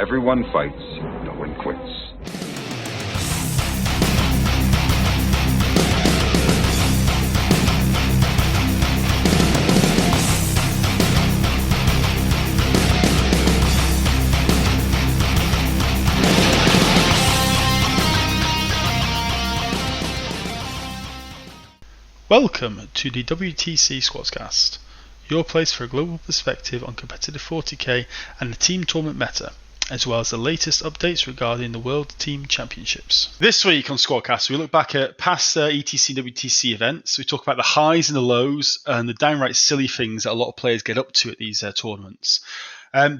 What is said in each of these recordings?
everyone fights, no one quits. Welcome to the WTC Squadcast, your place for a global perspective on competitive 40k and the team tournament meta, as well as the latest updates regarding the World Team Championships. This week on Squadcast, we look back at past ETC and WTC events. We talk about the highs and the lows and the downright silly things that a lot of players get up to at these tournaments.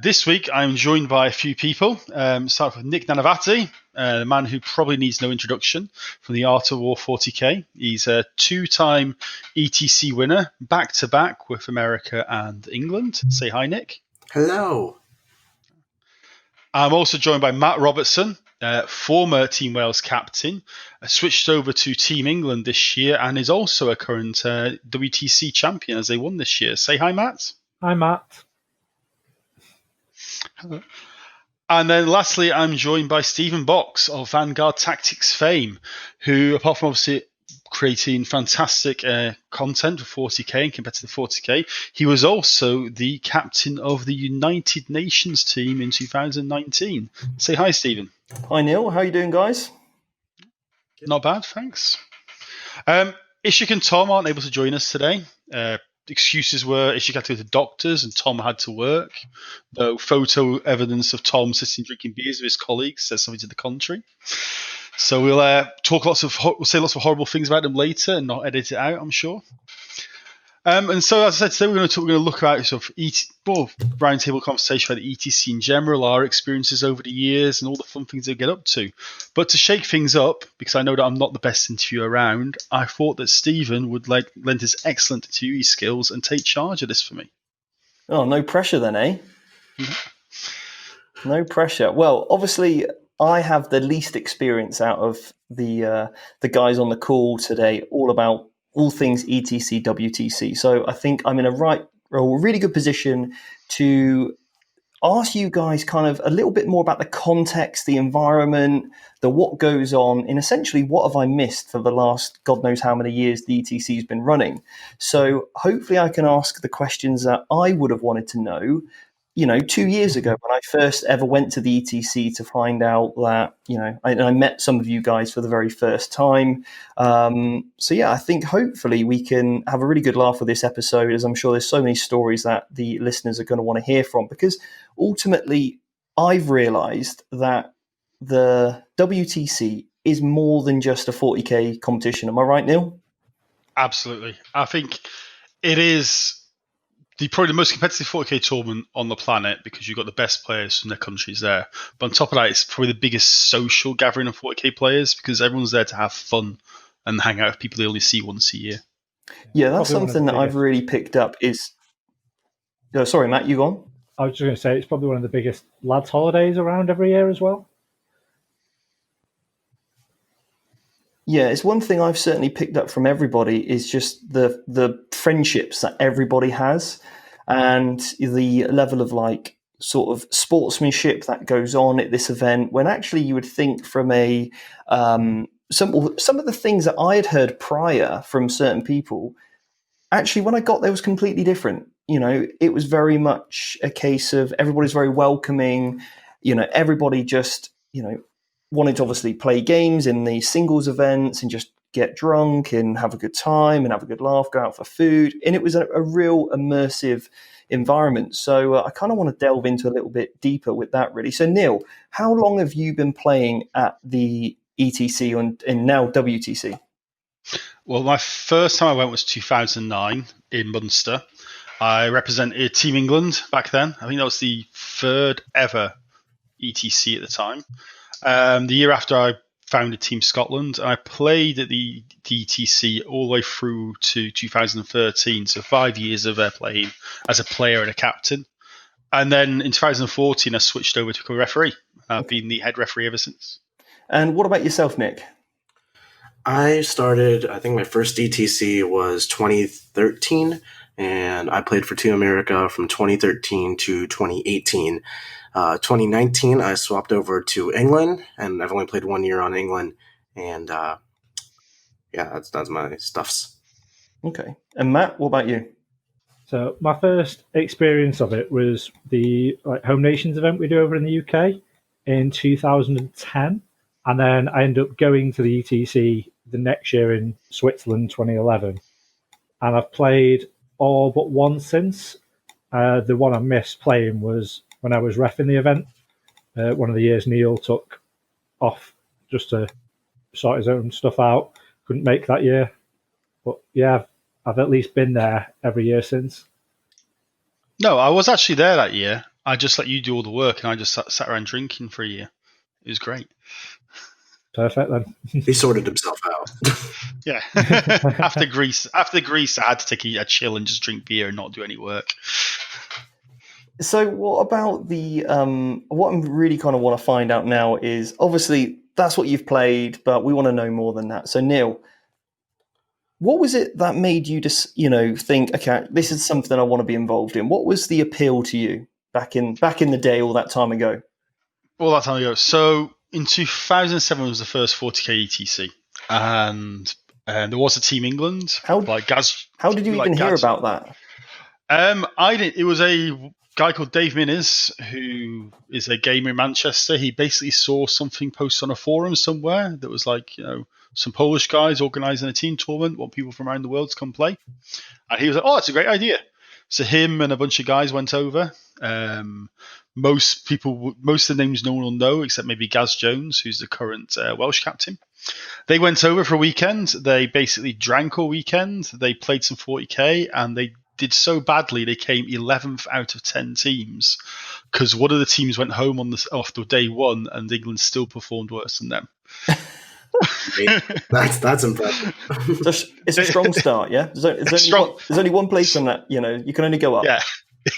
This week, I'm joined by a few people. Start with Nick Navanati, a man who probably needs no introduction from the Art of War 40k. He's a two-time ETC winner, back-to-back with America and England. Say hi, Nick. Hello. I'm also joined by Matt Robertson, former Team Wales captain, switched over to Team England this year and is also a current WTC champion as they won this year. Say hi, Matt. Hi, Matt. Hello. And then lastly, I'm joined by Stephen Box of Vanguard Tactics fame, who, apart from obviously creating fantastic content for 40k and competitive 40k, he was also the captain of the United Nations team in 2019. Say hi, Stephen. Hi, Neil. How are you doing, guys? Not bad, thanks. Ishik and Tom aren't able to join us today. Excuses were Ishik had to go to doctors and Tom had to work, though photo evidence of Tom sitting drinking beers with his colleagues says something to the contrary. So we'll say lots of horrible things about him later and not edit it out, I'm sure. And so, as I said, today we're going to look at sort of roundtable conversation about the ETC in general, our experiences over the years, and all the fun things they get up to. But to shake things up, because I know that I'm not the best interviewer around, I thought that Stephen would lend his excellent interviewee skills and take charge of this for me. Oh, no pressure then, eh? No pressure. Well, obviously, I have the least experience out of the guys on the call today, all things ETC, WTC. So I think I'm in a really good position to ask you guys kind of a little bit more about the context, the environment, the what goes on, and essentially what have I missed for the last God knows how many years the ETC has been running. So hopefully I can ask the questions that I would have wanted to know, 2 years ago when I first ever went to the ETC to find out that, I met some of you guys for the very first time. So yeah, I think hopefully we can have a really good laugh with this episode, as I'm sure there's so many stories that the listeners are going to want to hear from, because ultimately I've realized that the WTC is more than just a 40k competition. Am I right, Neil? Absolutely. I think it is probably the most competitive 40k tournament on the planet because you've got the best players from their countries there. But on top of that, it's probably the biggest social gathering of 40k players because everyone's there to have fun and hang out with people they only see once a year. Yeah, that's something that I've really picked up is... Oh, sorry, Matt, you go on? I was just going to say, it's probably one of the biggest lads' holidays around every year as well. Yeah, it's one thing I've certainly picked up from everybody is just the friendships that everybody has and the level of sort of sportsmanship that goes on at this event, when actually you would think from some of the things that I had heard prior from certain people, actually when I got there was completely different. It was very much a case of everybody's very welcoming, everybody just, wanted to obviously play games in the singles events and just get drunk and have a good time and have a good laugh, go out for food. And it was a real immersive environment. So I kind of want to delve into a little bit deeper with that, really. So, Neil, how long have you been playing at the ETC and now WTC? Well, my first time I went was 2009 in Munster. I represented Team England back then. I think that was the third ever ETC at the time. The year after, I founded Team Scotland, and I played at the ETC all the way through to 2013, so 5 years of playing as a player and a captain. And then in 2014, I switched over to become a referee. I've been the head referee ever since. And what about yourself, Nick? I think my first ETC was 2013, and I played for Team America from 2013 to 2018. 2019, I swapped over to England, and I've only played 1 year on England, and that's my stuffs. Okay. And Matt, what about you? So my first experience of it was the Home Nations event we do over in the UK in 2010, and then I ended up going to the ETC the next year in Switzerland, 2011, and I've played all but one since. The one I missed playing was when I was reffing the event. One of the years Neil took off just to sort his own stuff out. Couldn't make that year, but yeah, I've at least been there every year since. No, I was actually there that year. I just let you do all the work, and I just sat around drinking for a year. It was great. Perfect then. He sorted himself out. Yeah. After Greece, I had to take a chill and just drink beer and not do any work. So what about the what I really kind of want to find out now is, obviously that's what you've played, but we want to know more than that. So Neil, what was it that made you just, think, okay, this is something I want to be involved in? What was the appeal to you back in the day, all that time ago? All that time ago. So in 2007 was the first 40k ETC, and there was a Team England. How did you even hear about that? I didn't. It was a guy called Dave Minnes, who is a gamer in Manchester. He basically saw something posted on a forum somewhere that was some Polish guys organising a team tournament, want people from around the world to come play. And he was like, oh, that's a great idea. So him and a bunch of guys went over. Most of the names no one will know, except maybe Gaz Jones, who's the current Welsh captain. They went over for a weekend. They basically drank all weekend. They played some 40k, and they did so badly they came 11th out of 10 teams, because one of the teams went home after day one, and England still performed worse than them. That's impressive. It's a strong start, yeah. There's only one place on that. You can only go up. Yeah,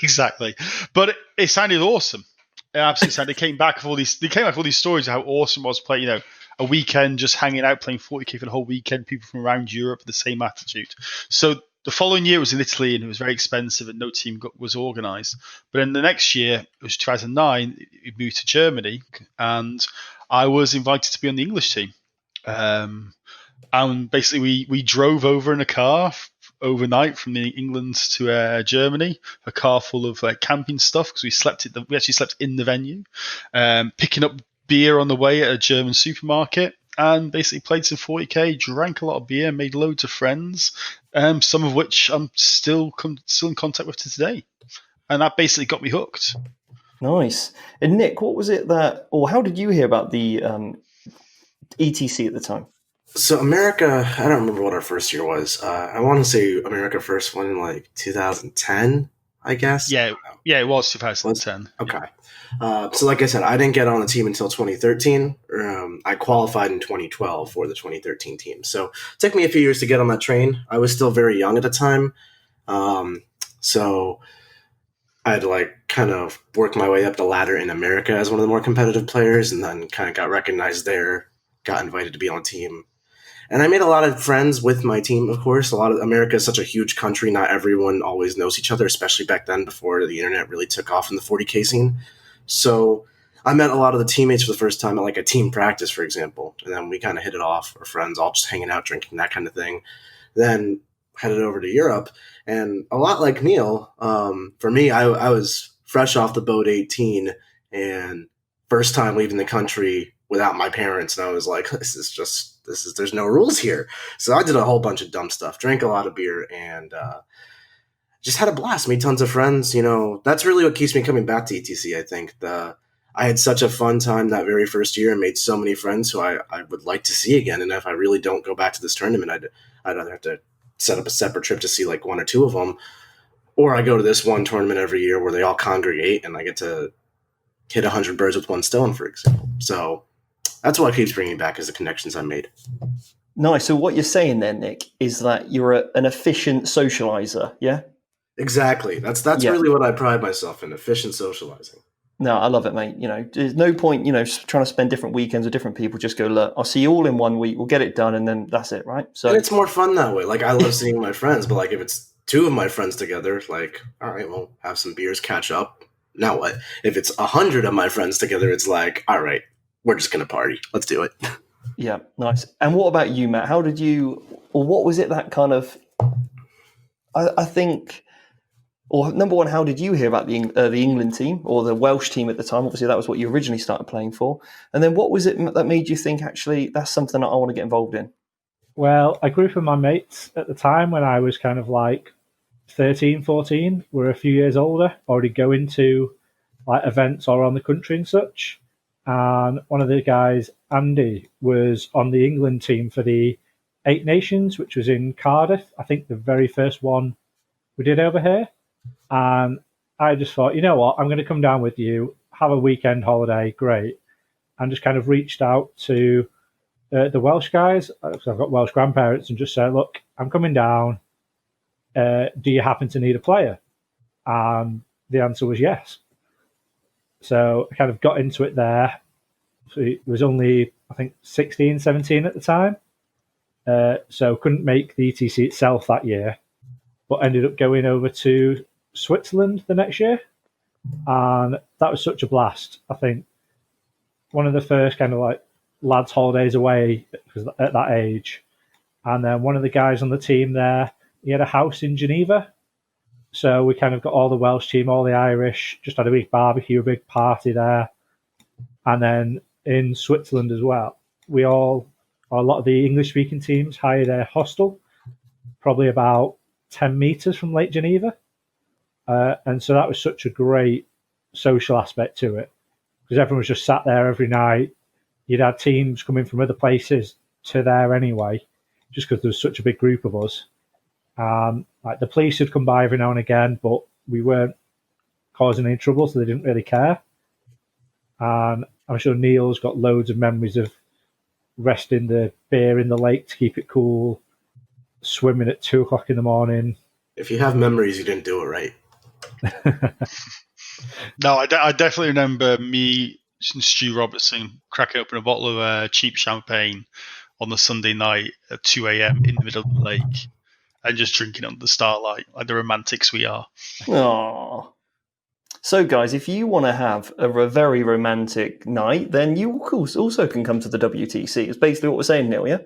exactly. But it sounded awesome. It absolutely sounded. They came back with all these stories of how awesome it was playing. A weekend just hanging out playing 40k for the whole weekend. People from around Europe with the same attitude. So the following year was in Italy, and it was very expensive, and no team was organised. But then the next year, it was 2009. We moved to Germany, and I was invited to be on the English team. And basically we drove over in a car overnight from England to Germany, a car full of camping stuff, because we actually slept in the venue, picking up beer on the way at a German supermarket, and basically played some 40k, drank a lot of beer, made loads of friends, some of which I'm still in contact with to today, and that basically got me hooked. Nice. And Nick, what was it how did you hear about the ETC at the time? So America, I don't remember what our first year was. I want to say America first won in 2010, I guess. Yeah, it was 2010. Okay. So like I said, I didn't get on the team until 2013. I qualified in 2012 for the 2013 team. So it took me a few years to get on that train. I was still very young at the time. So I had to kind of work my way up the ladder in America as one of the more competitive players, and then kind of got recognized there, got invited to be on a team. And I made a lot of friends with my team, of course. America is such a huge country. Not everyone always knows each other, especially back then before the internet really took off in the 40K scene. So I met a lot of the teammates for the first time at a team practice, for example. And then we kind of hit it off. We're friends, all just hanging out, drinking, that kind of thing. Then headed over to Europe. And a lot like Neil, for me, I was fresh off the boat, 18, and first time leaving the country without my parents. And I was like, there's no rules here. So I did a whole bunch of dumb stuff, drank a lot of beer, and just had a blast, made tons of friends. That's really what keeps me coming back to ETC. I think I had such a fun time that very first year and made so many friends who I would like to see again. And if I really don't go back to this tournament, I'd either have to set up a separate trip to see one or two of them, or I go to this one tournament every year where they all congregate and I get to hit 100 birds with one stone, for example. So that's what keeps bringing me back, is the connections I made. Nice. So what you're saying then, Nick, is that you're an efficient socializer, yeah? Exactly. That's really what I pride myself in, efficient socializing. No, I love it, mate. There's no point, trying to spend different weekends with different people. Just go, look, I'll see you all in 1 week. We'll get it done, and then that's it, right? So and it's more fun that way. I love seeing my friends, but if it's two of my friends together, all right, we'll have some beers, catch up. now what? If it's 100 of my friends together, it's like, all right, we're just going to party. Let's do it. Yeah, nice. And what about you, Matt? How did you, or what was it that kind of, I think, or number one, how did you hear about the England team or the Welsh team at the time? Obviously, that was what you originally started playing for. And then what was it that made you think, actually, that's something that I want to get involved in? Well, a group of my mates at the time when I was kind of like 13, 14, were a few years older, already going to like events all around the country and such. And one of the guys, Andy, was on the England team for the Eight Nations, which was in Cardiff. I think the very first one we did over here. And I just thought, you know what, I'm going to come down with you, have a weekend holiday, great. And just kind of reached out to the Welsh guys, because I've got Welsh grandparents, and just said, look, I'm coming down. Do you happen to need a player? And the answer was yes. So I kind of got into it there. So it was only, I think, 16, 17 at the time. So couldn't make the ETC itself that year, but ended up going over to Switzerland the next year. And that was such a blast. I think one of the first kind of like lads' holidays away at that age. And then one of the guys on the team there, he had a house in Geneva. So we kind of got all the Welsh team, all the Irish, just had a big barbecue, a big party there. And then in Switzerland as well, a lot of the English-speaking teams hired a hostel, probably about 10 metres from Lake Geneva. And so that was such a great social aspect to it, because everyone was just sat there every night. You'd had teams coming from other places to there anyway, just because there was such a big group of us. Like the police would come by every now and again, but we weren't causing any trouble, so they didn't really care. And I'm sure Neil's got loads of memories of resting the beer in the lake to keep it cool, swimming at 2 o'clock in the morning. If you have memories, you didn't do it right. No, I definitely remember me and Stu Robertson cracking open a bottle of cheap champagne on the Sunday night at 2 a.m. in the middle of the lake and just drinking under the starlight like the romantics we are. Aww. So, guys, if you want to have a very romantic night, then you, of course, also can come to the WTC. It's basically what we're saying, Neil, yeah?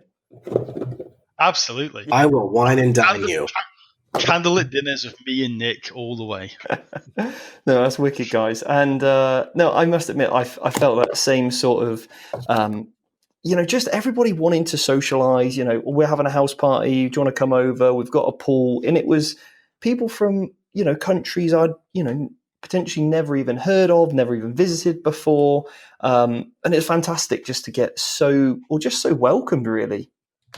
Absolutely. I will wine and dine you. Candlelit dinners with me and Nick all the way. No, that's wicked, guys. And no, I must admit, I felt that same sort of, just everybody wanting to socialise. We're having a house party. Do you want to come over? We've got a pool. And it was people from, countries I'd, potentially never even heard of, never even visited before. And it's fantastic just to get so welcomed, really.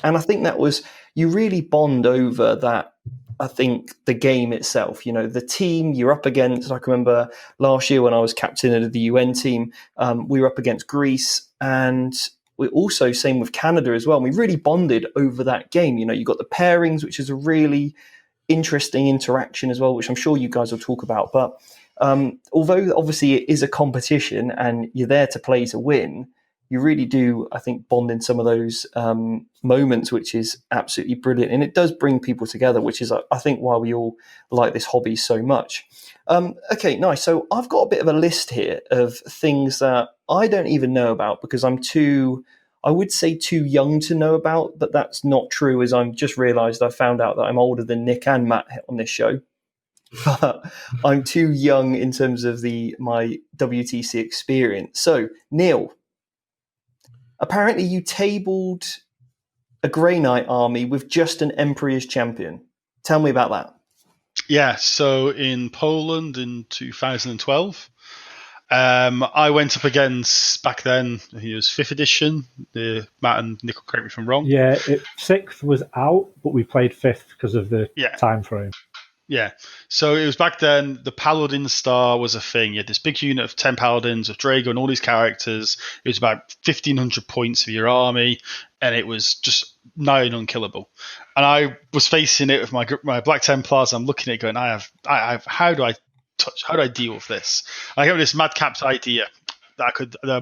And I think that was, you really bond over that. I think the game itself, the team you're up against. I can remember last year when I was captain of the UN team, we were up against Greece, and we also same with Canada as well. And we really bonded over that game. You got the pairings, which is a really interesting interaction as well, which I'm sure you guys will talk about. But although obviously it is a competition and you're there to play to win, you really do, I think, bond in some of those moments, which is absolutely brilliant. And it does bring people together, which is, I think, why we all like this hobby so much. Okay, nice. So I've got a bit of a list here of things that I don't even know about because I'm too young to know about, but that's not true, as I've just realised I found out that I'm older than Nick and Matt on this show. But I'm too young in terms of my WTC experience. So, Neil, apparently you tabled a Grey Knight army with just an Emperor as champion. Tell me about that. Yeah, so in Poland in 2012, I went up against, back then, he was 5th edition. Matt and Nick will correct me if I'm wrong. Yeah, 6th was out, but we played 5th because of the time frame. Yeah, so it was back then, the Paladin Star was a thing. You had this big unit of 10 Paladins, of Drago and all these characters. It was about 1,500 points for your army, and it was just nigh and unkillable. And I was facing it with my Black Templars. I'm looking at it going, how do I deal with this? And I have this madcap idea that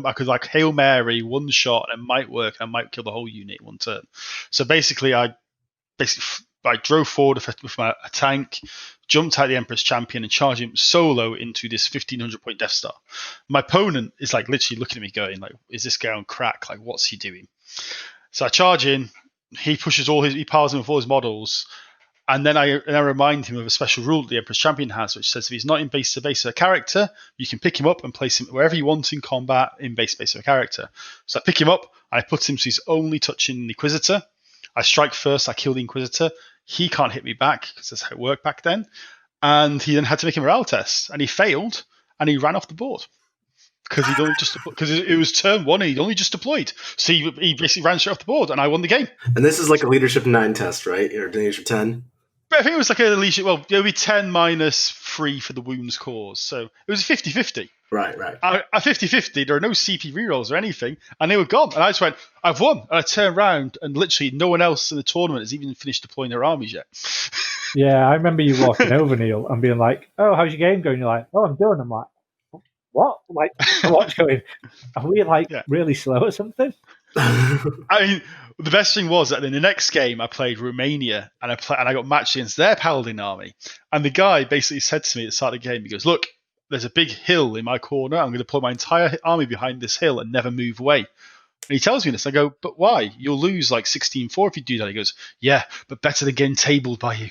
I could like Hail Mary, one shot, and it might work. I might kill the whole unit in one turn. So basically, I I drove forward with a tank, jumped out the Emperor's Champion and charged him solo into this 1500 point Death Star. My opponent is like literally looking at me going like, is this guy on crack? Like, what's he doing? So I charge in, he powers him with all his models, and then I remind him of a special rule that the Emperor's Champion has, which says if he's not in base to base of a character, you can pick him up and place him wherever you want in combat in base to base of a character. So I pick him up, I put him so he's only touching the Inquisitor. I strike first, I kill the Inquisitor. He can't hit me back because that's how it worked back then. And he then had to make a morale test, and he failed, and he ran off the board because it was turn 1 and he'd only just deployed. So he basically ran straight off the board, and I won the game. And this is like a Leadership 9 test, right? Or Leadership 10? But I think it was like a leadership. Well, it would be 10 minus 3 for the wounds caused, so it was 50-50. Right. At 50-50, there are no CP rerolls or anything, and they were gone. And I just went, I've won. And I turned around, and literally no one else in the tournament has even finished deploying their armies yet. Yeah, I remember you walking over, Neil, and being like, "Oh, how's your game going?" You're like, "Oh, I'm done." I'm like, "What? Like, what's going? Are we really slow or something?" I mean, the best thing was that in the next game I played Romania, and I got matched against their Paladin army, and the guy basically said to me at the start of the game, he goes, "Look, there's a big hill in my corner. I'm going to put my entire army behind this hill and never move away." And he tells me this. I go, "But why? You'll lose like 16-4 if you do that." He goes, "Yeah, but better than getting tabled by you."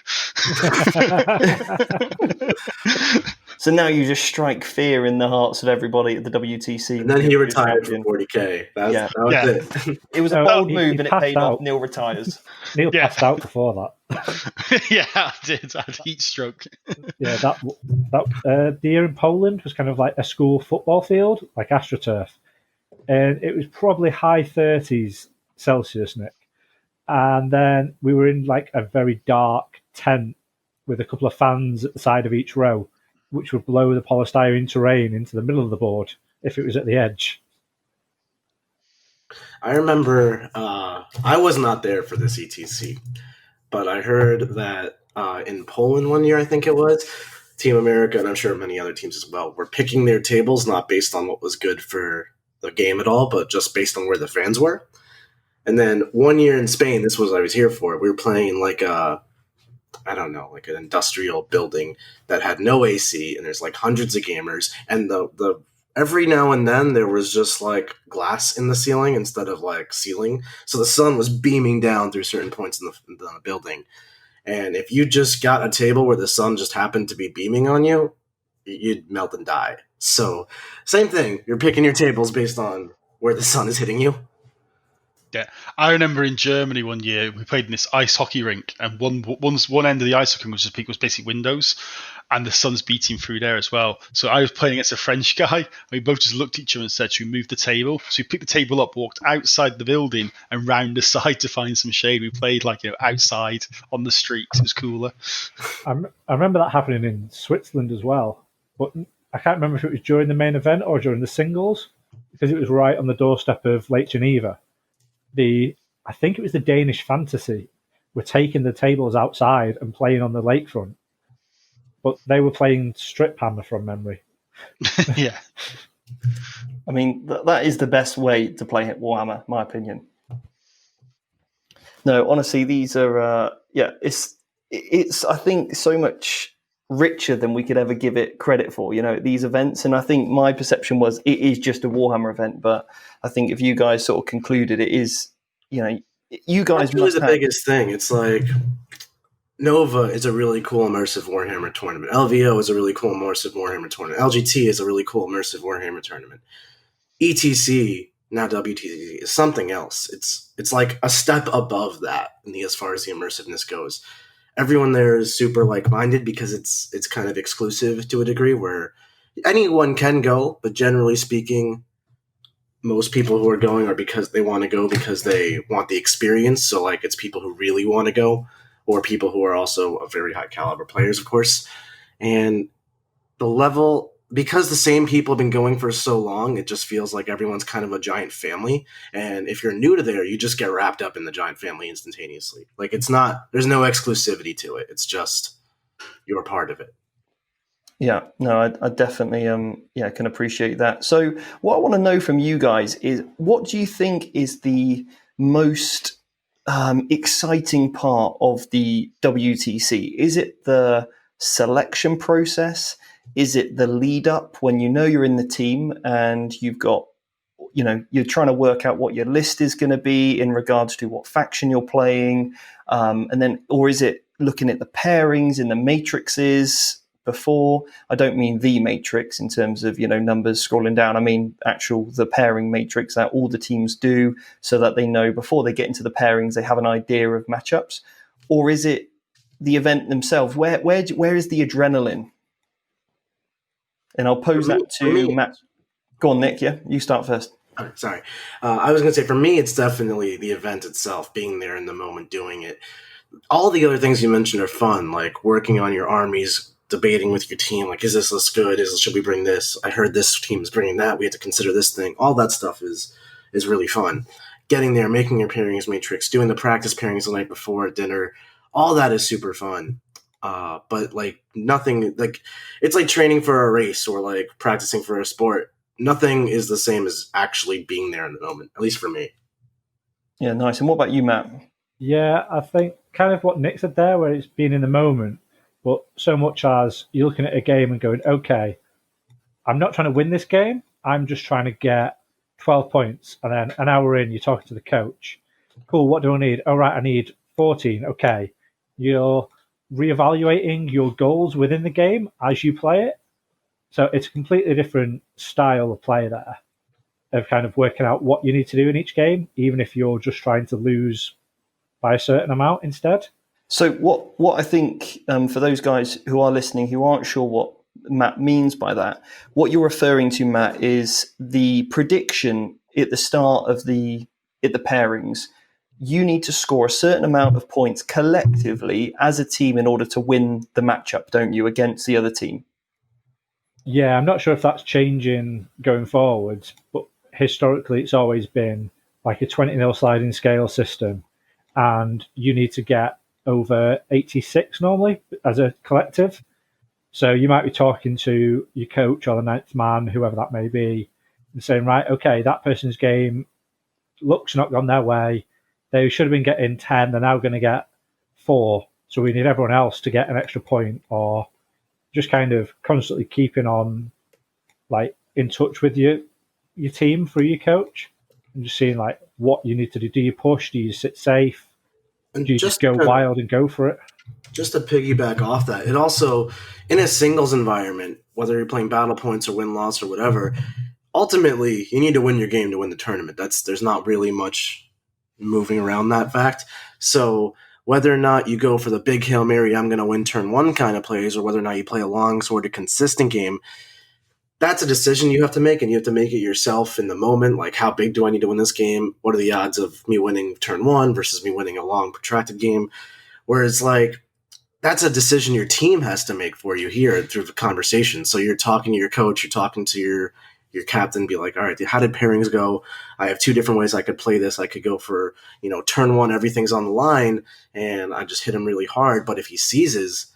So now you just strike fear in the hearts of everybody at the WTC. And then he retired for 40k. That was it. It was a bold move, and it paid off. Neil retires. Neil passed out before that. Yeah, I did. I had heat stroke. Yeah, the year in Poland was kind of like a school football field, like AstroTurf. And it was probably high 30s Celsius, Nick. And then we were in like a very dark tent with a couple of fans at the side of each row, which would blow the polystyrene terrain into the middle of the board if it was at the edge. I remember I was not there for this ETC, but I heard that in Poland one year, I think it was, Team America, and I'm sure many other teams as well, were picking their tables not based on what was good for the game at all, but just based on where the fans were. And then one year in Spain, this was what I was here for, we were playing like an industrial building that had no AC, and there's like hundreds of gamers, and the every now and then there was just like glass in the ceiling instead of like ceiling, so the sun was beaming down through certain points in the building, and if you just got a table where the sun just happened to be beaming on you, you'd melt and die. So same thing, you're picking your tables based on where the sun is hitting you. Yeah, I remember in Germany one year we played in this ice hockey rink, and one end of the ice hockey rink was basically windows, and the sun's beating through there as well. So I was playing against a French guy, and we both just looked at each other and said, "Should we move the table?" So we picked the table up, walked outside the building, and round the side to find some shade. We played outside on the street. It was cooler. I remember that happening in Switzerland as well, but I can't remember if it was during the main event or during the singles, because it was right on the doorstep of Lake Geneva. I think it was the Danish Fantasy were taking the tables outside and playing on the lakefront, but they were playing Strip Hammer from memory. Yeah. I mean, that is the best way to play Warhammer, my opinion. No, honestly, these are, it's I think so much richer than we could ever give it credit for, these events. And I think my perception was it is just a Warhammer event, but I think if you guys sort of concluded it is, you guys that's really the biggest thing. It's like Nova is a really cool immersive Warhammer tournament. LVO is a really cool immersive Warhammer tournament. LGT is a really cool immersive Warhammer tournament. ETC, now WTC, is something else. It's like a step above that as far as the immersiveness goes. Everyone there is super like-minded because it's kind of exclusive to a degree where anyone can go, but generally speaking, most people who are going are because they want to go because they want the experience. So it's people who really want to go, or people who are also of very high caliber players, of course. And the level, because the same people have been going for so long, it just feels like everyone's kind of a giant family. And if you're new to there, you just get wrapped up in the giant family instantaneously. There's no exclusivity to it. It's just you're part of it. Yeah, no, I definitely can appreciate that. So what I want to know from you guys is, what do you think is the most exciting part of the WTC? Is it the selection process? Is it the lead up when you know you're in the team and you've got, you're trying to work out what your list is going to be in regards to what faction you're playing, or is it looking at the pairings in the matrices before? I don't mean the matrix in terms of numbers scrolling down. I mean the pairing matrix that all the teams do, so that they know before they get into the pairings they have an idea of matchups. Or is it the event themselves? Where is the adrenaline? And I'll pose that to Matt. Go on, Nick. Yeah, you start first. Sorry. I was going to say, for me, it's definitely the event itself, being there in the moment, doing it. All the other things you mentioned are fun, like working on your armies, debating with your team, like, is this list good? Should we bring this? I heard this team's bringing that. We have to consider this thing. All that stuff is really fun. Getting there, making your pairings matrix, doing the practice pairings the night before at dinner, all that is super fun. But nothing, it's like training for a race or like practicing for a sport. Nothing is the same as actually being there in the moment, at least for me. Yeah, nice. And what about you, Matt? Yeah, I think kind of what Nick said there, where it's being in the moment, but so much as you're looking at a game and going, okay, I'm not trying to win this game. I'm just trying to get 12 points. And then an hour in, you're talking to the coach. Cool, what do I need? Oh, right, I need 14. Okay. You're reevaluating your goals within the game as you play it. So it's a completely different style of play there, of kind of working out what you need to do in each game, even if you're just trying to lose by a certain amount instead. So what I think, for those guys who are listening who aren't sure what Matt means by that, what you're referring to, Matt, is the prediction at the start of the pairings. You need to score a certain amount of points collectively as a team in order to win the matchup, don't you, against the other team? Yeah, I'm not sure if that's changing going forwards, but historically it's always been like a 20-0 sliding scale system, and you need to get over 86 normally as a collective. So you might be talking to your coach or the ninth man, whoever that may be, and saying, right, okay, that person's game looks not gone their way. They should have been getting 10, they're now going to get 4. So we need everyone else to get an extra point, or just kind of constantly keeping on, like, in touch with your team through your coach, and just seeing like what you need to do. Do you push? Do you sit safe? And do you just go wild and go for it? Just to piggyback off that, it also, in a singles environment, whether you're playing battle points or win-loss or whatever, ultimately you need to win your game to win the tournament. There's not really much moving around that fact. So whether or not you go for the big Hail Mary, I'm going to win turn one kind of plays, or whether or not you play a long sort of consistent game, that's a decision you have to make, and you have to make it yourself in the moment. Like, how big do I need to win this game? What are the odds of me winning turn one versus me winning a long, protracted game? Whereas, like, that's a decision your team has to make for you here through the conversation. So you're talking to your coach, you're talking to your captain, be like, all right, how did pairings go? I have 2 different ways I could play this. I could go for, turn one, everything's on the line, and I just hit him really hard. But if he seizes,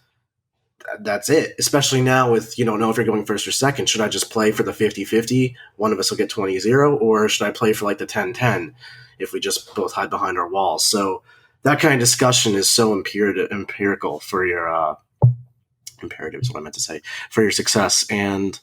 that's it. Especially now with, know if you're going first or second. Should I just play for the 50-50? One of us will get 20-0, or should I play for like the 10-10 if we just both hide behind our walls? So that kind of discussion is so empirical for your imperative is what I meant to say, for your success. And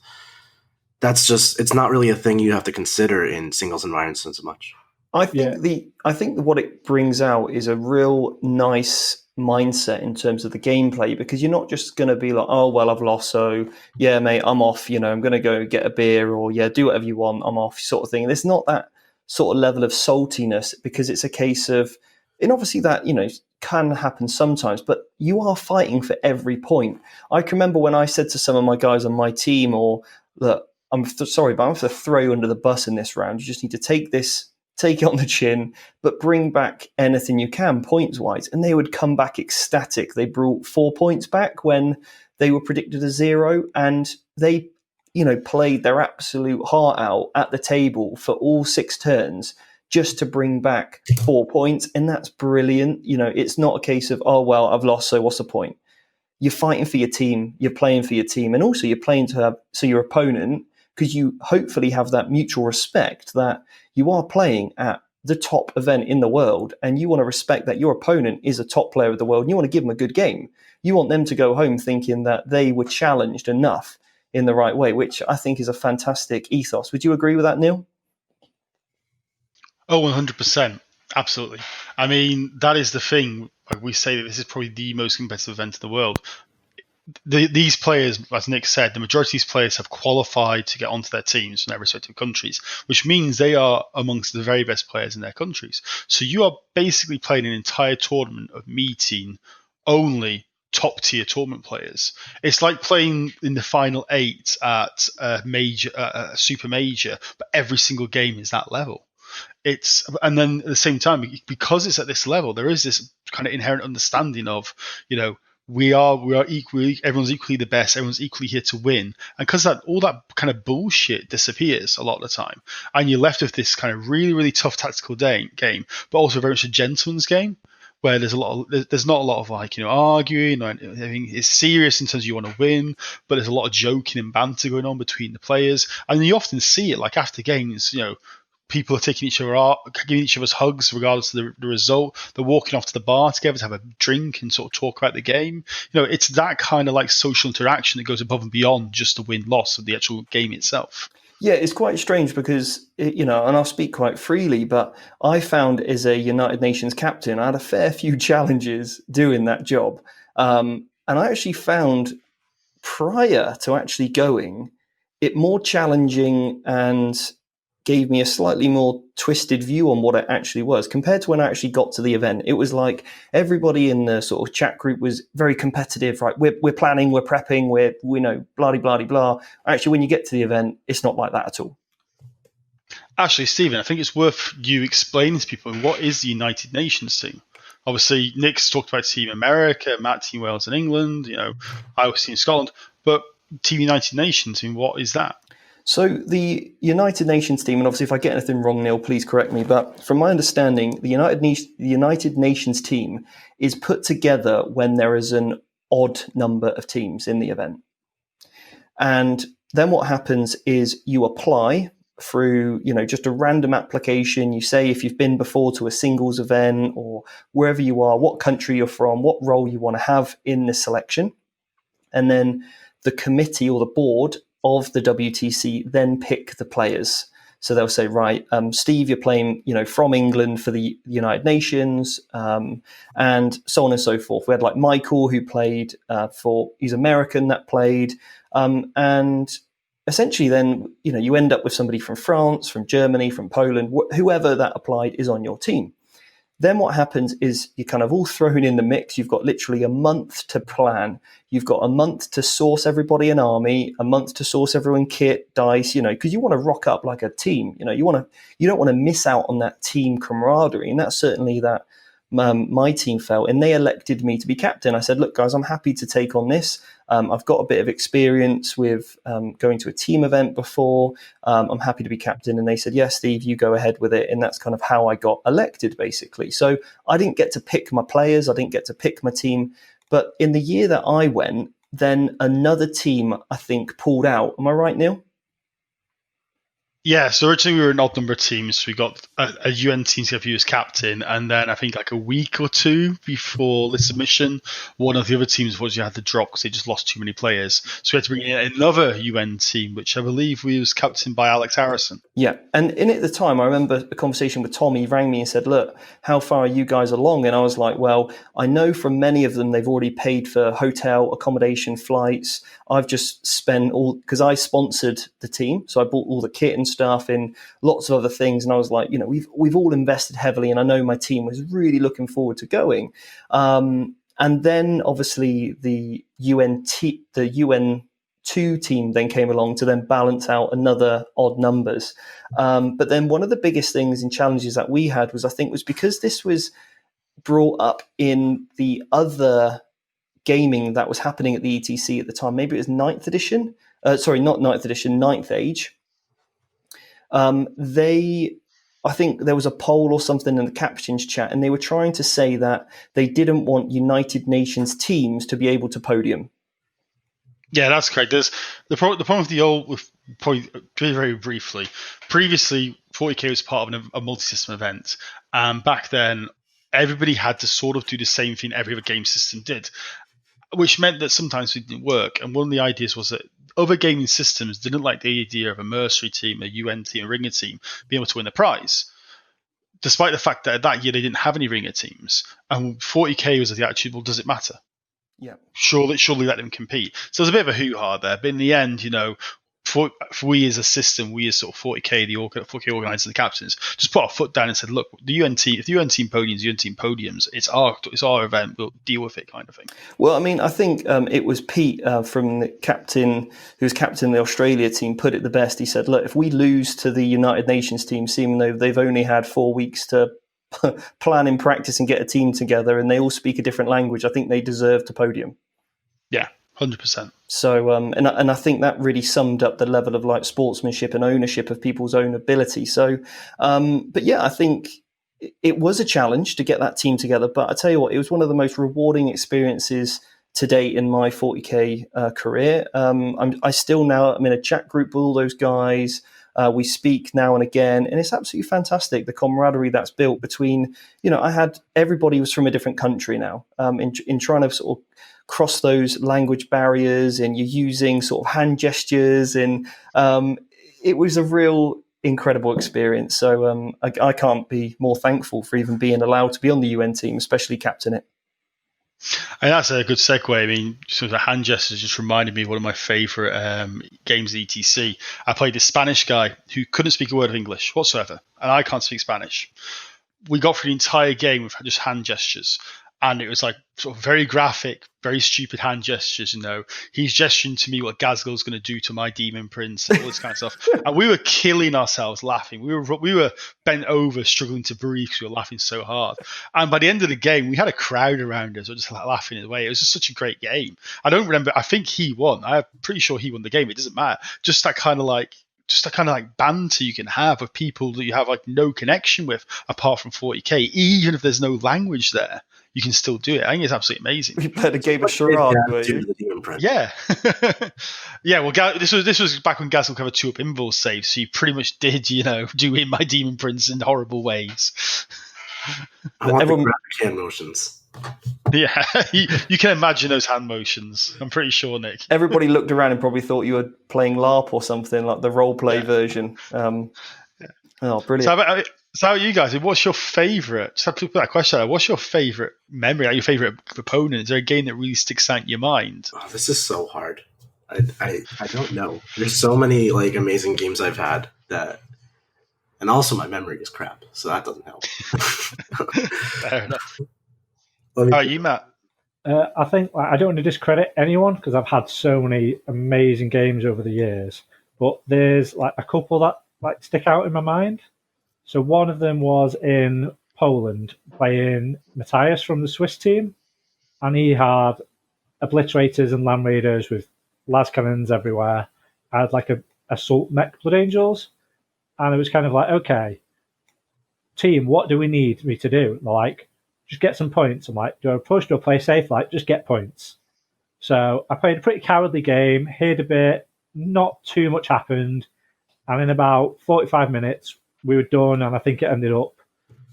that's just, it's not really a thing you have to consider in singles environments as much. I think what it brings out is a real nice mindset in terms of the gameplay, because you're not just going to be like, oh, well, I've lost, so yeah, mate, I'm off, I'm going to go get a beer, or yeah, do whatever you want, I'm off, sort of thing. There's not that sort of level of saltiness, because it's a case of, and obviously that, can happen sometimes, but you are fighting for every point. I can remember when I said to some of my guys on my team, or look, I'm sorry, but I'm going to throw you under the bus in this round. You just need to take it on the chin, but bring back anything you can points-wise. And they would come back ecstatic. They brought 4 points back when they were predicted a 0, and they, played their absolute heart out at the table for all 6 turns just to bring back 4 points. And that's brilliant. It's not a case of, oh, well, I've lost, so what's the point? You're fighting for your team, you're playing for your team, and also you're playing so your opponent, because you hopefully have that mutual respect that you are playing at the top event in the world, and you want to respect that your opponent is a top player of the world, and you want to give them a good game. You want them to go home thinking that they were challenged enough in the right way, which I think is a fantastic ethos. Would you agree with that, Neil? Oh, 100%. Absolutely. I mean, that is the thing. Like we say that this is probably the most competitive event in the world. These players, as Nick said, the majority of these players have qualified to get onto their teams from their respective countries, which means they are amongst the very best players in their countries. So you are basically playing an entire tournament of meeting only top-tier tournament players. It's like playing in the final 8 at a super major, but every single game is that level. And then at the same time, because it's at this level, there is this kind of inherent understanding of, we are equally, everyone's equally the best, everyone's equally here to win. And because all that kind of bullshit disappears a lot of the time, and you're left with this kind of really, really tough tactical game, but also very much a gentleman's game, where there's not a lot of arguing or anything. It's serious in terms of you want to win, but there's a lot of joking and banter going on between the players. And you often see it, like after games, people are taking each other out, giving each other's hugs regardless of the result. They're walking off to the bar together to have a drink and sort of talk about the game. It's that kind of like social interaction that goes above and beyond just the win-loss of the actual game itself. Yeah, it's quite strange because, and I'll speak quite freely, but I found as a United Nations captain, I had a fair few challenges doing that job. And I actually found prior to actually going, it more challenging and gave me a slightly more twisted view on what it actually was compared to when I actually got to the event. It was like everybody in the sort of chat group was very competitive, right? We're planning, we're prepping, we know, blah, blah, blah, blah. Actually, when you get to the event, it's not like that at all. Actually, Stephen, I think it's worth you explaining to people what is the United Nations team. Obviously, Nick's talked about Team America, Matt, Team Wales and England, I was Team Scotland, but Team United Nations, what is that? So the United Nations team, and obviously if I get anything wrong, Neil, please correct me, but from my understanding, the United Nations team is put together when there is an odd number of teams in the event. And then what happens is you apply through, just a random application. You say if you've been before to a singles event or wherever you are, what country you're from, what role you want to have in this selection. And then the committee or the board of the WTC then pick the players. So they'll say, right, Steve, you're playing, from England for the United Nations, and so on and so forth. We had like Michael who played he's American that played, and essentially then, you end up with somebody from France, from Germany, from Poland, whoever that applied is on your team. Then what happens is you're kind of all thrown in the mix. You've got literally a month to plan. You've got a month to source everybody an army, a month to source everyone kit, dice, because you want to rock up like a team. You don't want to miss out on that team camaraderie. And that's certainly that my team felt. And they elected me to be captain. I said, look, guys, I'm happy to take on this. I've got a bit of experience with going to a team event before. I'm happy to be captain. And they said, yes, Steve, you go ahead with it. And that's kind of how I got elected, basically. So I didn't get to pick my players. I didn't get to pick my team. But in the year that I went, then another team, I think, pulled out. Am I right, Neil? Yeah, so originally we were an odd number of teams. We got a UN team to have you as captain, and then I think like a week or two before the submission, one of the other teams was you had to drop because they just lost too many players. So we had to bring in another UN team, which I believe was captained by Alex Harrison. Yeah, and in it at the time, I remember a conversation with Tom. He rang me and said, look, how far are you guys along? And I was like, well, I know from many of them they've already paid for hotel, accommodation, flights. I've just spent because I sponsored the team, so I bought all the kit and stuff and lots of other things. And I was like, we've all invested heavily, and I know my team was really looking forward to going. And then obviously the UN2 team then came along to then balance out another odd numbers. But then one of the biggest things and challenges that we had was because this was brought up in the other gaming that was happening at the ETC at the time. Maybe it was 9th edition. Sorry, not 9th edition, 9th Age. I think there was a poll or something in the captain's chat, and they were trying to say that they didn't want United Nations teams to be able to podium. Yeah, that's correct. There's the problem with the old, probably very, very briefly. Previously, 40k was part of a multi-system event, and back then everybody had to sort of do the same thing every other game system did, which meant that sometimes it didn't work. And one of the ideas was that other gaming systems didn't like the idea of a mercenary team, a UN team, a ringer team being able to win the prize, despite the fact that that year they didn't have any ringer teams. And 40k was the attitude, well, does it matter? Yeah. Surely let them compete. So there's a bit of a hoo-ha there. But in the end, for we as a system, we as sort of 40k, the 40k organisers, the captains, just put our foot down and said, look, the UN team, if the UN team podiums, it's our event, we'll deal with it, kind of thing. Well, I mean, I think it was Pete from the captain, who's captain of the Australia team, put it the best. He said, look, if we lose to the United Nations team, seeming though they've only had 4 weeks to plan in practice and get a team together, and they all speak a different language, I think they deserve to podium. Yeah, 100%. So, and I think that really summed up the level of like sportsmanship and ownership of people's own ability. So, but yeah, I think it was a challenge to get that team together. But I tell you what, it was one of the most rewarding experiences to date in my 40k career. I'm in a chat group with all those guys. We speak now and again, and it's absolutely fantastic. The camaraderie that's built between, I had everybody was from a different country now. In trying to sort of cross those language barriers, and you're using sort of hand gestures, and it was a real incredible experience. So I can't be more thankful for even being allowed to be on the UN team, especially captain it. And that's a good segue. I mean, sort of the hand gestures just reminded me of one of my favourite games at ETC. I played this Spanish guy who couldn't speak a word of English whatsoever, and I can't speak Spanish. We got through the entire game with just hand gestures, and it was like sort of very graphic, very stupid hand gestures. He's gesturing to me what Gazgul's going to do to my demon prince and all this kind of stuff. And we were killing ourselves laughing. We were bent over, struggling to breathe because we were laughing so hard. And by the end of the game, we had a crowd around us, just laughing away. It was just such a great game. I don't remember. I think he won. I'm pretty sure he won the game. It doesn't matter. Just that kind of like banter you can have with people that you have like no connection with apart from 40k, even if there's no language there. You can still do it. I think it's absolutely amazing. You played a game of charade, were you? Yeah. Yeah, well, this was back when Gazgul covered 2-up invul saves, so you pretty much did, do in my demon prince in horrible ways. I want the graphic hand motions. Yeah, you can imagine those hand motions. I'm pretty sure, Nick. Everybody looked around and probably thought you were playing LARP or something, like the roleplay version. Oh, brilliant. So how are you guys? What's your favourite? Just have to put that question out. What's your favourite memory? Your favourite opponent? Is there a game that really sticks out in your mind? Oh, this is so hard. I don't know. There's so many like amazing games I've had that, and also my memory is crap, so that doesn't help. Fair enough. How are you, Matt? I think I don't want to discredit anyone because I've had so many amazing games over the years, but there's like a couple that like stick out in my mind. So one of them was in Poland playing Matthias from the Swiss team, and he had obliterators and land raiders with las cannons everywhere. I had like a assault mech blood angels, and it was kind of like, okay, team, what do we need me to do? And they're like, just get some points. I'm like, do I push? Do I play safe? Like, just get points. So I played a pretty cowardly game, hid a bit, not too much happened, and in about 45 minutes, we were done, and I think it ended up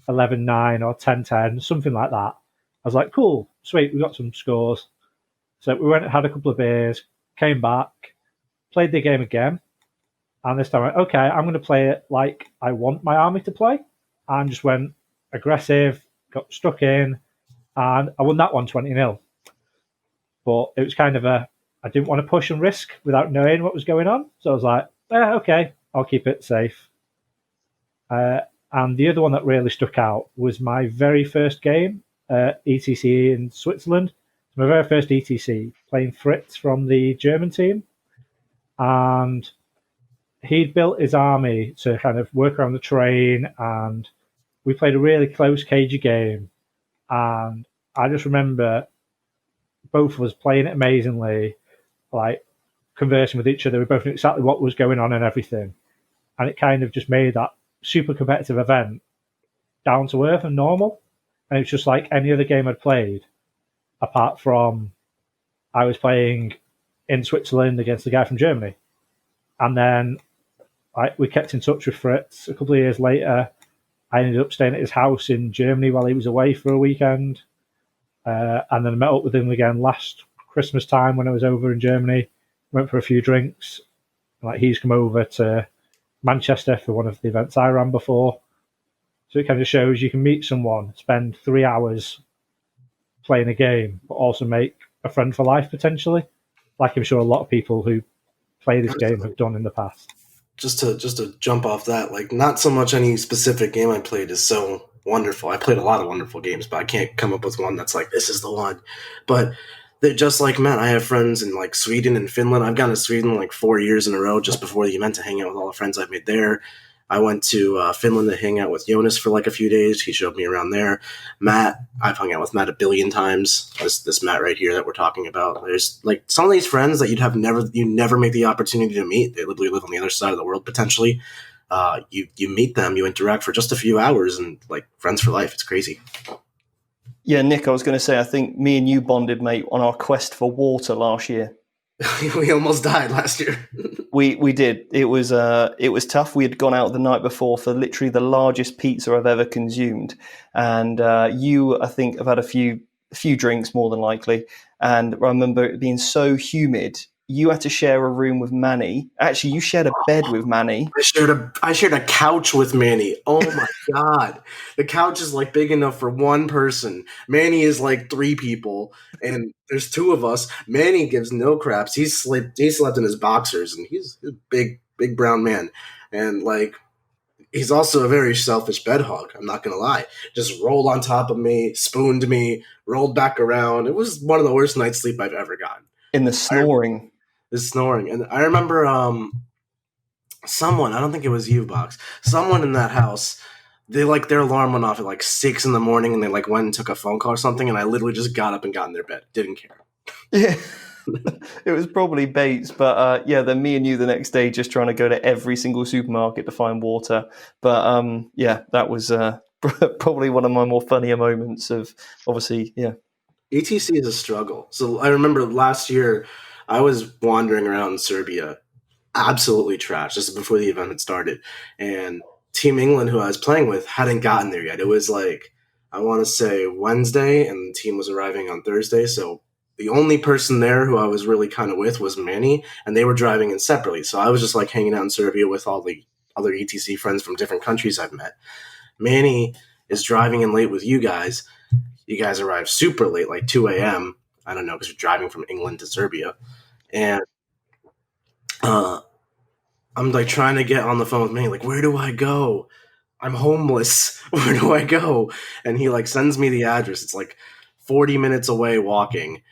11-9 or 10-10, something like that. I was like, cool, sweet, we got some scores. So we went and had a couple of beers, came back, played the game again, and this time I went, okay, I'm going to play it like I want my army to play, and just went aggressive, got stuck in, and I won that one 20-0. But it was kind of I didn't want to push and risk without knowing what was going on, so I was like, okay, I'll keep it safe. And the other one that really stuck out was my very first game, ETC in Switzerland. My very first ETC, playing Fritz from the German team. And he'd built his army to kind of work around the terrain, and we played a really close, cagey game. And I just remember both of us playing it amazingly, like conversing with each other. We both knew exactly what was going on and everything. And it kind of just made that super competitive event down to earth and normal, and it's just like any other game I'd played, apart from I was playing in Switzerland against the guy from Germany, and then we kept in touch with Fritz. A couple of years later, I ended up staying at his house in Germany while he was away for a weekend. And then I met up with him again last Christmas time when I was over in Germany. Went for a few drinks. Like, he's come over to Manchester for one of the events I ran before. So it kind of shows you can meet someone, spend 3 hours playing a game, but also make a friend for life potentially. Like I'm sure a lot of people who play this game have done in the past. Just to jump off that, like, not so much any specific game I played is so wonderful. I played a lot of wonderful games, but I can't come up with one that's like, this is the one. But they're just like, man, I have friends in like Sweden and Finland. I've gone to Sweden like 4 years in a row just before the event to hang out with all the friends I've made there. I went to Finland to hang out with Jonas for like a few days. He showed me around there. Matt, I've hung out with Matt a billion times. This Matt right here that we're talking about. There's like some of these friends that you never make the opportunity to meet. They literally live on the other side of the world potentially. You meet them, you interact for just a few hours, and like friends for life. It's crazy. Yeah, Nick, I was going to say, I think me and you bonded, mate, on our quest for water last year. We almost died last year. We did. It was tough. We had gone out the night before for literally the largest pizza I've ever consumed, and you, I think, have had a few drinks more than likely. And I remember it being so humid. You had to share a room with Manny. Actually, you shared a bed with Manny. I shared a couch with Manny. Oh my god, the couch is like big enough for one person. Manny is like 3 people, and there's 2 of us. Manny gives no craps. He slept in his boxers, and he's a big brown man, and like he's also a very selfish bed hog. I'm not gonna lie. Just rolled on top of me, spooned me, rolled back around. It was one of the worst night's sleep I've ever gotten. In the snoring. And I remember someone, I don't think it was you, Box, someone in that house, they like their alarm went off at like 6 a.m. and they like went and took a phone call or something, and I literally just got up and got in their bed. Didn't care. Yeah. It was probably Bates, but then me and you the next day just trying to go to every single supermarket to find water. But that was probably one of my more funnier moments of, obviously, yeah. ETC is a struggle. So I remember last year I was wandering around Serbia, absolutely trashed. This is before the event had started. And Team England, who I was playing with, hadn't gotten there yet. It was like, I want to say Wednesday, and the team was arriving on Thursday. So the only person there who I was really kind of with was Manny, and they were driving in separately. So I was just like hanging out in Serbia with all the other ETC friends from different countries I've met. Manny is driving in late with you guys. You guys arrived super late, like 2 a.m. I don't know, because you're driving from England to Serbia. And I'm like trying to get on the phone with Manny, like, where do I go? I'm homeless. Where do I go? And he like sends me the address. It's like 40 minutes away walking.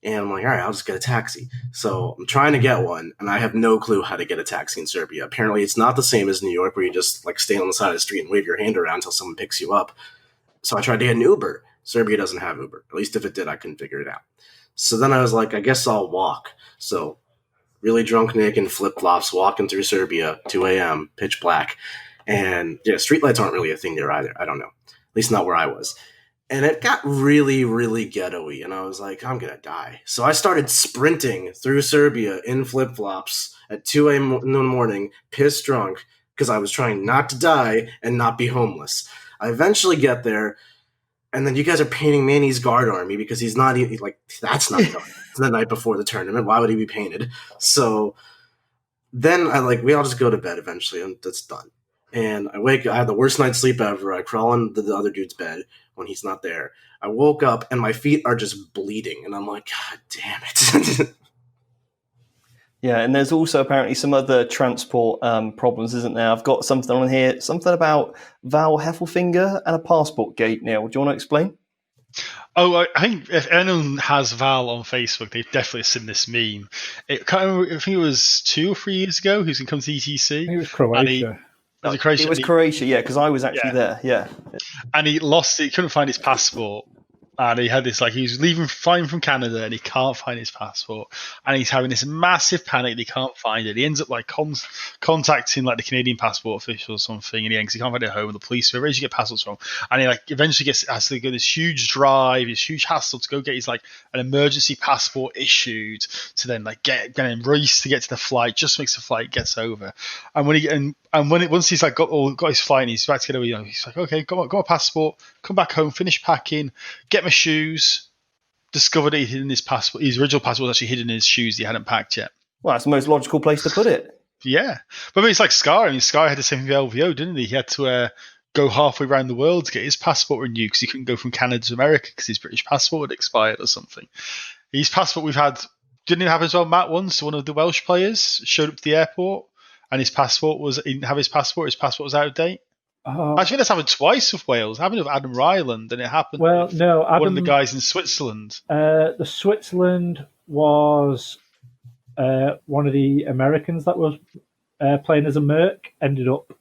And I'm like, all right, I'll just get a taxi. So I'm trying to get one, and I have no clue how to get a taxi in Serbia. Apparently it's not the same as New York, where you just like stay on the side of the street and wave your hand around until someone picks you up. So I tried to get an Uber. Serbia doesn't have Uber. At least if it did, I couldn't figure it out. So then I was like, I guess I'll walk. So really drunk Nick in flip-flops walking through Serbia, 2 a.m., pitch black. And yeah, streetlights aren't really a thing there either. I don't know. At least not where I was. And it got really, really ghetto-y. And I was like, I'm going to die. So I started sprinting through Serbia in flip-flops at 2 a.m. in the morning, pissed drunk, because I was trying not to die and not be homeless. I eventually get there. And then you guys are painting Manny's guard army because he's not even, like, that's not done. It's the night before the tournament. Why would he be painted? So then we all just go to bed eventually, and that's done. And I have the worst night's sleep ever. I crawl into the other dude's bed when he's not there. I woke up, and my feet are just bleeding. And I'm like, God damn it. Yeah, and there's also apparently some other transport problems, isn't there? I've got something on here, something about Val Heffelfinger and a passport gate. Neil, do you want to explain? Oh, I think if anyone has Val on Facebook, they've definitely seen this meme. I think it was 2 or 3 years ago. He's going to come to ETC. It was Croatia. It was Croatia, yeah, because I was actually there, yeah. And he lost it. He couldn't find his passport. And he had this, like, he was flying from Canada and he can't find his passport. And he's having this massive panic that he can't find it. He ends up, like, contacting, like, the Canadian passport official or something. And he can't find it at home. And the police, wherever you get passports from. And he, like, eventually has to go this huge drive, this huge hassle to go get his, like, an emergency passport issued to then, like, get him race to get to the flight, just makes the flight, gets over. And once he's, like, got his flight and he's about to get over, you know, he's like, okay, got my passport, come back home, finish packing, get my shoes, discovered that he hid in his passport. His original passport was actually hidden in his shoes he hadn't packed yet. Well, that's the most logical place to put it. Yeah. But I mean, it's like Sky. I mean, Sky had the same thing with LVO, didn't he? He had to go halfway around the world to get his passport renewed because he couldn't go from Canada to America because his British passport had expired or something. His passport didn't it happen as well, Matt, once? One of the Welsh players showed up to the airport and he didn't have his passport was out of date. Actually, that's happened twice with Wales. It happened with Adam Ryland, and it happened with one of the guys in Switzerland. The Switzerland was one of the Americans that was playing as a merc, ended up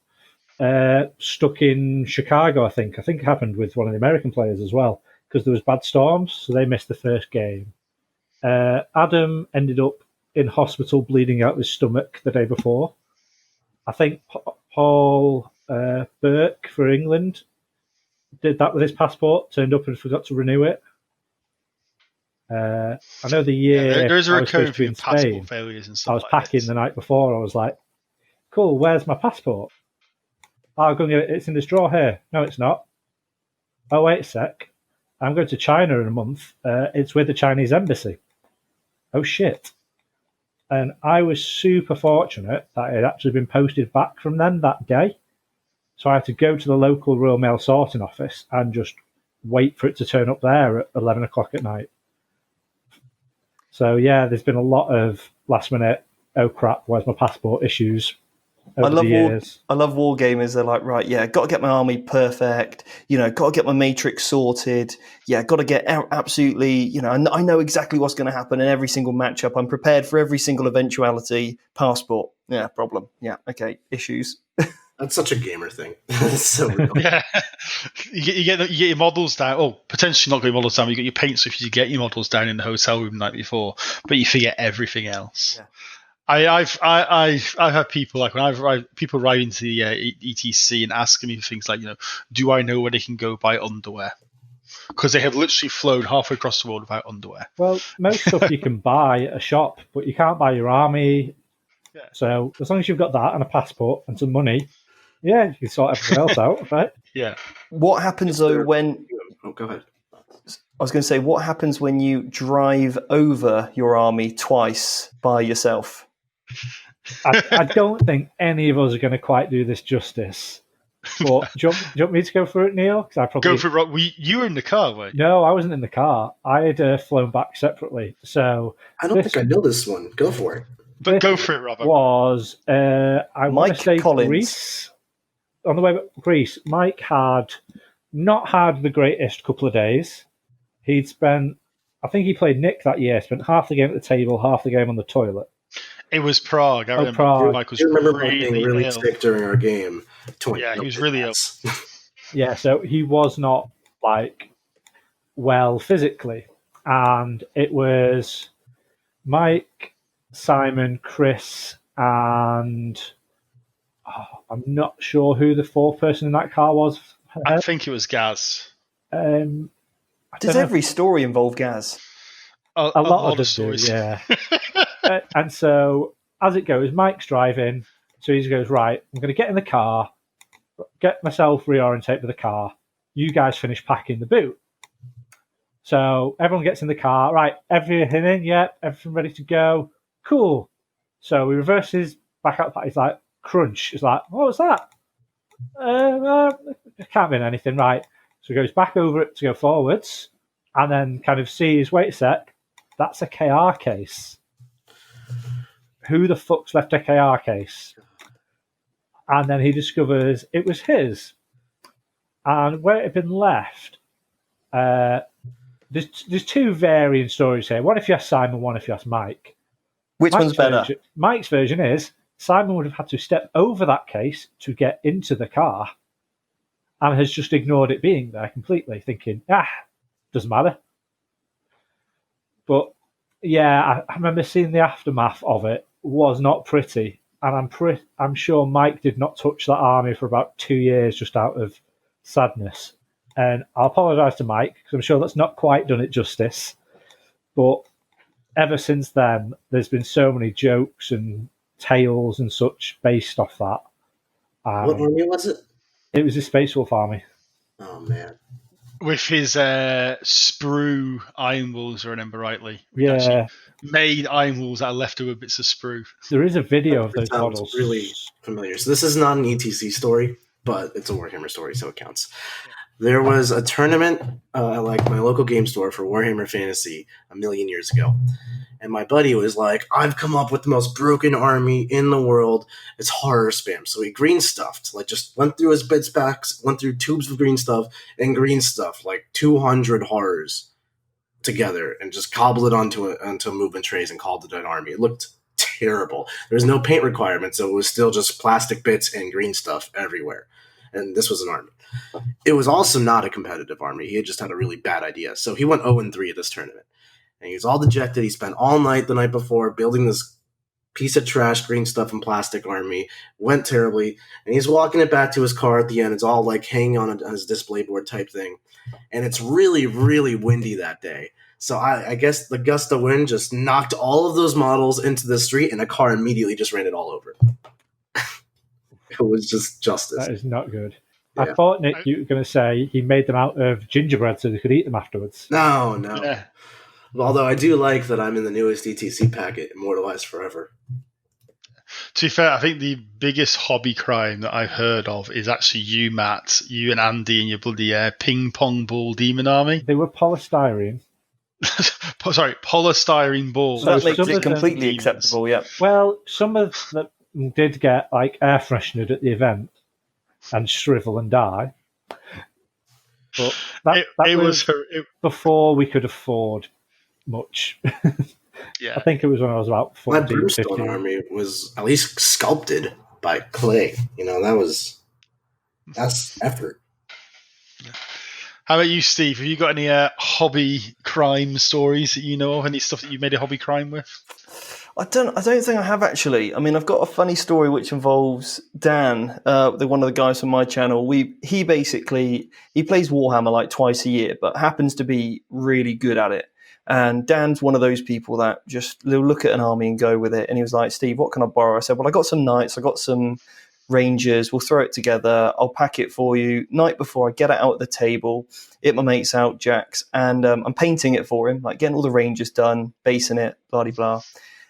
stuck in Chicago, I think. I think it happened with one of the American players as well, because there was bad storms, so they missed the first game. Adam ended up in hospital bleeding out his stomach the day before. I think Paul Burke for England did that with his passport, turned up and forgot to renew it. I know the year there's a recurring thing in passport failures and stuff. I was packing the night before. I was like, cool, where's my passport? I'll go and get it. It's in this drawer here. No, it's not. Oh, wait a sec. I'm going to China in a month. It's with the Chinese embassy. Oh, shit. And I was super fortunate that it had actually been posted back from them that day. So I had to go to the local Royal Mail sorting office and just wait for it to turn up there at 11 o'clock at night. So, yeah, there's been a lot of last minute, oh crap, where's my passport issues over the years. I love war gamers. They're like, right, yeah, got to get my army perfect. Got to get my matrix sorted. Yeah, got to get absolutely, I know exactly what's going to happen in every single matchup. I'm prepared for every single eventuality. Passport. Yeah, problem. Yeah, okay, issues. That's such a gamer thing. It's so real. Yeah, you get your models down. Oh, potentially not get your models down. But you get your paint stuff. You get your models down in the hotel room the night before, but you forget everything else. Yeah. I've had people like people write into the ETC and asking me things like, do I know where they can go buy underwear? Because they have literally flown halfway across the world without underwear. Well, most stuff you can buy at a shop, but you can't buy your army. Yeah. So as long as you've got that and a passport and some money, yeah, you can sort everything else out, right? Yeah. What happens though when? Oh, go ahead. I was going to say, what happens when you drive over your army twice by yourself? I don't think any of us are going to quite do this justice. But do you want me to go for it, Neil? Because I probably go for it. You were in the car, weren't you? No, I wasn't in the car. I had flown back separately. So I don't think I know this one. Go for it. But go for it, Robert. Was I want to say Collins. Greece? On the way back Greece, Mike had not had the greatest couple of days. I think he played Nick that year, spent half the game at the table, half the game on the toilet. It was Prague. I remember Prague. Mike was being really sick during our game. Yeah, he was really ill. Yeah, so he was not well physically. And it was Mike, Simon, Chris, and I'm not sure who the fourth person in that car was. I think it was Gaz. Does every story involve Gaz? A lot of the stories, yeah. And so, as it goes, Mike's driving. So he goes, right, I'm going to get in the car, get myself reorientate with the car. You guys finish packing the boot. So everyone gets in the car. Right, everything in? Yeah, everything ready to go. Cool. So he reverses back up. He's like, crunch. He's like, what was that? It can't mean anything, right? So he goes back over it to go forwards and then kind of sees, wait a sec, that's a KR case. Who the fuck's left a KR case? And then he discovers it was his. And where it had been left, there's two varying stories here. One if you ask Simon, one if you ask Mike. Which one's better? Mike's version is Simon would have had to step over that case to get into the car and has just ignored it being there completely, thinking, doesn't matter. But yeah, I remember seeing the aftermath of it. Was not pretty, and I'm sure Mike did not touch that army for about 2 years just out of sadness. And I'll apologise to Mike because I'm sure that's not quite done it justice. But ever since then, there's been so many jokes and tales and such based off that. What army was it? It was a Space Wolf army. Oh man. With his sprue iron walls, if I remember rightly. Yeah. Actually made iron walls out of leftover bits of sprue. There is a video of those Sounds models. really familiar. So this is not an ETC story, but it's a Warhammer story, so it counts. There was a tournament at like my local game store for Warhammer Fantasy a million years ago. And my buddy was like, I've come up with the most broken army in the world. It's horror spam. So he green stuffed, like just went through his bits packs, went through tubes of green stuff, and green stuff, like 200 horrors together, and just cobbled it onto movement trays and called it an army. It looked terrible. There was no paint requirement, so it was still just plastic bits and green stuff everywhere. And this was an army. It was also not a competitive army. He had just had a really bad idea. So he went 0-3 at this tournament. And he was all dejected. He spent all night the night before building this piece of trash, green stuff, and plastic army. Went terribly. And he's walking it back to his car at the end. It's all like hanging on his display board type thing. And it's really, really windy that day. So I guess the gust of wind just knocked all of those models into the street, and a car immediately just ran it all over. It was just justice. That is not good. Yeah. I thought, Nick, you were going to say he made them out of gingerbread so they could eat them afterwards. No. Yeah. Although I do like that I'm in the newest ETC packet, Immortalized Forever. To be fair, I think the biggest hobby crime that I've heard of is actually you, Matt, you and Andy and your bloody ping pong ball demon army. They were polystyrene. Sorry, polystyrene balls. So that makes some it of them- completely acceptable, yeah. Well, some of them did get like air freshened at the event and shrivel and die. But that was before we could afford much. Yeah. I think it was when I was about My 14, Brimstone 15. army was at least sculpted by clay. You know, that's effort. How about you, Steve? Have you got any hobby crime stories that you know of? Any stuff that you made a hobby crime with? I don't think I have actually. I mean, I've got a funny story which involves Dan, one of the guys from my channel. He plays Warhammer like twice a year, but happens to be really good at it. And Dan's one of those people that just look at an army and go with it. And he was like, Steve, what can I borrow? I said, well, I got some knights, I got some rangers. We'll throw it together. I'll pack it for you. Night before, I get it out at the table, hit my mates out, Jax, and I'm painting it for him, like getting all the rangers done, basing it, blah, blah, blah.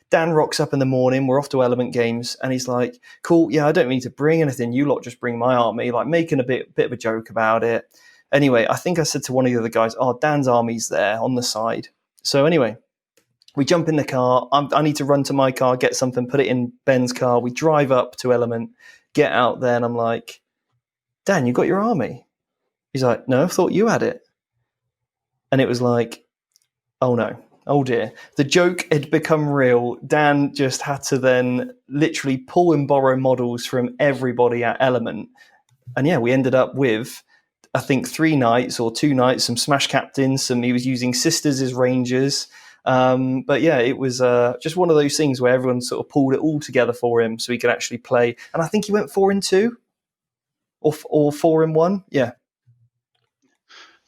Dan rocks up in the morning. We're off to Element Games, and he's like, cool, yeah, I don't need to bring anything. You lot just bring my army, like making a bit of a joke about it. Anyway, I think I said to one of the other guys, oh, Dan's army's there on the side. So anyway, we jump in the car. I need to run to my car, get something, put it in Ben's car. We drive up to Element, get out there, and I'm like, Dan, you got your army? He's like, no, I thought you had it. And it was like, oh no. Oh dear. The joke had become real. Dan just had to then literally pull and borrow models from everybody at Element. And yeah, we ended up with, I think, 3 nights or 2 nights, some Smash Captains, he was using Sisters as Rangers. But yeah, it was just one of those things where everyone sort of pulled it all together for him so he could actually play. And I think he went 4-2 or 4-1. Yeah.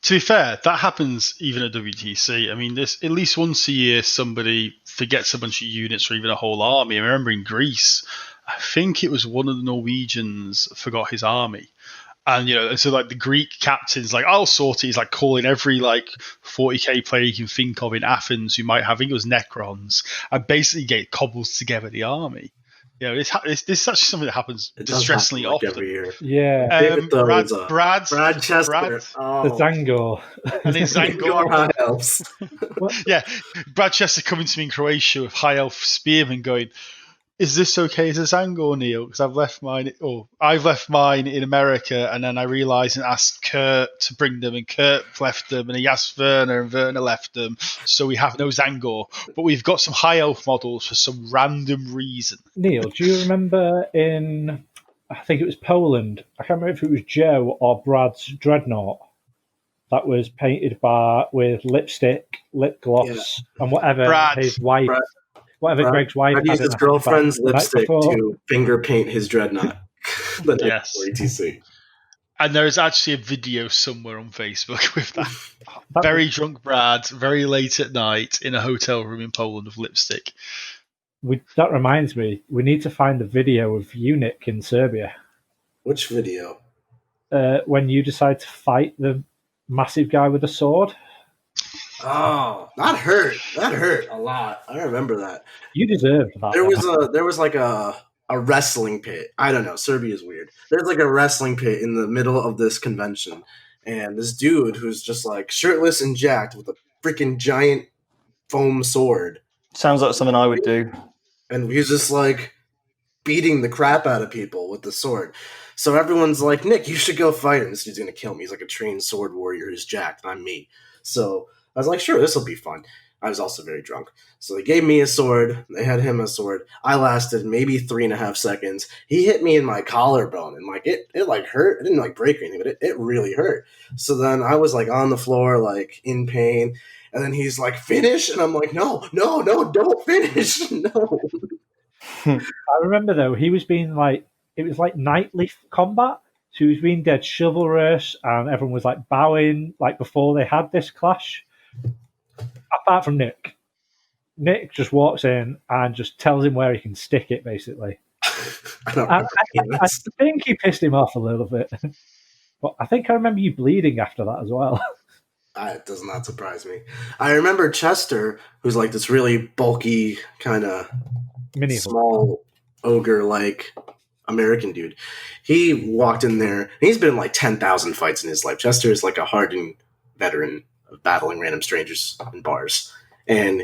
To be fair, that happens even at WTC. I mean, there's at least once a year somebody forgets a bunch of units or even a whole army. I remember in Greece, I think it was one of the Norwegians forgot his army. And, so like the Greek captain's like, I'll sort it. He's like calling every like 40k player you can think of in Athens who might have, I think it was Necrons, and basically get cobbles together the army. This is actually something that happens distressingly happen, like, often. every year. Yeah. Brad Chester. Oh. The Zangor. And his Zangor High Elves. Yeah, Brad Chester coming to me in Croatia with High Elf Spearmen going, is this okay as a Zangor, Neil? Because I've left mine in America, and then I realised and asked Kurt to bring them, and Kurt left them, and he asked Werner, and Werner left them, so we have no Zangor. But we've got some High Elf models for some random reason. Neil, do you remember in, I think it was Poland, I can't remember if it was Joe or Brad's Dreadnought, that was painted with lipstick, lip gloss, and whatever Brad. his wife, Brad, Greg's wife Brad had used in his her girlfriend's handbag the night lipstick before. to finger paint his dreadnought. The night Yes. before ETC. And there is actually a video somewhere on Facebook with that. That Very drunk Brad, very late at night in a hotel room in Poland with lipstick. That reminds me, we need to find the video of you, Nick, in Serbia. Which video? When you decide to fight the massive guy with a sword. Oh, that hurt. That hurt a lot. I remember that. You deserved that. There was like a wrestling pit. I don't know. Serbia is weird. There's like a wrestling pit in the middle of this convention, and this dude who's just like shirtless and jacked with a freaking giant foam sword. Sounds like something I would do. And he's just like beating the crap out of people with the sword. So everyone's like, Nick, you should go fight him. This dude's gonna kill me. He's like a trained sword warrior who's jacked, and I'm me. So I was like, sure, this will be fun. I was also very drunk. So they gave me a sword. They had him a sword. I lasted maybe 3.5 seconds. He hit me in my collarbone, and like it like hurt. It didn't like break or anything, but it really hurt. So then I was like on the floor, like in pain. And then he's like, finish? And I'm like, no, don't finish. No. I remember though, he was being like, it was like nightly combat. So he was being dead chivalrous, and everyone was like bowing like before they had this clash. Apart from Nick. Nick just walks in and just tells him where he can stick it, basically. I think he pissed him off a little bit. But I think I remember you bleeding after that as well. It does not surprise me. I remember Chester, who's like this really bulky, kind of small ogre-like American dude. He walked in there, and he's been in like 10,000 fights in his life. Chester is like a hardened veteran of battling random strangers in bars. And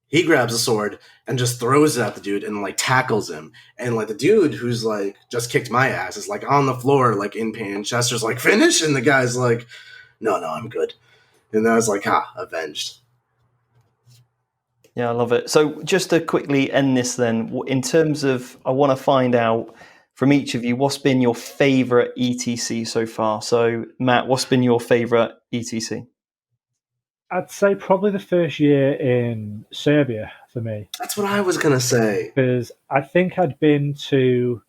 he grabs a sword and just throws it at the dude and like tackles him. And like the dude who's like just kicked my ass is like on the floor, like in pain. Chester's like, finish? And the guy's like, no, I'm good. And I was like, avenged. Yeah, I love it. So just to quickly end this then, in terms of, I want to find out from each of you, what's been your favorite ETC so far? So Matt, what's been your favorite ETC? I'd say probably the first year in Serbia for me. That's what I was going to say. Because I think I'd been to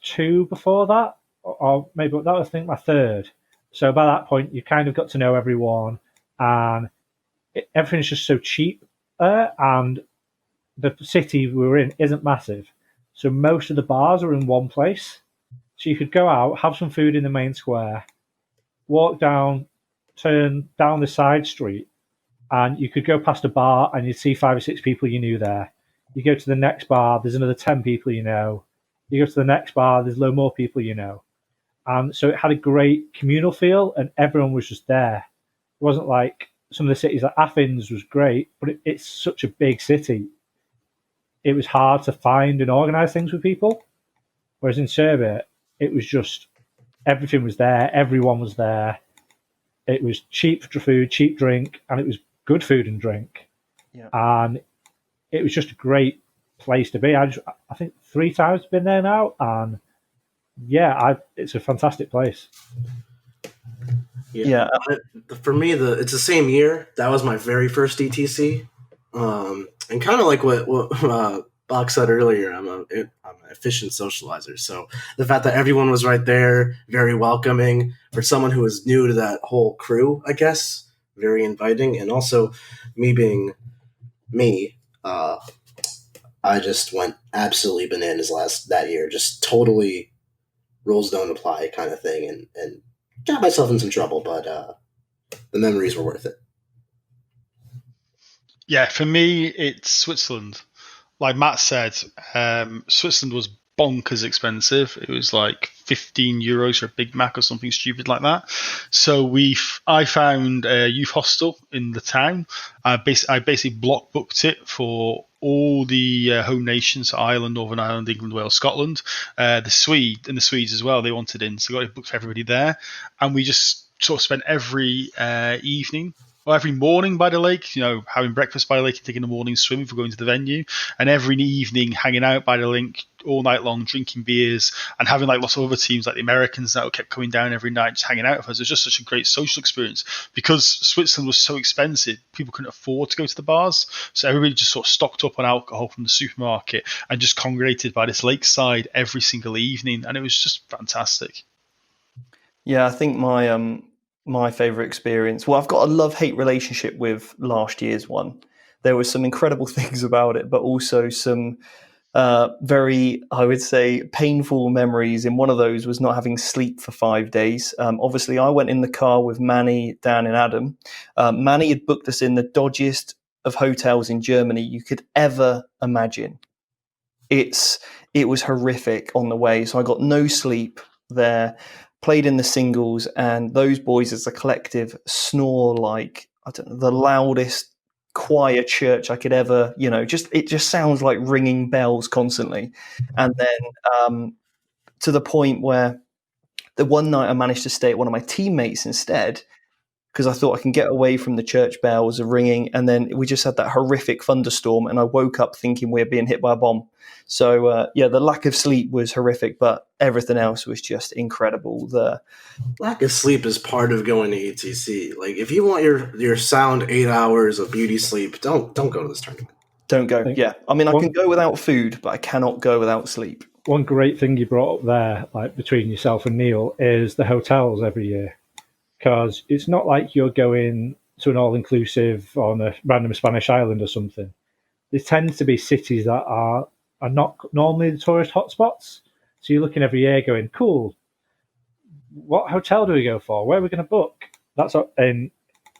2 before that, or maybe that was, I think, my 3rd. So by that point, you kind of got to know everyone, and everything's just so cheap there, and the city we were in isn't massive. So most of the bars are in one place. So you could go out, have some food in the main square, walk down, turn down the side street, and you could go past a bar and you'd see 5 or 6 people you knew there. You go to the next bar, there's another 10 people you know. You go to the next bar, there's a load more people you know. And so it had a great communal feel, and everyone was just there. It wasn't like some of the cities, like Athens was great, but it's such a big city. It was hard to find and organize things with people. Whereas in Serbia, it was just, everything was there, everyone was there. It was cheap food, cheap drink, and it was good food and drink. Yeah. And it was just a great place to be. I think 3 times been there now, and yeah, it's a fantastic place. Yeah. For me, it's the same year. That was my very first ETC. And kind of like what Box said earlier, I'm an efficient socializer. So the fact that everyone was right there, very welcoming for someone who was new to that whole crew, I guess, very inviting. And also me being me, I just went absolutely bananas that year. Just totally rules don't apply kind of thing, and got myself in some trouble, but the memories were worth it. Yeah, for me, it's Switzerland. Like Matt said, Switzerland was bonkers expensive. It was like 15 euros for a Big Mac or something stupid like that. So I found a youth hostel in the town. I basically block booked it for all the home nations, so Ireland, Northern Ireland, England, Wales, Scotland, the Swedes as well. They wanted in, so I got it booked for everybody there. And we just sort of spent every evening Or every morning by the lake, having breakfast by the lake and taking a morning swim if we're going to the venue, and every evening hanging out by the lake all night long, drinking beers, and having like lots of other teams like the Americans that kept coming down every night, just hanging out with us. It was just such a great social experience because Switzerland was so expensive, people couldn't afford to go to the bars, so everybody just sort of stocked up on alcohol from the supermarket and just congregated by this lakeside every single evening, and it was just fantastic. Yeah, I think my favorite experience. Well, I've got a love-hate relationship with last year's one. There were some incredible things about it, but also some very, I would say, painful memories. And one of those was not having sleep for 5 days. Obviously, I went in the car with Manny, Dan, and Adam. Manny had booked us in the dodgiest of hotels in Germany you could ever imagine. It was horrific on the way, so I got no sleep there. Played in the singles, and those boys as a collective snore like, I don't know, the loudest choir church I could ever, it just sounds like ringing bells constantly. And then to the point where the one night I managed to stay at one of my teammates instead, because I thought I can get away from the church bells are ringing, and then we just had that horrific thunderstorm, and I woke up thinking we were being hit by a bomb. So, the lack of sleep was horrific, but everything else was just incredible. The lack of sleep is part of going to ETC. Like, if you want your sound 8 hours of beauty sleep, don't go to this tournament. Don't go, yeah. I mean, I can go without food, but I cannot go without sleep. One great thing you brought up there, like between yourself and Neil, is the hotels every year. Because it's not like you're going to an all-inclusive on a random Spanish island or something. There tends to be cities that are not normally the tourist hotspots. So you're looking every year going, cool, what hotel do we go for? Where are we going to book? And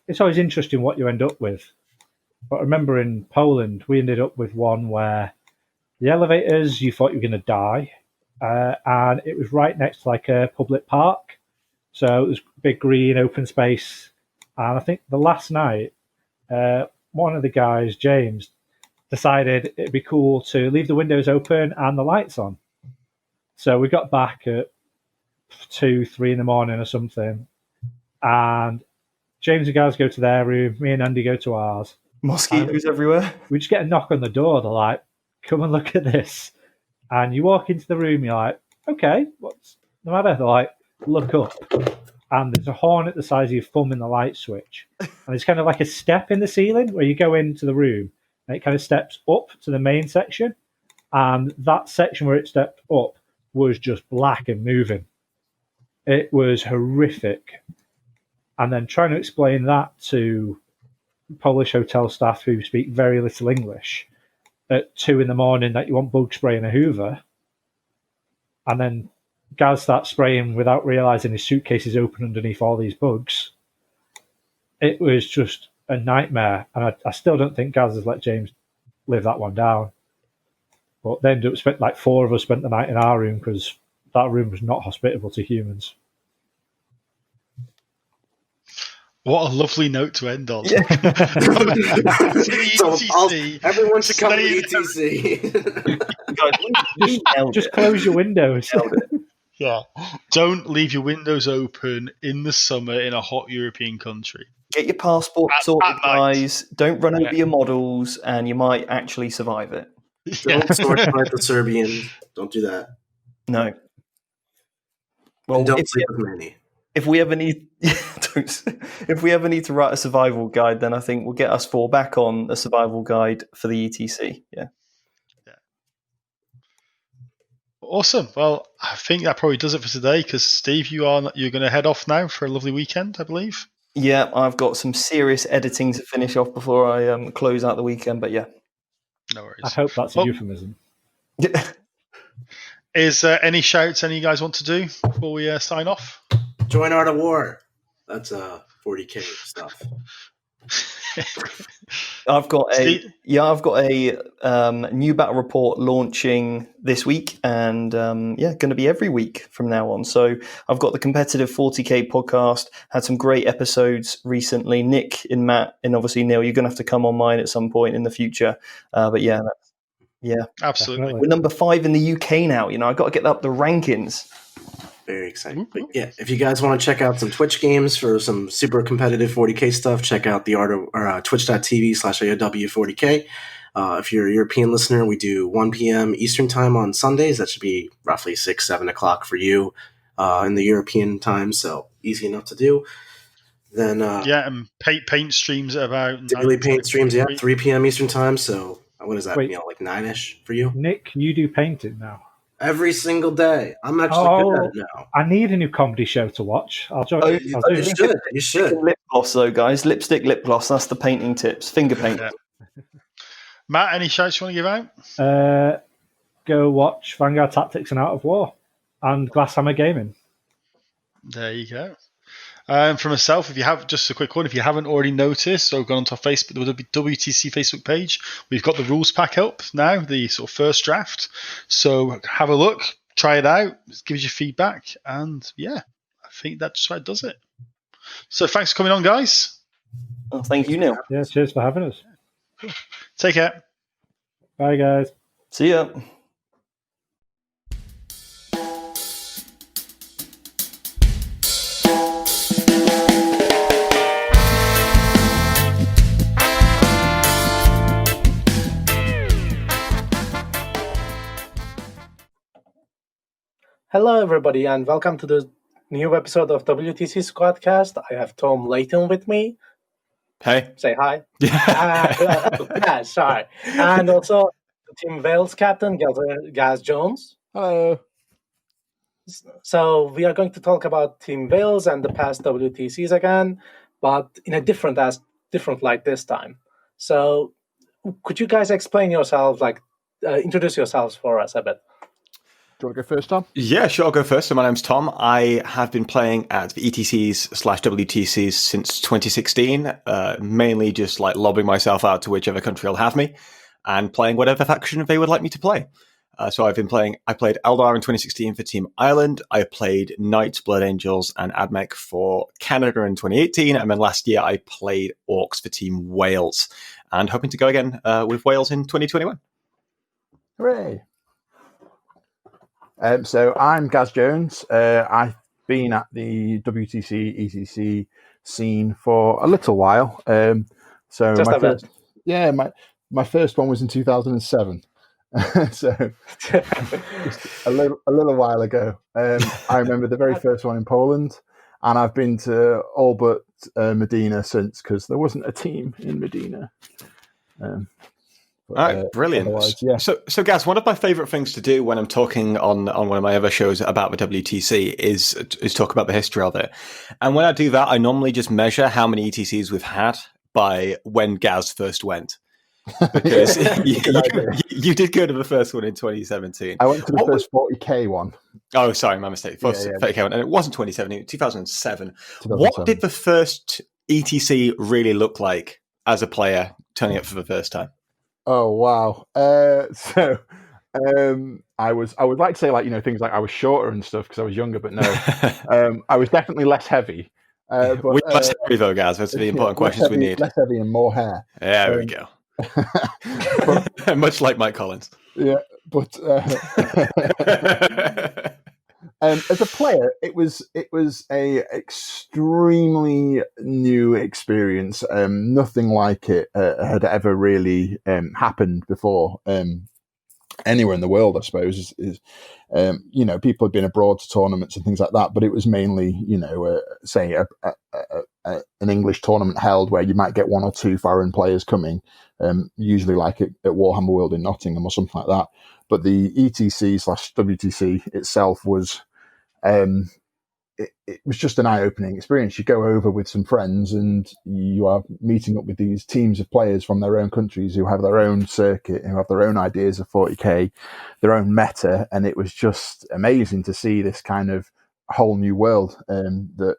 it's always interesting what you end up with. But I remember in Poland, we ended up with one where the elevators, you thought you were going to die. And it was right next to like a public park. So it was big green open space, and I think the last night, one of the guys, James, decided it'd be cool to leave the windows open and the lights on. So we got back at 2-3 in the morning or something, and James and guys go to their room, me and Andy go to ours. Mosquitoes everywhere. We just get a knock on the door. They're like, "Come and look at this," and you walk into the room. You're like, "Okay, what's the matter?" They're like, "Look up," and there's a hornet the size of your thumb in the light switch, and there's kind of like a step in the ceiling where you go into the room, and it kind of steps up to the main section, and that section where it stepped up was just black and moving. It was horrific. And then trying to explain that to Polish hotel staff who speak very little English at 2 a.m. that you want bug spray and a Hoover, and then Gaz starts spraying without realising his suitcase is open underneath all these bugs. It was just a nightmare, and I still don't think Gaz has let James live that one down. But then like 4 of us spent the night in our room because that room was not hospitable to humans. What a lovely note to end on. Yeah. Everyone should come to ETC. Just close your windows. Yeah. Don't leave your windows open in the summer in a hot European country. Get your passport sorted, guys. Don't run over your models, and you might actually survive it. Don't sword fight the Serbians. Don't do that. No. Well, and don't sleep with Manny. If we ever need to write a survival guide, then I think we'll get us 4 back on a survival guide for the ETC. Yeah. Awesome. Well, I think that probably does it for today. Because Steve, you're going to head off now for a lovely weekend, I believe. Yeah, I've got some serious editing to finish off before I close out the weekend. But yeah, no worries. I hope that's a euphemism. Is there any shouts any of you guys want to do before we sign off? Join Art of War. That's 40K stuff. I've got a new battle report launching this week, and going to be every week from now on. So I've got the competitive 40K podcast. Had some great episodes recently. Nick and Matt, and obviously Neil, you're going to have to come on mine at some point in the future. But yeah, absolutely. We're number 5 in the UK now. I've got to get up the rankings. Very exciting. But yeah, if you guys want to check out some Twitch games for some super competitive 40K stuff, check out the art of twitch.tv/AOW40K. If you're a European listener, we do 1 p.m. Eastern time on Sundays. That should be roughly 6, 7 o'clock for you in the European time, so easy enough to do. Then and paint streams at about daily paint streams, 3 p.m. Eastern time. So what is that? Wait. Like 9ish for you? Nick, you do painting now? Every single day. I'm actually good at it now. I need a new comedy show to watch. I'll join. You should. Lip gloss, though, guys. Lipstick, lip gloss. That's the painting tips. Finger paint. Yeah. Matt, any shouts you want to give out? Go watch Vanguard Tactics and Out of War and Glasshammer Gaming. There you go. For myself, if you have just a quick one, if you haven't already noticed or gone onto our Facebook, the WTC Facebook page, we've got the rules pack up now, the sort of first draft. So have a look, try it out, give us your feedback, and yeah, I think that just about does it. So thanks for coming on, guys. Oh, thank you, Neil. Yeah, cheers for having us. Cool. Take care. Bye, guys. See ya. Hello, everybody, and welcome to the new episode of WTC Squadcast. I have Tom Leighton with me. Hey. Say hi. Yeah, sorry. And also Team Wales captain, Gaz Jones. Hello. So we are going to talk about Team Wales and the past WTCs again, but in a different light this time. So could you guys explain yourselves, introduce yourselves for us a bit? Do you want to go first, Tom? Yeah, sure, I'll go first. So my name's Tom. I have been playing at the ETCs/WTCs since 2016, mainly just like lobbing myself out to whichever country will have me and playing whatever faction they would like me to play. So I played Eldar in 2016 for Team Ireland. I played Knights, Blood Angels, and AdMech for Canada in 2018. And then last year I played Orcs for Team Wales and hoping to go again with Wales in 2021. Hooray. So I'm Gaz Jones. I've been at the WTC ETC scene for a little while. So my first one was in 2007. So just a little while ago. I remember the very first one in Poland, and I've been to all but Medina since, because there wasn't a team in Medina. All right, brilliant. Yeah. So, Gaz, one of my favourite things to do when I'm talking on one of my other shows about the WTC is talk about the history of it. And when I do that, I normally just measure how many ETCs we've had by when Gaz first went. Because you did go to the first one in 2017. I went to the first 40K one. Oh, sorry, my mistake. First 40K one, and it wasn't 2017, 2007. 2007. What did the first ETC really look like as a player turning up for the first time? Oh wow! I would like to say things like I was shorter and stuff because I was younger, but no, I was definitely less heavy. But, we're less heavy though, Gaz. That's the important questions we need. Less heavy and more hair. There we go. Much like Mike Collins. Yeah, but as a player, it was a extremely new experience. Nothing like it had ever really happened before anywhere in the world, I suppose. People had been abroad to tournaments and things like that, but it was mainly, say an English tournament held where you might get one or two foreign players coming, usually like at Warhammer World in Nottingham or something like that. But the ETC/WTC itself was it was just an eye-opening experience. You go over with some friends and you are meeting up with these teams of players from their own countries who have their own circuit, who have their own ideas of 40K, their own meta, and it was just amazing to see this kind of whole new world that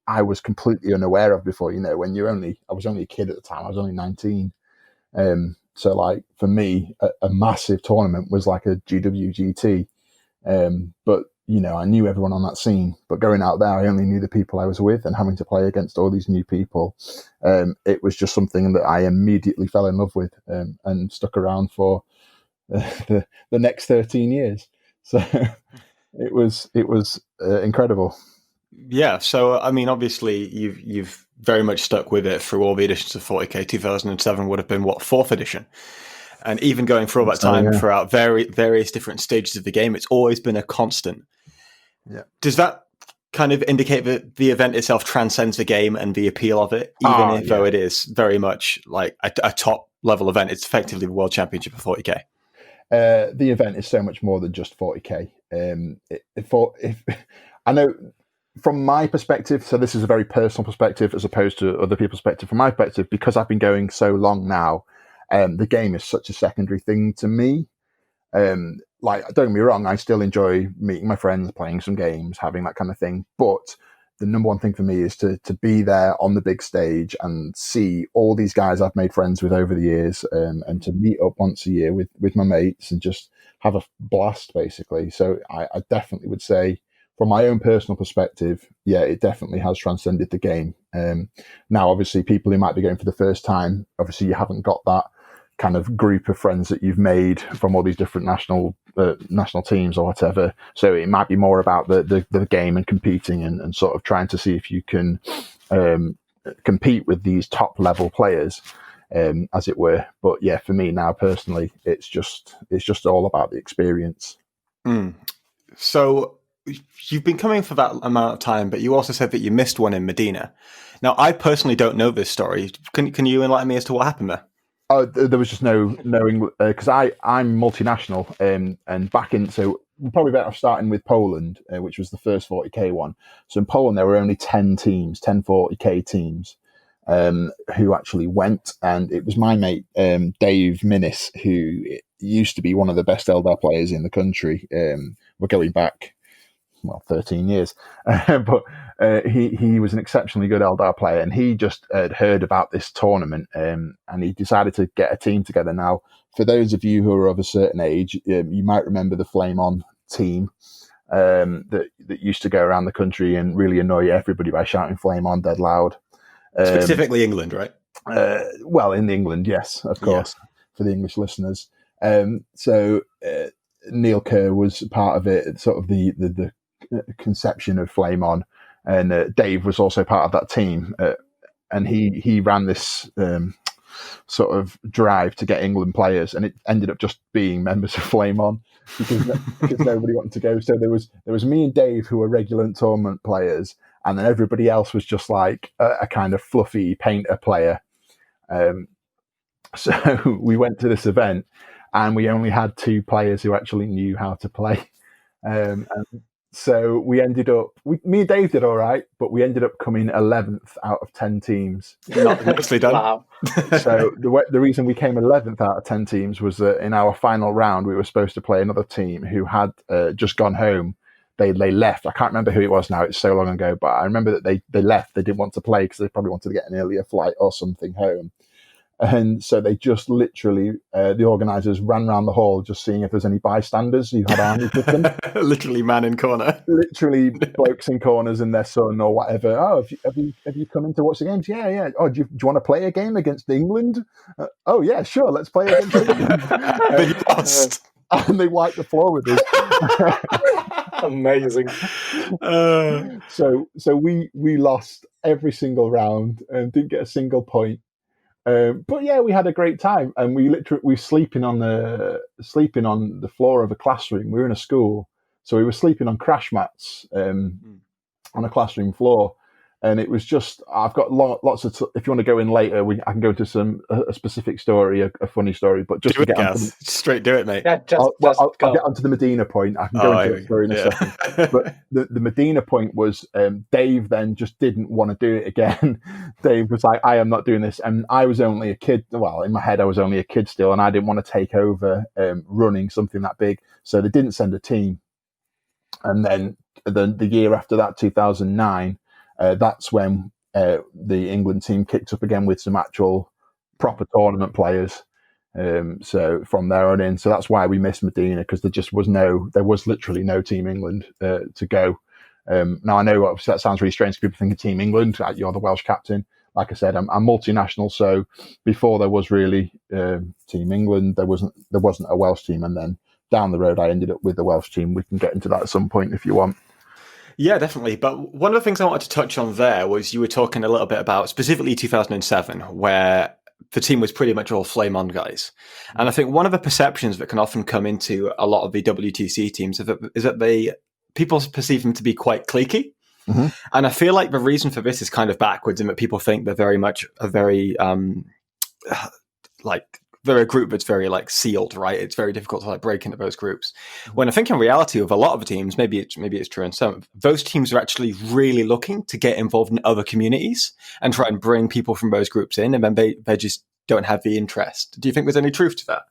I was completely unaware of before. When I was only a kid at the time. I was only 19. So like for me, a massive tournament was like a GWGT. But I knew everyone on that scene, but going out there, I only knew the people I was with, and having to play against all these new people, it was just something that I immediately fell in love with, and stuck around for the next 13 years. So It was incredible. Yeah, so I mean, obviously, you've very much stuck with it through all the editions of 40k. 2007 would have been fourth edition, and even going through all that time throughout various different stages of the game, it's always been a constant. Yeah. Does that kind of indicate that the event itself transcends the game and the appeal of it, even though it is very much like a top level event? It's effectively the World Championship of 40k. The event is so much more than just 40k. I know. From my perspective, so this is a very personal perspective as opposed to other people's perspective. From my perspective, because I've been going so long now, the game is such a secondary thing to me. Like, don't get me wrong, I still enjoy meeting my friends, playing some games, having that kind of thing. But the number one thing for me is to be there on the big stage and see all these guys I've made friends with over the years, and to meet up once a year with my mates and just have a blast, basically. So I definitely would say, from my own personal perspective, yeah, it definitely has transcended the game. Now, obviously, people who might be going for the first time, obviously, you haven't got that kind of group of friends that you've made from all these different national teams or whatever. So it might be more about the game and competing and sort of trying to see if you can compete with these top level players, as it were. But yeah, for me now personally, it's just all about the experience. So you've been coming for that amount of time, but you also said that you missed one in Medina. Now, I personally don't know this story. Can you enlighten me as to what happened there? Oh, there was just no knowing, because I'm multinational, and back in, so we're probably better off starting with Poland, which was the first 40k one. So in Poland, there were only 10 40k teams, who actually went, and it was my mate, Dave Minnis, who used to be one of the best Eldar players in the country. We're going back 13 years, but he was an exceptionally good Eldar player, and he just had heard about this tournament, and he decided to get a team together. Now, for those of you who are of a certain age, you might remember the Flame On team, that used to go around the country and really annoy everybody by shouting "Flame On" dead loud. Specifically England, right? Well, in England, yes, of course, for the English listeners. So Neil Kerr was part of it, sort of the conception of Flame On, and Dave was also part of that team, and he ran this sort of drive to get England players, and it ended up just being members of Flame On because nobody wanted to go. So there was me and Dave who were regular tournament players, and then everybody else was just like a kind of fluffy painter player. So we went to this event, and we only had 2 players who actually knew how to play. And so we ended up, me and Dave did all right, but we ended up coming 11th out of 10 teams. Not nicely done. Wow. So the reason we came 11th out of 10 teams was that in our final round, we were supposed to play another team who had just gone home. They left. I can't remember who it was now. It's so long ago, but I remember that they left. They didn't want to play because they probably wanted to get an earlier flight or something home. And so they just literally, the organisers ran around the hall just seeing if there's any bystanders who had armies with them. Literally man in corner. Literally blokes in corners and their son or whatever. Oh, have you come in to watch the games? Yeah. Oh, do you want to play a game against England? Oh, yeah, sure. Let's play against England. But you lost. And they wiped the floor with us. Amazing. So we lost every single round and didn't get a single point. But yeah, we had a great time, and we were sleeping on the floor of a classroom. We were in a school, so we were sleeping on crash mats on a classroom floor, and it was just. I've got lots of. If you want to go in later, I can go into a specific story, a funny story. But just do to it, get onto straight, do it, mate. Yeah, I'll get onto the Medina point. I can go into the story in a second. But the Medina point was Dave then just didn't want to do it again. Dave was like, I am not doing this. And I was only a kid. Well, in my head, I was only a kid still, and I didn't want to take over running something that big. So they didn't send a team. And then the year after that, 2009, that's when the England team kicked up again with some actual proper tournament players. So from there on in, so that's why we missed Medina, because there was literally no Team England to go. Now I know obviously that sounds really strange. People think of Team England, you're the Welsh captain. Like I said, I'm multinational, so before there was really Team England, there wasn't a Welsh team, and then down the road, I ended up with the Welsh team. We can get into that at some point if you want. Yeah, definitely. But one of the things I wanted to touch on there was you were talking a little bit about specifically 2007, where the team was pretty much all flame on guys. And I think one of the perceptions that can often come into a lot of the WTC teams is that people perceive them to be quite cliquey. Mm-hmm. And I feel like the reason for this is kind of backwards in that people think they're very much they're a group that's very like sealed, right? It's very difficult to like break into those groups. When I think in reality of a lot of the teams, maybe it's true in some, those teams are actually really looking to get involved in other communities and try and bring people from those groups in, and then they just don't have the interest. Do you think there's any truth to that?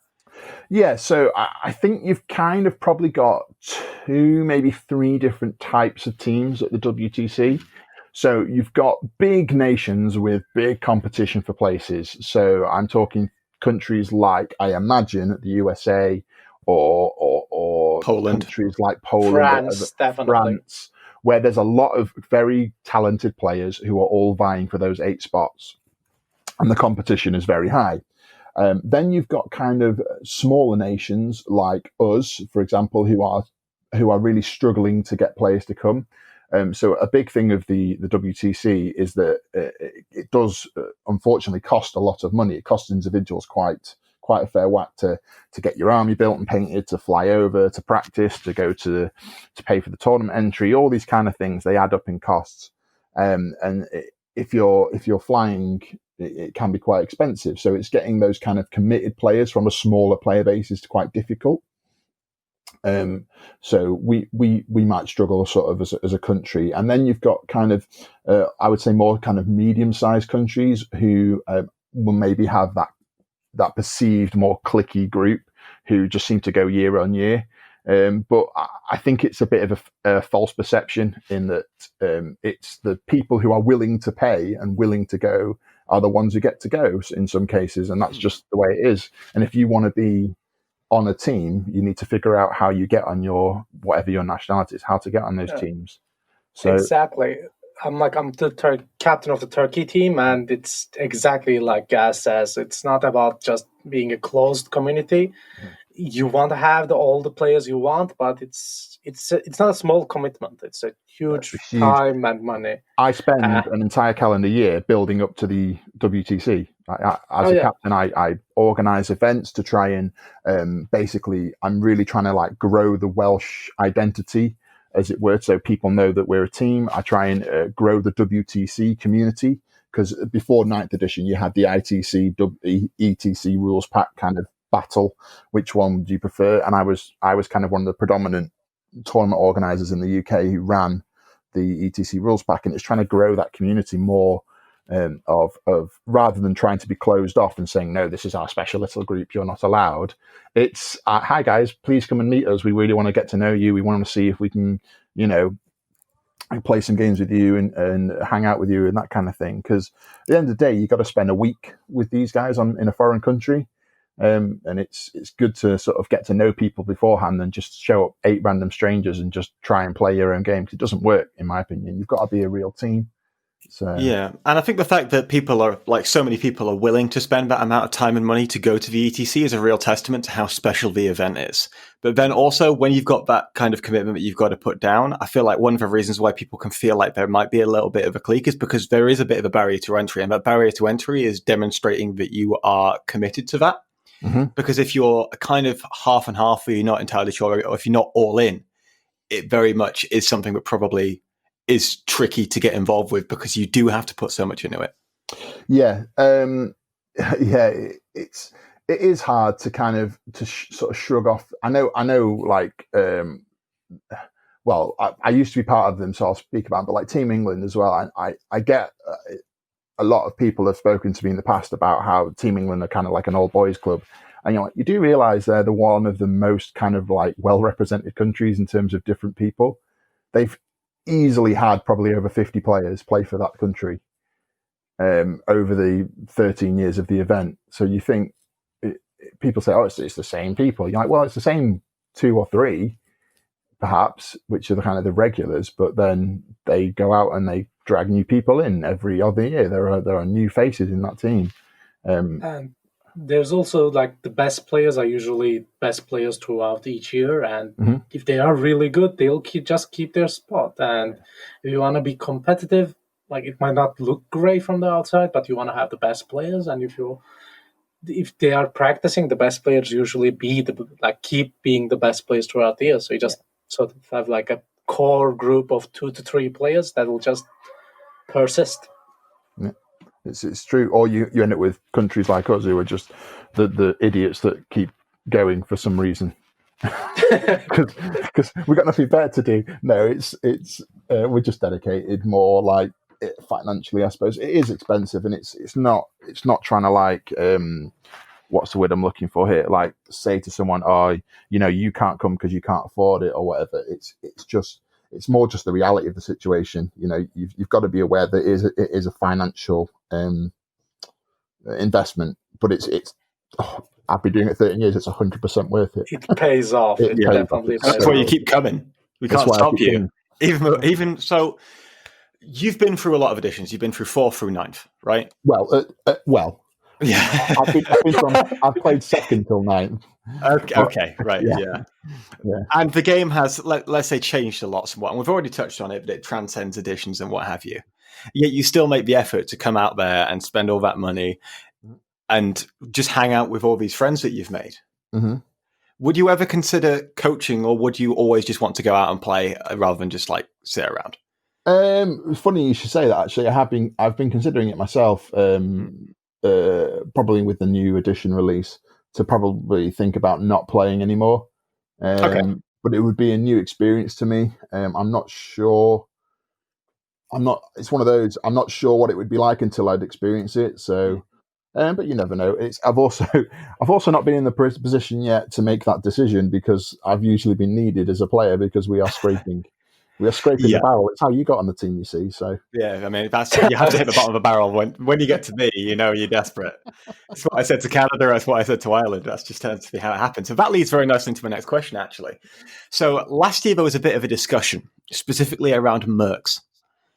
Yeah, so I think you've kind of probably got 2, maybe 3 different types of teams at the WTC. So you've got big nations with big competition for places. So I'm talking countries like, I imagine, the USA or Poland. Countries like Poland, France, where there's a lot of very talented players who are all vying for those 8 spots. And the competition is very high. Then you've got kind of smaller nations like us, for example, who are really struggling to get players to come. So a big thing of the WTC is that it does unfortunately cost a lot of money. It costs individuals quite a fair whack to get your army built and painted, to fly over, to practice, to go to pay for the tournament entry. All these kind of things, they add up in costs. And if you're flying, it can be quite expensive. So it's getting those kind of committed players from a smaller player base is quite difficult. So we might struggle sort of as a country. And then you've got kind of, I would say more kind of medium-sized countries who will maybe have that perceived more cliquey group who just seem to go year on year. But I think it's a bit of a false perception in that it's the people who are willing to pay and willing to go are the ones who get to go in some cases. And that's just the way it is. And if you want to be on a team, you need to figure out how you get on whatever your nationality is, how to get on those teams. So exactly. I'm the captain of the Turkey team, and it's exactly like Gaz says. It's not about just being a closed community. You want to have all the players you want, but it's not a small commitment. It's a huge time and money. I spend an entire calendar year building up to the WTC. As a captain, I organise events to try and basically, I'm really trying to like grow the Welsh identity, as it were, so people know that we're a team. I try and grow the WTC community, because before 9th edition, you had the ITC, ETC rules pack kind of battle. Which one do you prefer? And I was kind of one of the predominant tournament organisers in the UK who ran the ETC rules pack, and it's trying to grow that community more. Of rather than trying to be closed off and saying, no, this is our special little group, you're not allowed. It's hi guys, please come and meet us. We really want to get to know you. We want to see if we can, play some games with you and hang out with you and that kind of thing. Because at the end of the day, you've got to spend a week with these guys in a foreign country. And it's good to sort of get to know people beforehand than just show up 8 random strangers and just try and play your own game. It doesn't work, in my opinion. You've got to be a real team. So. Yeah, and I think the fact that so many people are willing to spend that amount of time and money to go to the ETC is a real testament to how special the event is. But then also, when you've got that kind of commitment that you've got to put down, I feel like one of the reasons why people can feel like there might be a little bit of a clique is because there is a bit of a barrier to entry, and that barrier to entry is demonstrating that you are committed to that. Mm-hmm. Because if you're kind of half and half, or you're not entirely sure, or if you're not all in, it very much is something that probably is tricky to get involved with, because you do have to put so much into it. Yeah. It is hard to kind of sort of shrug off. I know like, I used to be part of them, so I'll speak about it, but like Team England as well. I get a lot of people have spoken to me in the past about how Team England are kind of like an old boys club. And you do realize they're one of the most kind of like well-represented countries in terms of different people. They've easily had probably over 50 players play for that country over the 13 years of the event. So you think people say, oh, it's the same people. You're like, well, it's the same 2 or 3 perhaps, which are the kind of the regulars, but then they go out and they drag new people in every other year. There are new faces in that team. there's also like the best players are usually best players throughout each year, and if they are really good, they'll keep their spot. And if you want to be competitive, like it might not look great from the outside, but you want to have the best players. And if they are practicing, the best players usually keep being the best players throughout the year. So you just sort of have like a core group of 2 to 3 players that will just persist. Yeah. It's true. Or you end up with countries like us who are just the idiots that keep going for some reason. Because we've got nothing better to do. No, it's we're just dedicated more like financially, I suppose. It is expensive, and it's not trying to like what's the word I'm looking for here? Like say to someone, oh, you can't come because you can't afford it or whatever. It's more just the reality of the situation. You've got to be aware that it is a financial investment, but I've been doing it 13 years. It's 100% worth it. It pays off. It definitely pays off. That's why you keep coming. We can't stop you. Even so, you've been through a lot of editions. You've been through 4th through 9th, right? Well. Yeah. I've played 2nd till 9th. Okay, right, yeah. And the game has, let's say, changed a lot somewhat. And we've already touched on it, but it transcends editions and what have you. Yet you still make the effort to come out there and spend all that money and just hang out with all these friends that you've made. Mm-hmm. Would you ever consider coaching, or would you always just want to go out and play rather than just like sit around? It's funny you should say that. Actually, I've been considering it myself. Probably with the new edition release, to probably think about not playing anymore. But it would be a new experience to me. I'm not sure. It's one of those. I'm not sure what it would be like until I'd experience it. So, but you never know. I've also not been in the position yet to make that decision, because I've usually been needed as a player because we are scraping. We are scraping the barrel. It's how you got on the team, you see. So yeah, I mean, you have to hit the bottom of the barrel when you get to me. You're desperate. That's what I said to Canada. That's what I said to Ireland. That's just tends to be how it happens. So that leads very nicely into my next question, actually. So last year there was a bit of a discussion, specifically around mercs.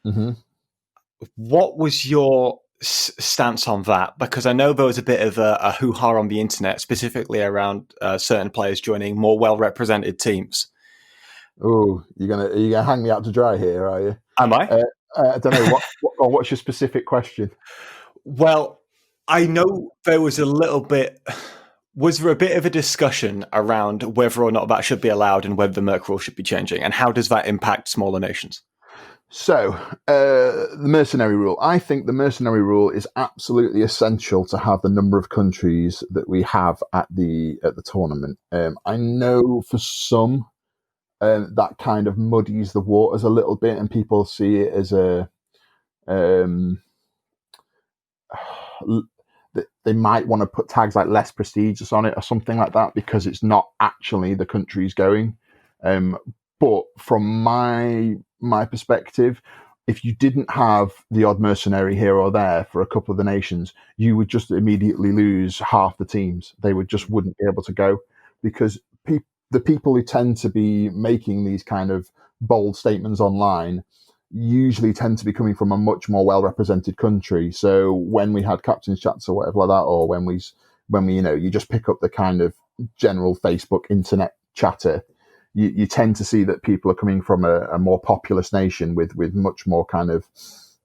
Mm-hmm. What was your stance on that? Because I know there was a bit of a hoo-ha on the internet, specifically around certain players joining more well-represented teams. Oh, you're gonna hang me out to dry here, are you? Am I? I don't know. What's your specific question? Well, I know there was a little bit. Was there a bit of a discussion around whether or not that should be allowed and whether the Merc rule should be changing, and how does that impact smaller nations? So, the Mercenary Rule. I think the Mercenary Rule is absolutely essential to have the number of countries that we have at the tournament. I know for some, that kind of muddies the waters a little bit, and people see it as they might want to put tags like less prestigious on it or something like that, because it's not actually the countries going. But from my perspective, if you didn't have the odd mercenary here or there for a couple of the nations, you would just immediately lose half the teams. They wouldn't be able to go, because the people who tend to be making these kind of bold statements online usually tend to be coming from a much more well-represented country. So when we had captain's chats or whatever like that, or when we you just pick up the kind of general Facebook internet chatter, you tend to see that people are coming from a more populous nation with much more kind of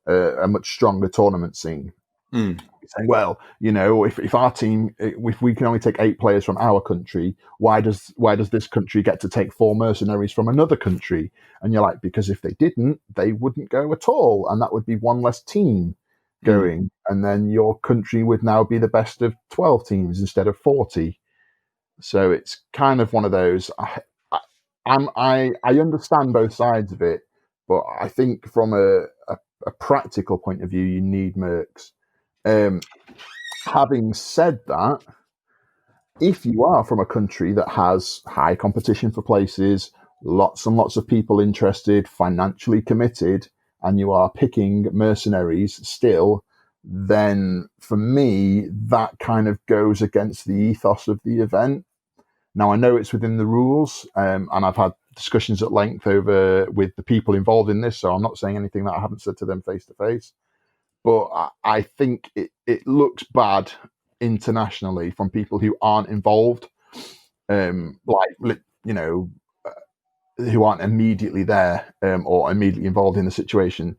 a much stronger tournament scene. Saying, well, if our team, if we can only take 8 players from our country, why does this country get to take 4 mercenaries from another country? And you're like, because if they didn't, they wouldn't go at all, and that would be one less team going, and then your country would now be the best of 12 teams instead of 40. So it's kind of one of those. I understand both sides of it, but I think from a practical point of view, you need mercs. Having said that, if you are from a country that has high competition for places, lots and lots of people interested, financially committed, and you are picking mercenaries still, then for me, that kind of goes against the ethos of the event. Now, I know it's within the rules, and I've had discussions at length with the people involved in this, so I'm not saying anything that I haven't said to them face to face. But I think it looks bad internationally from people who aren't involved, who aren't immediately there or immediately involved in the situation,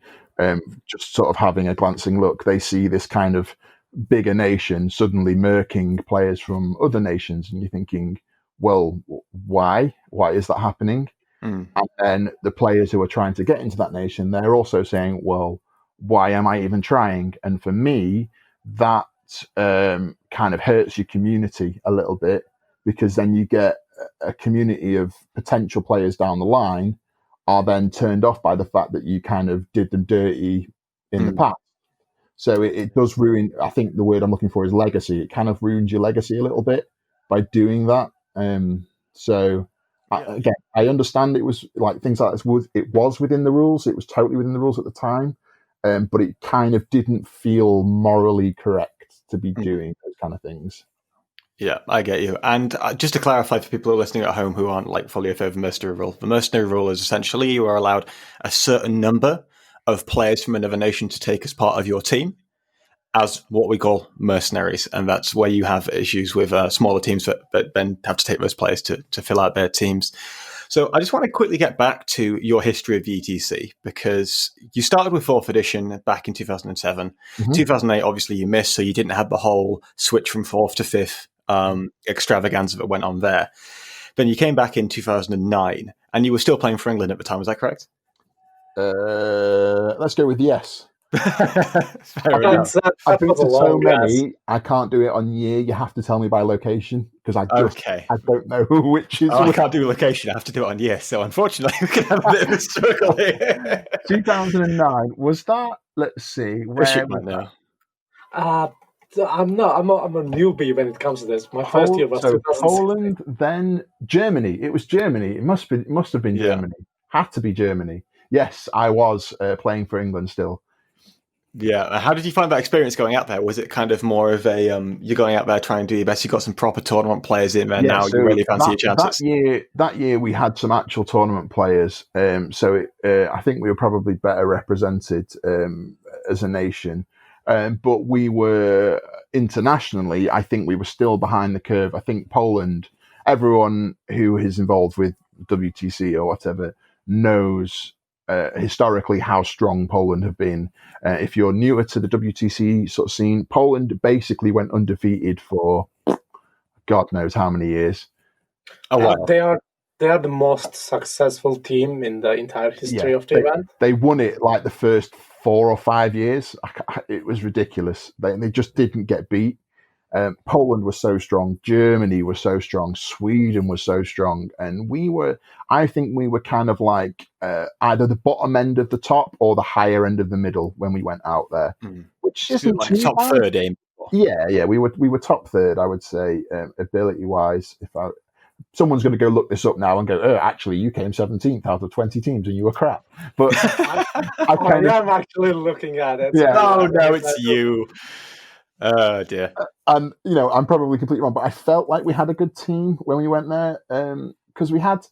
just sort of having a glancing look, they see this kind of bigger nation suddenly murking players from other nations, and you're thinking, well, why is that happening? And then the players who are trying to get into that nation, they're also saying, well, why am I even trying? And for me, that kind of hurts your community a little bit, because then you get a community of potential players down the line are then turned off by the fact that you kind of did them dirty in the past. So it does ruin, I think the word I'm looking for is legacy. It kind of ruins your legacy a little bit by doing that. I understand it was like things like this. It was within the rules. It was totally within the rules at the time. But it kind of didn't feel morally correct to be doing those kind of things. Yeah, I get you. And just to clarify for people who are listening at home who aren't like fully a fan of the Mercenary Rule, the Mercenary Rule is essentially you are allowed a certain number of players from another nation to take as part of your team as what we call mercenaries. And that's where you have issues with smaller teams that then have to take those players to fill out their teams. So I just want to quickly get back to your history of ETC, because you started with 4th edition back in 2007. 2008, obviously you missed, so you didn't have the whole switch from 4th to 5th extravaganza that went on there. Then you came back in 2009, and you were still playing for England at the time. Is that correct? Let's go with yes. Fair enough. I've been to so many, I can't do it on year. You have to tell me by location, because I don't know which is. I can't do location. I have to do it on year. So unfortunately, we can have a bit of a struggle here. 2009 was that? Let's see. Where now? I'm a newbie when it comes to this. My first year was 2006. Poland, then Germany. It was Germany. It must have been Germany. Had to be Germany. Yes, I was playing for England still. Yeah. How did you find that experience going out there? Was it kind of more of a you're going out there trying to do your best? You got some proper tournament players in there now. You really fancy your chances. That year we had some actual tournament players. I think we were probably better represented as a nation. But we were internationally, I think we were still behind the curve. I think Poland, everyone who is involved with WTC or whatever knows historically how strong Poland have been. If you're newer to the WTC sort of scene, Poland basically went undefeated for God knows how many years. Oh, wow. They are the most successful team in the entire history of the event. They won it like the first 4 or 5 years. It was ridiculous. They just didn't get beat. Poland was so strong. Germany was so strong. Sweden was so strong. And I think we were kind of like either the bottom end of the top or the higher end of the middle when we went out there, which isn't like top third aim. Yeah. We were top third, I would say, ability wise. Someone's going to go look this up now and go, oh, actually, you came 17th out of 20 teams and you were crap. But I'm actually looking at it. Yeah. No, it's you. Oh, dear. And, I'm probably completely wrong, but I felt like we had a good team when we went there because we had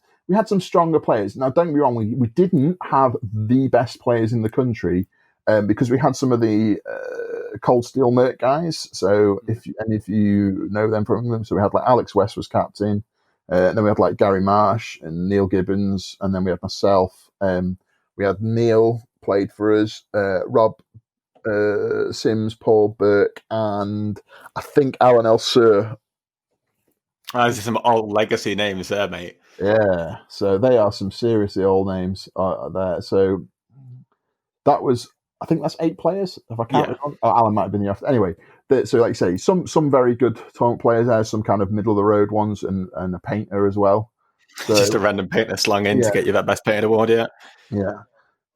some stronger players. Now, don't get me wrong, we didn't have the best players in the country because we had some of the Cold Steel Merc guys. So if you know them from England, so we had like Alex West was captain. Then we had like Gary Marsh and Neil Gibbons, and then we had myself. We had Neil played for us, Rob Sims, Paul Burke, and I think Alan Elsur. Those are some old legacy names there, mate. Yeah, so they are some seriously old names there. So that was, I think that's 8 players, if I count it on. Alan might have been the after. Anyway, so like you say, some very good tournament players there, some kind of middle of the road ones, and a painter as well. So, just a random painter slung in to get you that best painter award, Yeah.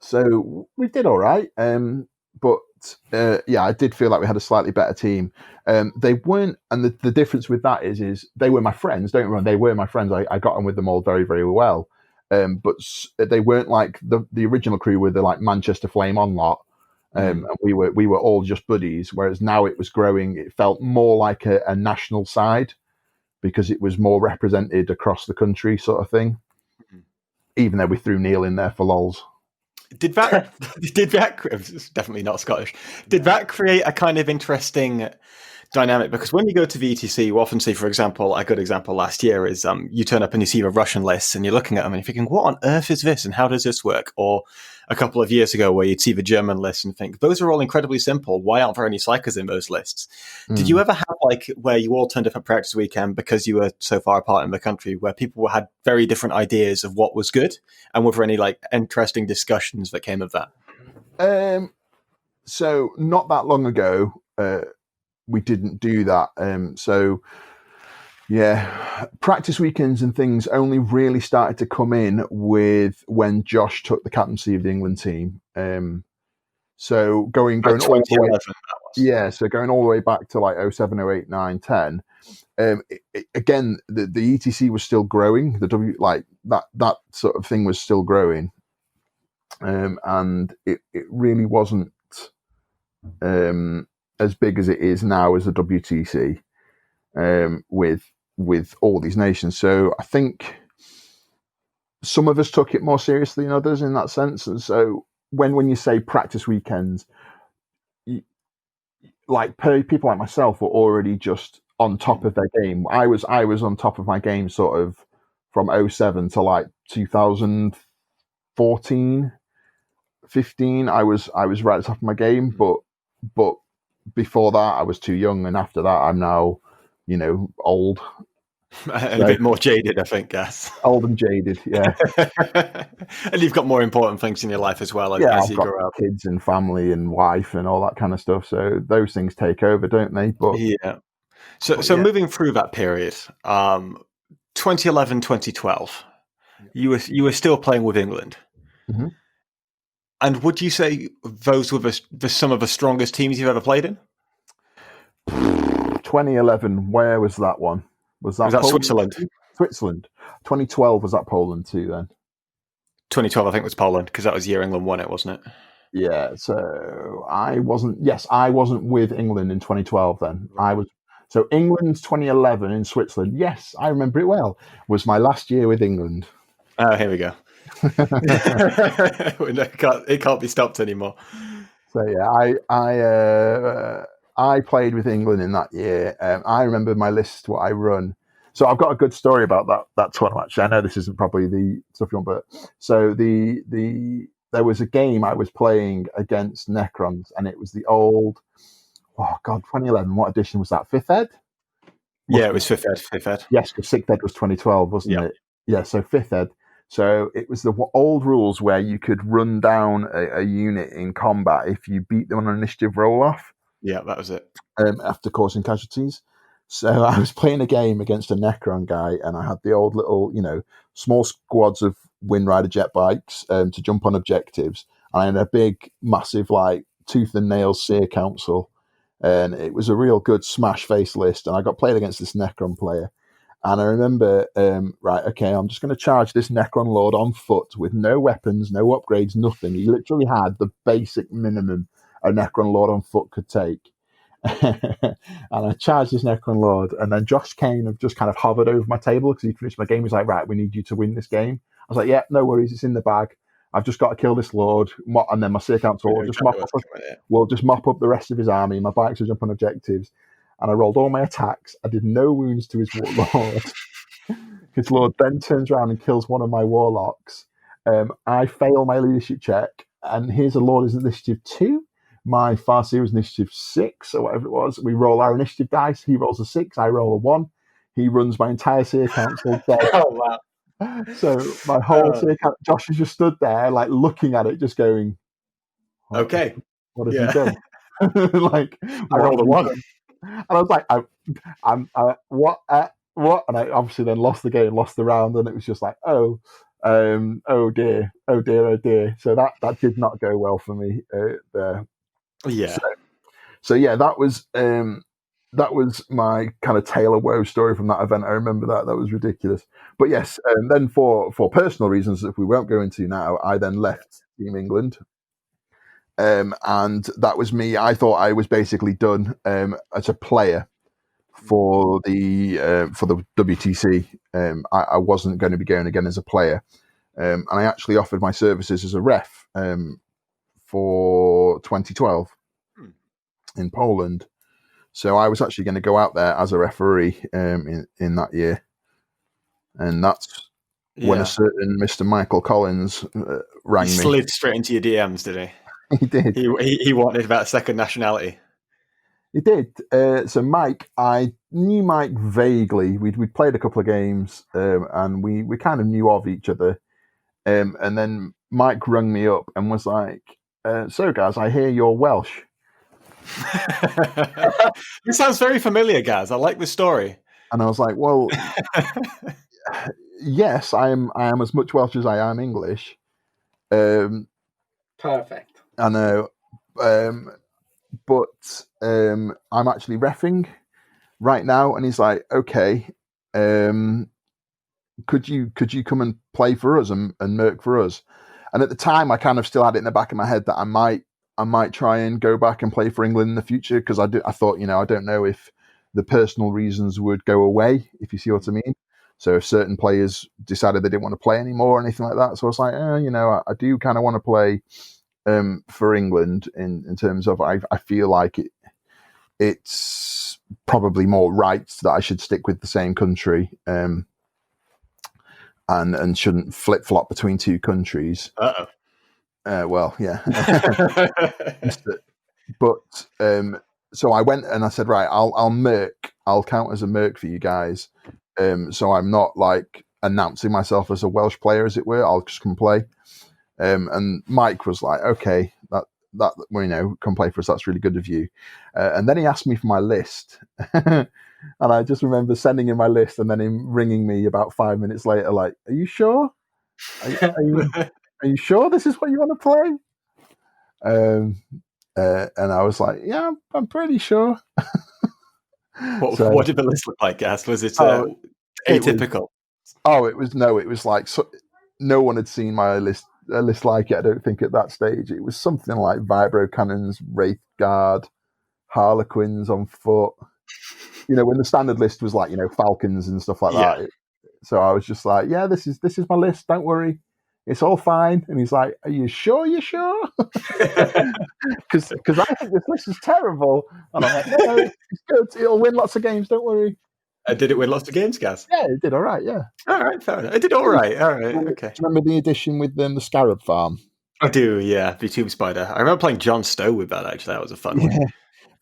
So we did all right. But I did feel like we had a slightly better team. They weren't, and the difference with that is they were my friends. Don't get me wrong, they were my friends. I got on with them all very, very well. But they weren't like the original crew were the like Manchester Flame On lot. And we were all just buddies. Whereas now it was growing. It felt more like a national side because it was more represented across the country, sort of thing. Even though we threw Neil in there for lols. Did that definitely not Scottish? Did that create a kind of interesting dynamic because when you go to VTC, you often see, for example, a good example last year is you turn up and you see the Russian lists and you're looking at them and you're thinking, what on earth is this and how does this work? Or a couple of years ago where you'd see the German lists and think, those are all incredibly simple. Why aren't there any psychers in those lists? Did you ever have like where you all turned up at practice weekend because you were so far apart in the country where people had very different ideas of what was good? And were there any like interesting discussions that came of that? So not that long ago, we didn't do that. Practice weekends and things only really started to come in with when Josh took the captaincy of the England team. So going all the way, so going all the way back to like 07, 08, 9, 10. Again, the ETC was still growing. That sort of thing was still growing, and it really wasn't as big as it is now as the WTC with all these nations. So I think some of us took it more seriously than others in that sense. And so when you say practice weekends, people like myself were already just on top of their game. I was on top of my game sort of from 07 to like 2014, 15. I was right at the top of my game, but before that I was too young, and after that I'm now, old. And a bit more jaded, I think, yes. Old and jaded, yeah. And you've got more important things in your life as well as you grow up. Kids and family and wife and all that kind of stuff. So those things take over, don't they? But yeah. So moving through that period, 2011, 2012, you were still playing with England. Mm-hmm. And would you say those were some of the strongest teams you've ever played in? 2011, where was that one? Was that Switzerland? Switzerland. 2012, was that Poland too then? 2012, I think, was Poland, because that was the year England won it, wasn't it? Yeah, so I wasn't with England in 2012 then. So England 2011 in Switzerland, yes, I remember it well, was my last year with England. Oh, here we go. It can't be stopped anymore. So yeah, I played with England in that year. I remember my list, what I run. So I've got a good story about that tournament. Actually, I know this isn't probably the stuff you want, but so there was a game I was playing against Necrons, and it was the old 2011. What edition was that? 5th ed? Yeah, it was 5th ed. Yes, because 6th ed was 2012, wasn't it? Yeah, so 5th ed. So it was the old rules where you could run down a unit in combat if you beat them on an initiative roll-off. Yeah, that was it. After causing casualties. So I was playing a game against a Necron guy, and I had the old little, small squads of Wind Rider jet bikes to jump on objectives. And I had a big, massive, tooth and nail Seer Council. And it was a real good smash face list. And I got played against this Necron player. And I remember, I'm just going to charge this Necron Lord on foot with no weapons, no upgrades, nothing. He literally had the basic minimum a Necron Lord on foot could take. And I charged this Necron Lord, and then Josh Kane have just kind of hovered over my table because he finished my game. He's like, right, we need you to win this game. I was like, yeah, no worries, it's in the bag. I've just got to kill this Lord, and then my Seer Council will just mop up the rest of his army. My bikes will jump on objectives. And I rolled all my attacks. I did no wounds to his Lord. His Lord then turns around and kills one of my Warlocks. I fail my leadership check, and here's a Lord is initiative 2. My Farseer was initiative 6, or whatever it was. We roll our initiative dice. He rolls a 6. I roll a 1. He runs my entire Seer Council dead. Oh, wow. So my whole Seer Council, Josh has just stood there, looking at it, just going, okay. What has he done? I rolled a 1. And I was like, what? And I obviously then lost the game, lost the round, and it was just like, oh dear. So that did not go well for me there. Yeah. So yeah, that was my kind of tale of woe story from that event. I remember that was ridiculous. But yes, then for personal reasons that we won't go into now, I then left Team England. And that was me. I thought I was basically done as a player for the WTC. I wasn't going to be going again as a player, and I actually offered my services as a ref for 2012 in Poland. So I was actually going to go out there as a referee in that year, and that's when a certain Mr. Michael Collins rang me. He slid straight into your DMs, did he? He did. He wanted that second nationality. He did. So Mike, I knew Mike vaguely. We'd played a couple of games, and we kind of knew of each other. And then Mike rung me up and was like, "So guys, I hear you're Welsh." This sounds very familiar, Gaz. I like this story. And I was like, "Well, yes, I am as much Welsh as I am English." Perfect. I know, but I'm actually reffing right now. And he's like, "Okay, could you come and play for us and merc for us?" And at the time, I kind of still had it in the back of my head that I might try and go back and play for England in the future, because I thought, I don't know if the personal reasons would go away, if you see what I mean. So if certain players decided they didn't want to play anymore or anything like that, so I was like, I do kind of want to play for England in terms of I feel like it's probably more right that I should stick with the same country. And shouldn't flip-flop between two countries. Well, yeah. But so I went and I said, right, I'll merc. I'll count as a merc for you guys. So I'm not like announcing myself as a Welsh player, as it were. I'll just come play. And Mike was like, okay, that come play for us. That's really good of you. And then he asked me for my list. And I just remember sending him my list and then him ringing me about 5 minutes later, like, "Are you sure? Are you sure this is what you want to play?" And I was like, "Yeah, I'm pretty sure." What did the list look like, Gaz? Was it atypical? It was like no one had seen a list like it, I don't think, at that stage. It was something like Vibro Cannons, Wraithguard, Harlequins on foot. When the standard list was like, Falcons and stuff like that. So I was just like, yeah, this is my list. Don't worry. It's all fine. And he's like, "Are you sure? You sure?" Because I think this list is terrible. And I'm like, "No, it's good. It'll win lots of games. Don't worry." Did it win lots of games, Gaz? Yeah, it did all right, yeah. All right, fair enough. It did all right. All right, okay. Do you remember the edition with the Scarab Farm? I do, yeah. The Tomb Spider. I remember playing John Stowe with that, actually. That was a fun one.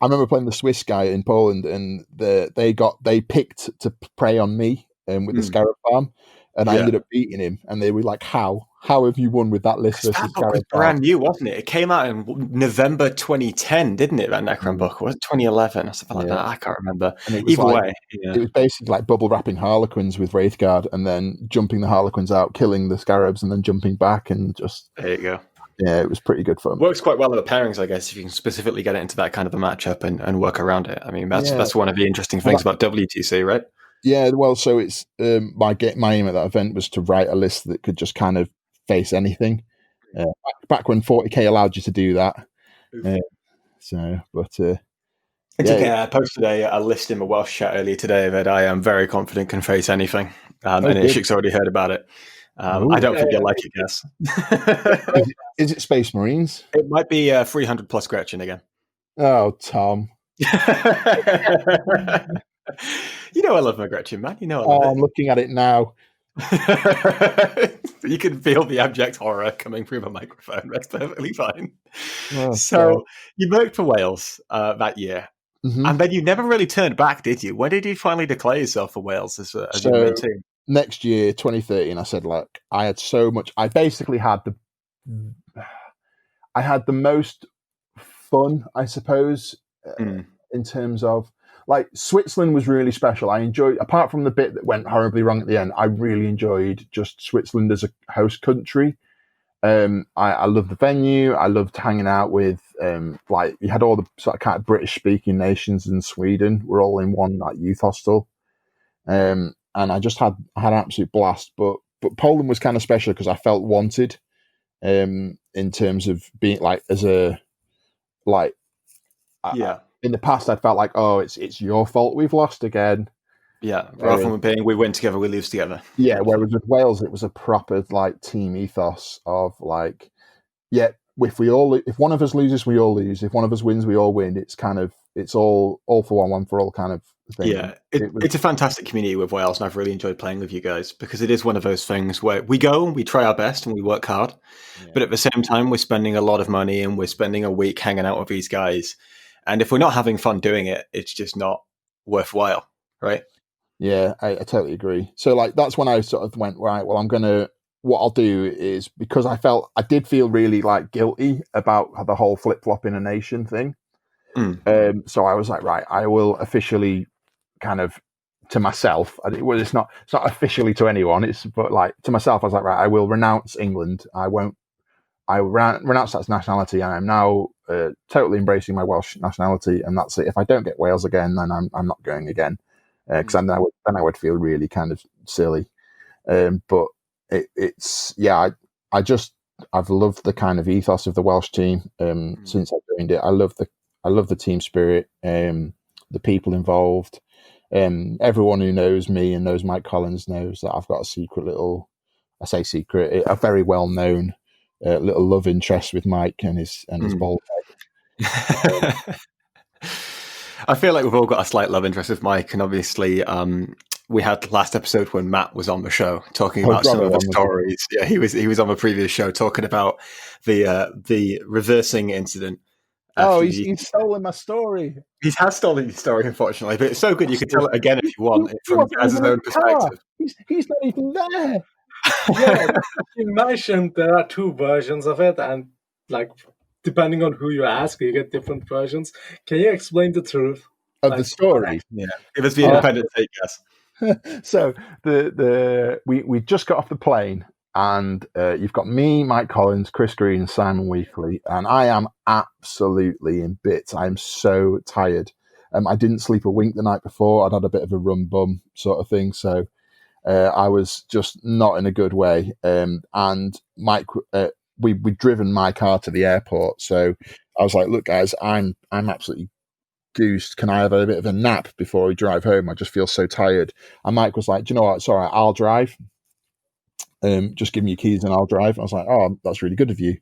I remember playing the Swiss guy in Poland, and they picked to prey on me with the Scarab Farm, and I ended up beating him. And they were like, "How have you won with that list versus That book was brand new, wasn't it? It came out in November 2010, didn't it? That Necron book, was it 2011 or something like that? I can't remember. Either way, it was basically like bubble wrapping Harlequins with Wraithguard, and then jumping the Harlequins out, killing the Scarabs, and then jumping back, and just there you go. Yeah, it was pretty good fun. Works quite well in the pairings, I guess, if you can specifically get it into that kind of a matchup and work around it. I mean, that's one of the interesting things about WTC, right? Yeah, well, so it's my aim at that event was to write a list that could just kind of face anything. Back when 40k allowed you to do that. I posted a list in my Welsh chat earlier today that I am very confident can face anything. And Ishik's already heard about it. I don't think you'll like it, Guess. Is it Space Marines? It might be 300 plus Gretchen again. Oh, Tom. You know I love my Gretchen, man. You know I love it. I'm looking at it now. You can feel the abject horror coming through my microphone. That's perfectly fine. Oh, so you worked for Wales that year. Mm-hmm. And then you never really turned back, did you? When did you finally declare yourself for Wales as your main team? Next year, 2013, I said, look, I had so much. I basically had the most fun, I suppose, in terms of, like, Switzerland was really special. I enjoyed, apart from the bit that went horribly wrong at the end, I really enjoyed just Switzerland as a host country. I loved the venue. I loved hanging out with, you had all the sort of kind of British-speaking nations in Sweden. We're all in one youth hostel. And I just had an absolute blast. But Poland was kind of special because I felt wanted in terms of being, in the past, I felt like, oh, it's your fault we've lost again. Yeah, rather than being we win together, we lose together. Yeah, whereas with Wales, it was a proper team ethos of if one of us loses, we all lose. If one of us wins, we all win. It's kind of it's all for one for all kind of thing. Yeah, it's a fantastic community with Wales, and I've really enjoyed playing with you guys because it is one of those things where we go and we try our best and we work hard, but at the same time we're spending a lot of money and we're spending a week hanging out with these guys, and if we're not having fun doing it, it's just not worthwhile, right? Yeah, I totally agree. So like that's when I sort of went, right, well, what I'll do is, because I did feel really like guilty about the whole flip-flop in a nation thing. So I was like, right, I will officially kind of to myself. It's not officially to anyone. But like to myself, I was like, right, I will renounce England. I renounce that nationality. I am now totally embracing my Welsh nationality, and that's it. If I don't get Wales again, then I'm not going again, because then I would feel really kind of silly. But I've loved the kind of ethos of the Welsh team since I joined it. I love the team spirit, the people involved. Everyone who knows me and knows Mike Collins knows that I've got a very well known little love interest with Mike and his bald head. I feel like we've all got a slight love interest with Mike, and obviously we had last episode when Matt was on the show talking about some of the stories. Yeah, he was on the previous show talking about the reversing incident. He's stolen my story. He has stolen your story, unfortunately, but it's so good you can tell it again if you want, from Gaz's own perspective. He's not even there. Yeah, you mentioned there are two versions of it, and like depending on who you ask, you get different versions. Can you explain the truth of the story? Yeah, give us the independent take, yes. So we just got off the plane, and you've got me, Mike Collins, Chris Green, and Simon Weekly, and I am absolutely in bits. I am so tired. I didn't sleep a wink the night before. I'd had a bit of a rum bum sort of thing, so I was just not in a good way. And Mike, we'd driven my car to the airport, so I was like, "Look, guys, I'm absolutely goosed. Can I have a bit of a nap before we drive home? I just feel so tired." And Mike was like, "Do you know what? It's all right. I'll drive. Just give me your keys and I'll drive." I was like, "Oh, that's really good of you."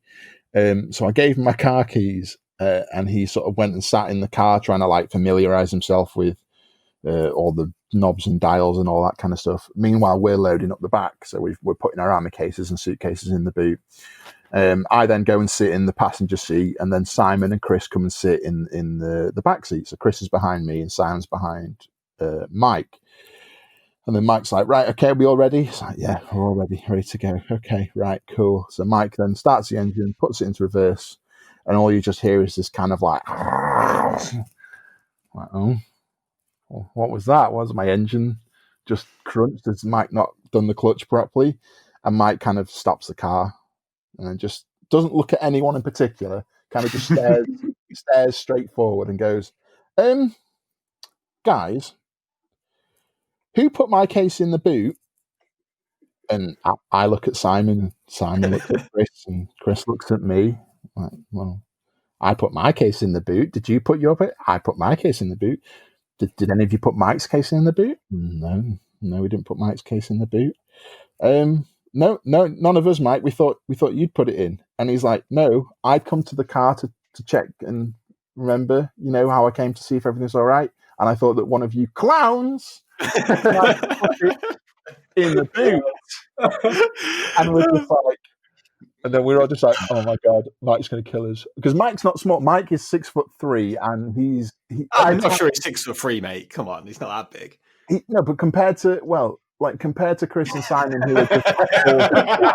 So I gave him my car keys, and he sort of went and sat in the car trying to like familiarize himself with all the knobs and dials and all that kind of stuff. Meanwhile, we're loading up the back, so we're putting our army cases and suitcases in the boot. I then go and sit in the passenger seat, and then Simon and Chris come and sit in the back seat. So Chris is behind me and Simon's behind Mike. And then Mike's like, "Right, okay, are we all ready?" It's like, "Yeah, we're all ready to go." "Okay, right, cool." So Mike then starts the engine, puts it into reverse, and all you just hear is this kind of like, "Oh, what was that? Was my engine just crunched? Has Mike not done the clutch properly?" And Mike kind of stops the car and then just doesn't look at anyone in particular, kind of just stares straight forward and goes, "Guys, who put my case in the boot?" And I look at Simon, Simon looks at Chris, and Chris looks at me. Like, "Well, I put my case in the boot. Did you put your boot?" "I put my case in the boot." Did any of you put Mike's case in the boot?" No, we didn't put Mike's case in the boot." No, none of us, Mike. We thought you'd put it in." And he's like, "No, I'd come to the car to check and remember, how I came to see if everything's all right. And I thought that one of you clowns might put it in the boot." And we're just like, and then we're all just like, "Oh my God, Mike's going to kill us." Because Mike's not small. Mike is 6'3", and I'm not sure he's 6'3", mate. Come on, he's not that big. No, but compared to Chris and Simon, who are just they're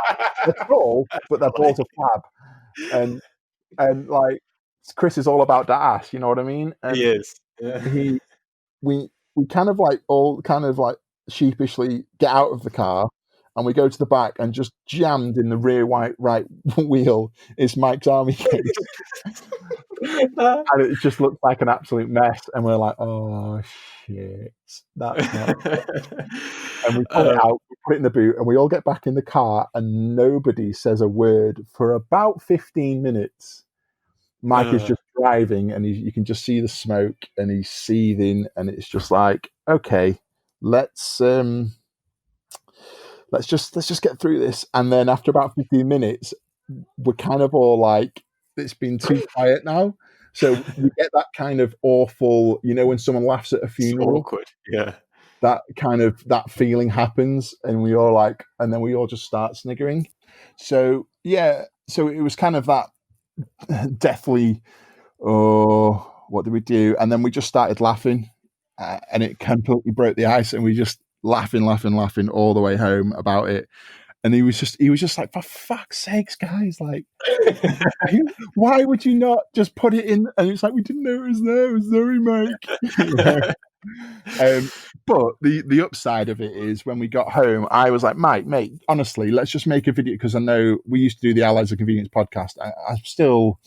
tall, but they're balls of fab, and like Chris is all about that ass, you know what I mean? And he is. Yeah. We kind of like all kind of like sheepishly get out of the car, and we go to the back, and just jammed in the rear right wheel is Mike's army case. And it just looks like an absolute mess, and we're like, "Oh shit, that's not." And we pull it out, we put it in the boot, and we all get back in the car, and nobody says a word for about 15 minutes. Mike is just driving, and you can just see the smoke, and he's seething, and it's just like, "Okay, let's just get through this." And then after about 15 minutes, we're kind of all like, it's been too quiet now. So we get that kind of awful, when someone laughs at a It's funeral, awkward. Yeah. that feeling happens, and we all and then we all just start sniggering. So so it was kind of that deathly, oh, what did we do? And then we just started laughing, and it completely broke the ice, and we just laughing all the way home about it. And he was just like, for fuck's sakes, guys, like, why would you not just put it in? And it's like, we didn't know it was there. It was sorry, Mike. But the upside of it is when we got home, I was like, mate, honestly, let's just make a video, because I know we used to do the Allies of Convenience podcast. I still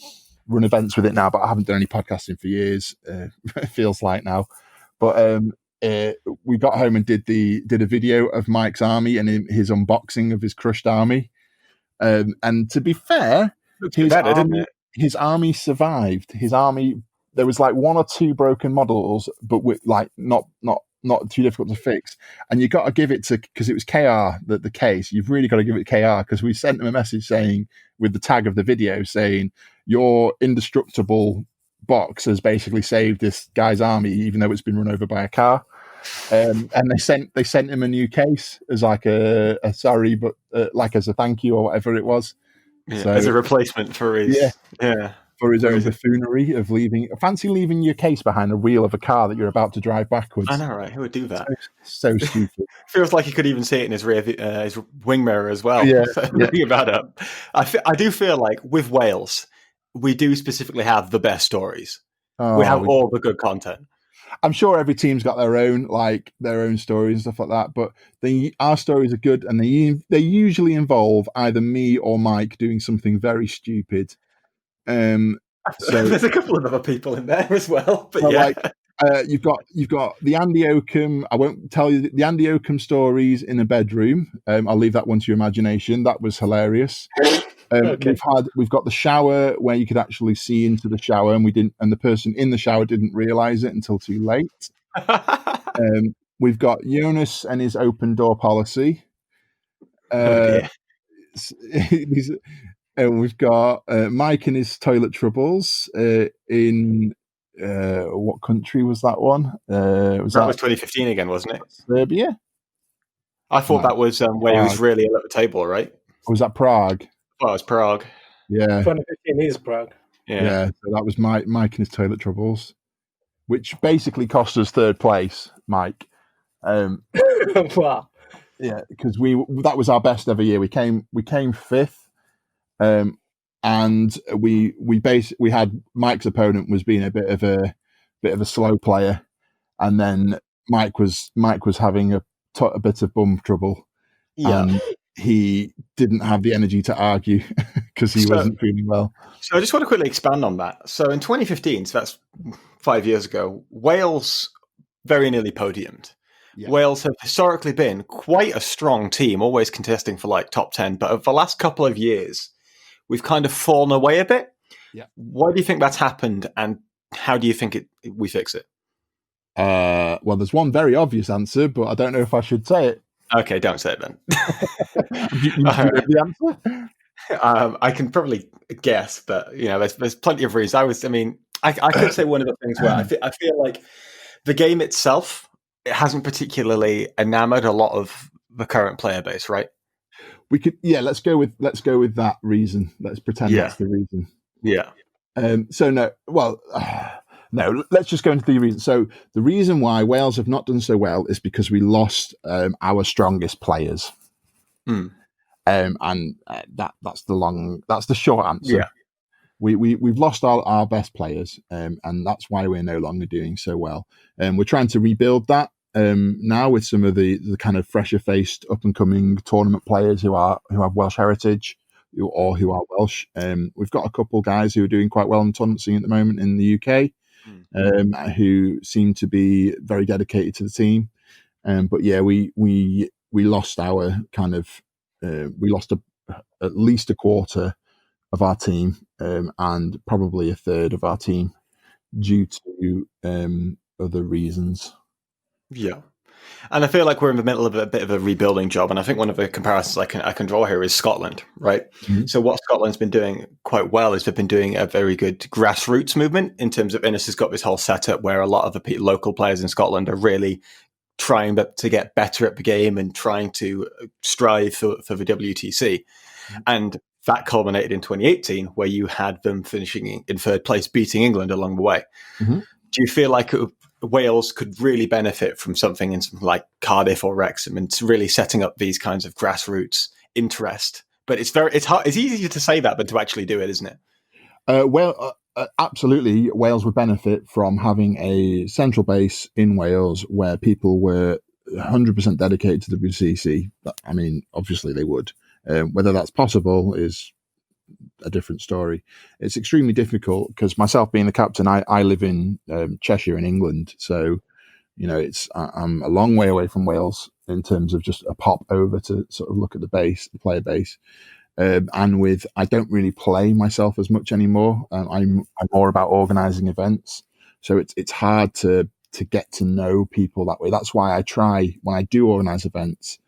run events with it now, but I haven't done any podcasting for years. It feels like now. But we got home and did a video of Mike's army and his unboxing of his crushed army. And to be fair, his army survived. His army, there was like one or two broken models, but with like not too difficult to fix. And you got to give it to, because it was KR, the case. You've really got to give it KR, because we sent him a message saying, with the tag of the video, saying your indestructible box has basically saved this guy's army, even though it's been run over by a car. And they sent him a new case as like a sorry, but like as a thank you or whatever it was. Yeah, so, as a replacement for his for his own buffoonery of leaving your case behind the wheel of a car that you're about to drive backwards. I know, right? Who would do that? So stupid. Feels like he could even see it in his his wing mirror as well. Yeah, Looking about up. I do feel like with Wales, we do specifically have the best stories. We have all the good content. I'm sure every team's got their own stories and stuff like that, but our stories are good, and they usually involve either me or Mike doing something very stupid. So there's a couple of other people in there as well, but yeah. You've got the Andy Oakham. I won't tell you the Andy Oakham stories in a bedroom. I'll leave that one to your imagination. That was hilarious. Okay. We've got the shower where you could actually see into the shower, and the person in the shower didn't realize it until too late. We've got Jonas and his open door policy. We've got Mike and his toilet troubles. In what country was that one? That was 2015 again, wasn't it? Serbia. I thought that was where he was really at the table, right? Or was that Prague? Well, it's Prague. Yeah. 2015 is Prague. Yeah. So that was Mike and his toilet troubles, which basically cost us third place, Mike. Wow. Yeah, because that was our best ever year. We came fifth, and we had Mike's opponent was being a bit of a slow player, and then Mike was having a bit of bum trouble. Yeah. And he didn't have the energy to argue because he wasn't feeling well. So I just want to quickly expand on that. So in 2015, so that's 5 years ago, Wales very nearly podiumed. Yeah. Wales have historically been quite a strong team, always contesting for like top 10. But over the last couple of years, we've kind of fallen away a bit. Yeah. Why do you think that's happened, and how do you think we fix it? Well, there's one very obvious answer, but I don't know if I should say it. Okay, don't say it then. you know the answer? I can probably guess, but there's plenty of reasons. I could say one of the things where I feel like the game itself, it hasn't particularly enamored a lot of the current player base, right? We could, let's go with that reason. Let's pretend that's the reason. Yeah. No, let's just go into the reason. So the reason why Wales have not done so well is because we lost our strongest players. Mm. That's the short answer. Yeah. We've lost our best players, and that's why we're no longer doing so well. We're trying to rebuild that now with some of the kind of fresher faced up and coming tournament players who have Welsh heritage or who are Welsh. We've got a couple guys who are doing quite well in tournament scene at the moment in the UK. Who seem to be very dedicated to the team, but we lost our kind of we lost at least a quarter of our team, and probably a third of our team due to other reasons. Yeah, And I feel like we're in the middle of a bit of a rebuilding job. And I think one of the comparisons I can draw here is Scotland, right? Mm-hmm. So what Scotland's been doing quite well is they've been doing a very good grassroots movement in terms of Innes has got this whole setup where a lot of the local players in Scotland are really trying to get better at the game and trying to strive for the WTC. Mm-hmm. And that culminated in 2018 where you had them finishing in third place, beating England along the way. Mm-hmm. Do you feel like Wales could really benefit from something in something like Cardiff or Wrexham and really setting up these kinds of grassroots interest? But it's hard. It's easier to say that than to actually do it, isn't it? Absolutely. Wales would benefit from having a central base in Wales where people were 100% dedicated to the WTC. I mean, obviously they would. Whether that's possible is a different story. It's extremely difficult because myself being the captain, I live in Cheshire in England, so I'm a long way away from Wales in terms of just a pop over to sort of look at the player base, and I don't really play myself as much anymore. I'm more about organising events, so it's hard to get to know people that way. That's why I try when I do organise events.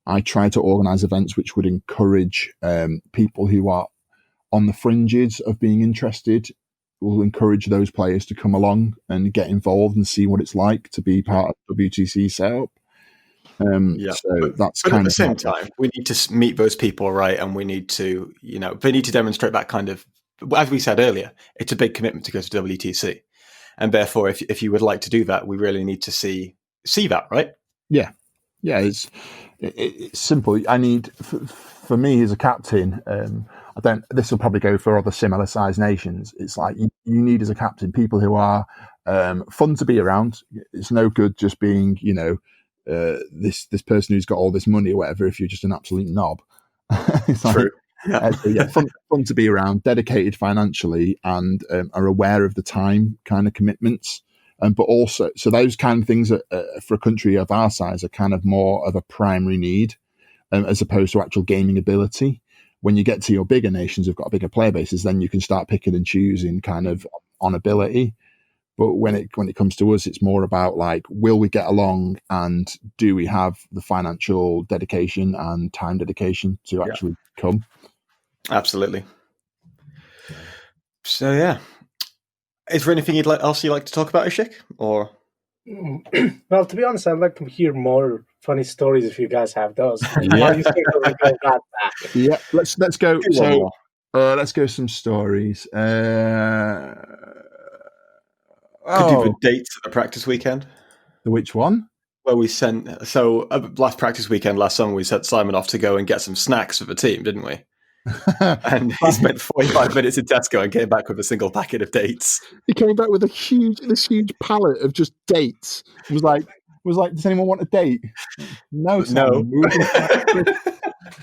I try to organise events which would encourage people who are on the fringes of being interested. Will encourage those players to come along and get involved and see what it's like to be part of WTC setup. So that's but kind at the same time, we need to meet those people, right? And we need to, they need to demonstrate that kind of, as we said earlier, it's a big commitment to go to WTC, and therefore, if you would like to do that, we really need to see that, right? Yeah. It's simple. I need, for me as a captain, this will probably go for other similar sized nations. It's like you need as a captain people who are fun to be around. It's no good just being, this person who's got all this money or whatever if you're just an absolute knob. It's True. Fun to be around, dedicated financially, and are aware of the time kind of commitments. But also, so those kind of things for a country of our size are kind of more of a primary need as opposed to actual gaming ability. When you get to your bigger nations who've got bigger player bases, then you can start picking and choosing kind of on ability. But when it comes to us, it's more about like, will we get along and do we have the financial dedication and time dedication to actually come? Absolutely. So, yeah. Is there anything else you'd like to talk about, Ishik? Or well, to be honest, I'd like to hear more funny stories if you guys have those. Yeah, let's go. So let's go some stories. Could do the dates of the practice weekend. Which one? Where we sent last practice weekend last summer, we sent Simon off to go and get some snacks for the team, didn't we? And he spent 45 minutes in Tesco and came back with a single packet of dates. He came back with this huge pallet of just dates. It was like, does anyone want a date? No.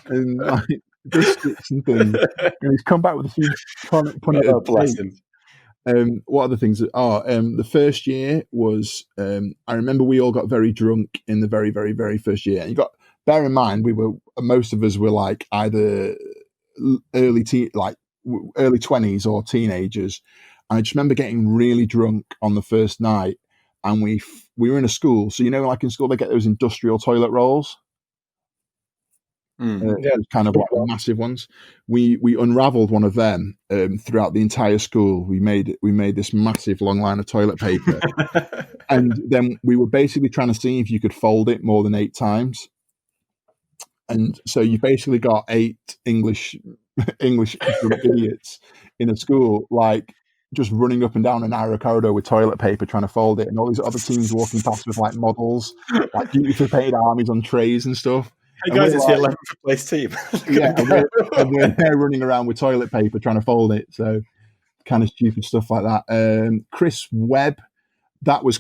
And like biscuits and things. And he's come back with a huge punnet of dates. What other things the first year was I remember we all got very drunk in the very, very, very first year. And bear in mind, most of us were like either early 20s or teenagers. And I just remember getting really drunk on the first night, and we were in a school, so like in school they get those industrial toilet rolls. Kind of like massive ones. We unraveled one of them throughout the entire school. We made this massive long line of toilet paper, and then we were basically trying to see if you could fold it more than 8 times. And so you basically got 8 English idiots in a school, like just running up and down a narrow corridor with toilet paper trying to fold it, and all these other teams walking past with like models, like beautifully painted armies on trays and stuff. Hey guys, it's the 11th place team. and we're running around with toilet paper trying to fold it. So kind of stupid stuff like that. Chris Webb. That was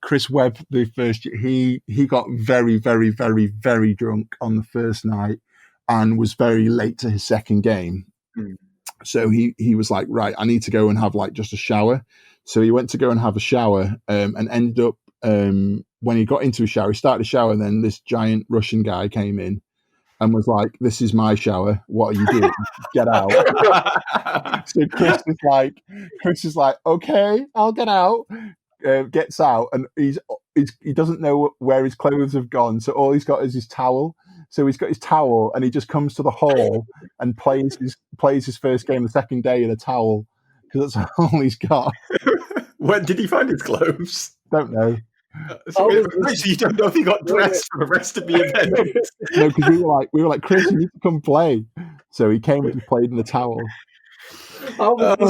Chris Webb. The first year, he got very, very, very, very drunk on the first night and was very late to his second game. So he was like, right, I need to go and have like just a shower. So he went to go and have a shower and ended up when he got into a shower, he started a shower, and then this giant Russian guy came in and was like, "This is my shower. What are you doing? Get out." So Chris is like, "Okay, I'll get out." gets out, and he doesn't know where his clothes have gone, so all he's got is his towel. So he's got his towel, and he just comes to the hall and plays his first game the second day in a towel, because that's all he's got. When did he find his clothes? Don't know. So you don't know if he got dressed for the rest of the event? No, because we were like, Chris, you need to come play. So he came and just played in the towel. How was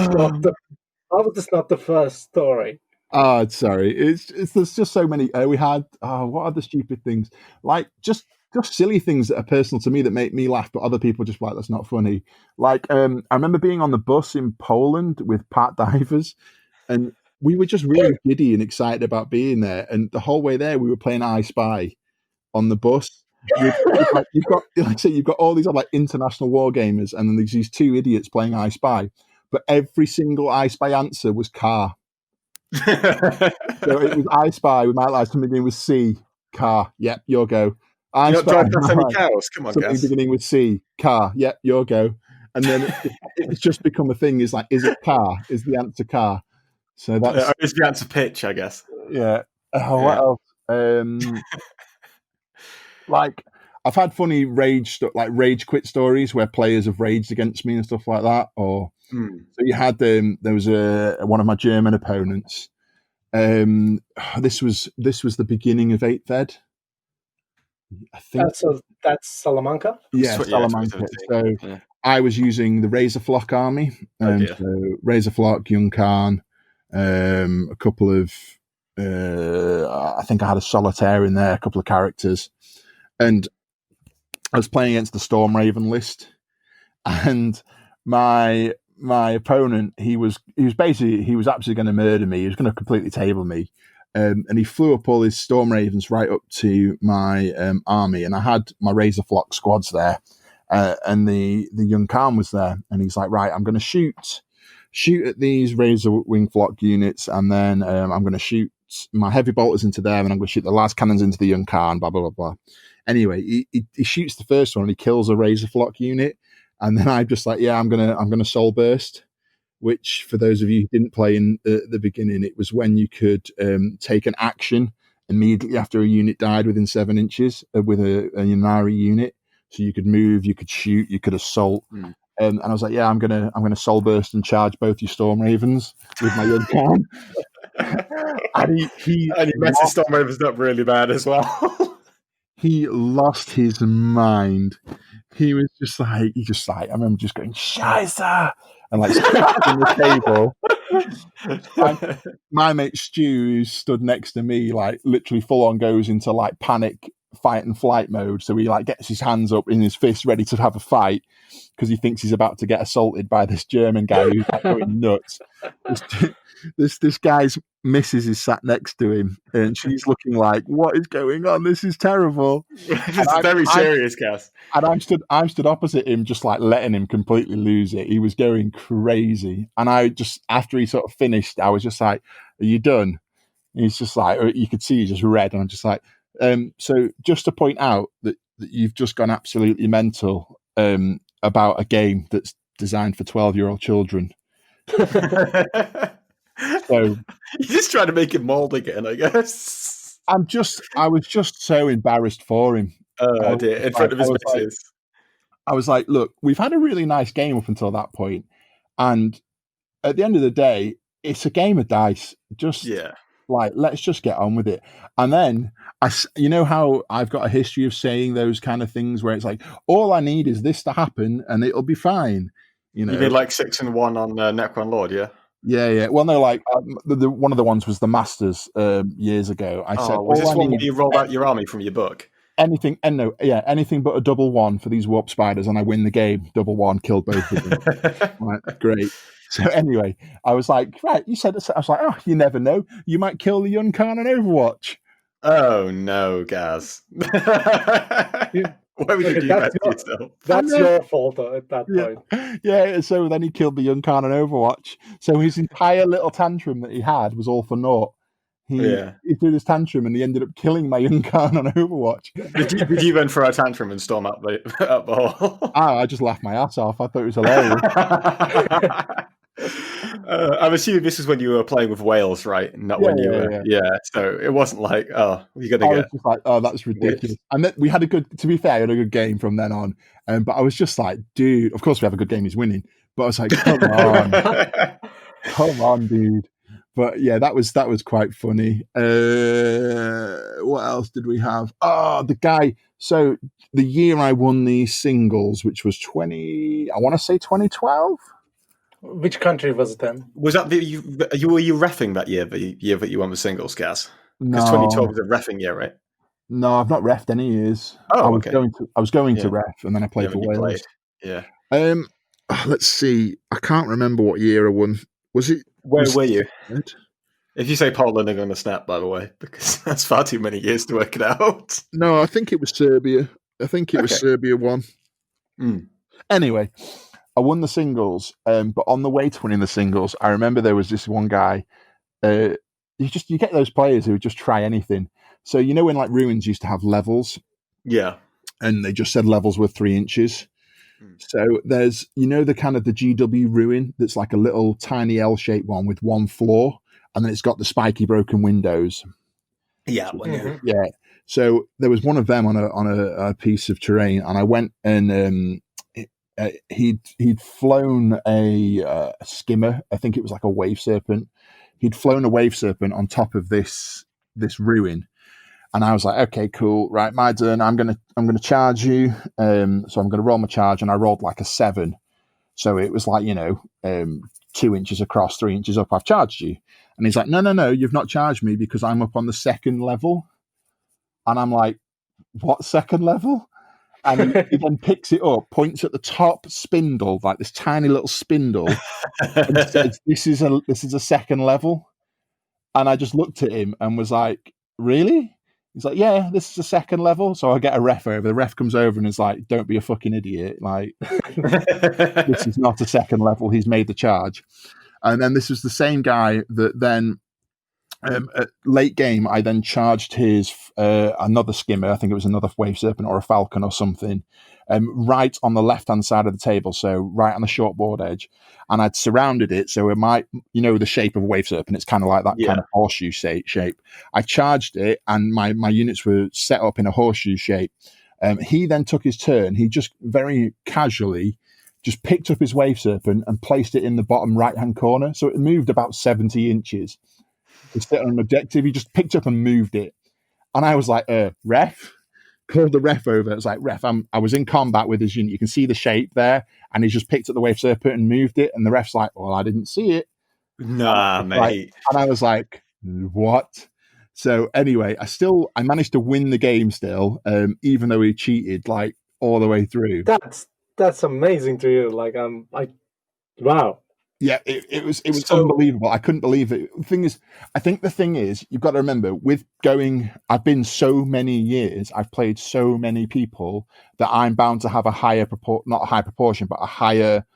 this not the first story? Oh, sorry. There's just so many. We had what are the stupid things? Like just silly things that are personal to me that make me laugh, but other people just like, that's not funny. Like I remember being on the bus in Poland with Pat Divers, and we were just really giddy and excited about being there. And the whole way there, we were playing I Spy on the bus. You've got all these like international war gamers, and then there's these two idiots playing I Spy. But every single I Spy answer was car. So it was I Spy. We might like something beginning with C, car. Yep, your go. I You're Spy. not driving past any cows. Come on, something guys. beginning with C, car. Yep, your go. And then it's just become a thing. Is like, is it car? Is the answer car? So that's It's the answer pitch, I guess. yeah. What else? Like I've had funny rage quit stories where players have raged against me and stuff like that. Or so you had there was one of my German opponents. This was the beginning of 8th Ed. I think that's Salamanca. Yeah, Salamanca. So I was using the Razor Flock army, and so Razor Flock, Young Khan, a couple of I think I had a Solitaire in there, a couple of characters, and I was playing against the Storm Raven list, and my opponent, he was absolutely going to murder me. He was going to completely table me. And he flew up all his Storm Ravens right up to my army, and I had my Razor Flock squads there, and the Young Khan was there, and he's like, right, I'm going to shoot at these Razor Wing Flock units, and then I'm going to shoot my heavy bolters into them, and I'm going to shoot the last cannons into the Young Khan, blah, blah, blah, blah. Anyway, he shoots the first one, and he kills a Razor Flock unit, and then I'm just like, yeah, I'm gonna Soul Burst. Which, for those of you who didn't play in the beginning, it was when you could take an action immediately after a unit died within 7 inches with a Yanari unit. So you could move, you could shoot, you could assault. And I was like, yeah, I'm gonna Soul Burst and charge both your Storm Ravens with my Young Khan. and he messed his Storm Ravens up really bad as well. He lost his mind. He was just like, I remember just going, Scheiße! And like scratching the table. My mate Stu, who stood next to me, like literally full on goes into like panic fight and flight mode. So he like gets his hands up in his fist ready to have a fight because he thinks he's about to get assaulted by this German guy who's like going nuts. This guy's missus is sat next to him, and she's looking like, "What is going on? This is terrible." It's very serious, Cass. And I'm stood opposite him, just like letting him completely lose it. He was going crazy, and I just, after he sort of finished, I was just like, "Are you done?" And he's just like, you could see he just read, and I'm just like, so just to point out that you've just gone absolutely mental about a game that's designed for 12-year-old children. So you're just trying to make him mold again, I guess. I was just so embarrassed for him. Oh dear! In front of his missus. I was like, look, we've had a really nice game up until that point, and at the end of the day, it's a game of dice. Like, let's just get on with it. And then you know how I've got a history of saying those kind of things where it's like, all I need is this to happen, and it'll be fine. You know, you mean like 6 and 1 on Necron Lord, yeah. Yeah. Well, no, like one of the ones was the Masters years ago. I said, was this one where you rolled out your army from your book? Anything but a 1/1 for these warp spiders, and I win the game. 1/1, killed both of them. Right, great. So anyway, I was like, right, you said this. I was like, oh, you never know. You might kill the Young Khan on Overwatch. Oh no, Gaz. Why would you do that to yourself? That's your fault at that point. Yeah, so then he killed the Young Khan on Overwatch. So his entire little tantrum that he had was all for naught. He threw this tantrum and he ended up killing my Young Khan on Overwatch. Did you then throw a tantrum and storm up the hole? I just laughed my ass off. I thought it was hilarious. I'm assuming this is when you were playing with Wales, right? Not when you were. Yeah. So it wasn't like, oh, you're going to I was get. just like, oh, that's ridiculous. And then we had a good, to be fair, we had a good game from then on. But I was just like, dude, of course we have a good game, he's winning. But I was like, come on. Come on, dude. But yeah, that was quite funny. What else did we have? Oh, the guy. So the year I won the singles, which was 2012. Which country was it then? Was that were you reffing that year? The year that you won the singles, Gaz? Because No. 2012 was a reffing year, right? No, I've not reffed any years. Oh, I was okay. going to ref, and then I played for Wales. Yeah. Let's see. I can't remember what year I won. Was it? Where were you? If you say Poland, I'm going to snap, by the way, because that's far too many years to work it out. No, I think it was Serbia. Was Serbia won. Anyway, I won the singles, but on the way to winning the singles, I remember there was this one guy. You get those players who just try anything. So you know when like Ruins used to have levels, and they just said levels were 3 inches. So there's the kind of the GW Ruin that's like a little tiny L-shaped one with one floor, and then it's got the spiky broken windows. Yeah, yeah. So there was one of them on a piece of terrain, and I went and he'd flown a skimmer. I think it was like a wave serpent. He'd flown a wave serpent on top of this Ruin. And I was like, okay, cool, right, my turn. I'm gonna charge you. So I'm gonna roll my charge, and I rolled like a 7. So it was like 2 inches across, 3 inches up. I've charged you, and he's like, no, you've not charged me because I'm up on the 2nd level. And I'm like, what 2nd level? And he then picks it up, points at the top spindle, like this tiny little spindle, and says, "This is a 2nd level." And I just looked at him and was like, "Really?" He's like, "Yeah, this is a 2nd level." So I get a ref over. The ref comes over and is like, "Don't be a fucking idiot. Like, this is not a 2nd level. He's made the charge." And then this was the same guy that then, at late game, I then charged his another skimmer. I think it was another wave serpent or a falcon or something, right on the left-hand side of the table, so right on the short board edge. And I'd surrounded it, so it might, the shape of a wave serpent, it's kind of like that kind of horseshoe shape. I charged it, and my units were set up in a horseshoe shape. He then took his turn. He just very casually just picked up his wave serpent and placed it in the bottom right-hand corner, so it moved about 70 inches. To sit on an objective, he just picked up and moved it. And I was like, ref? Called the ref over. It was like, ref, I was in combat with his unit. You can see the shape there. And he just picked up the wave serpent and moved it. And the ref's like, well, I didn't see it. Nah, mate. And I was like, what? So anyway, I managed to win the game still, even though he cheated like all the way through. That's amazing to you. Like, wow. Yeah, it was unbelievable. I couldn't believe it. I think the thing is, you've got to remember, I've been so many years, I've played so many people that I'm bound to have a higher not a high proportion, but a higher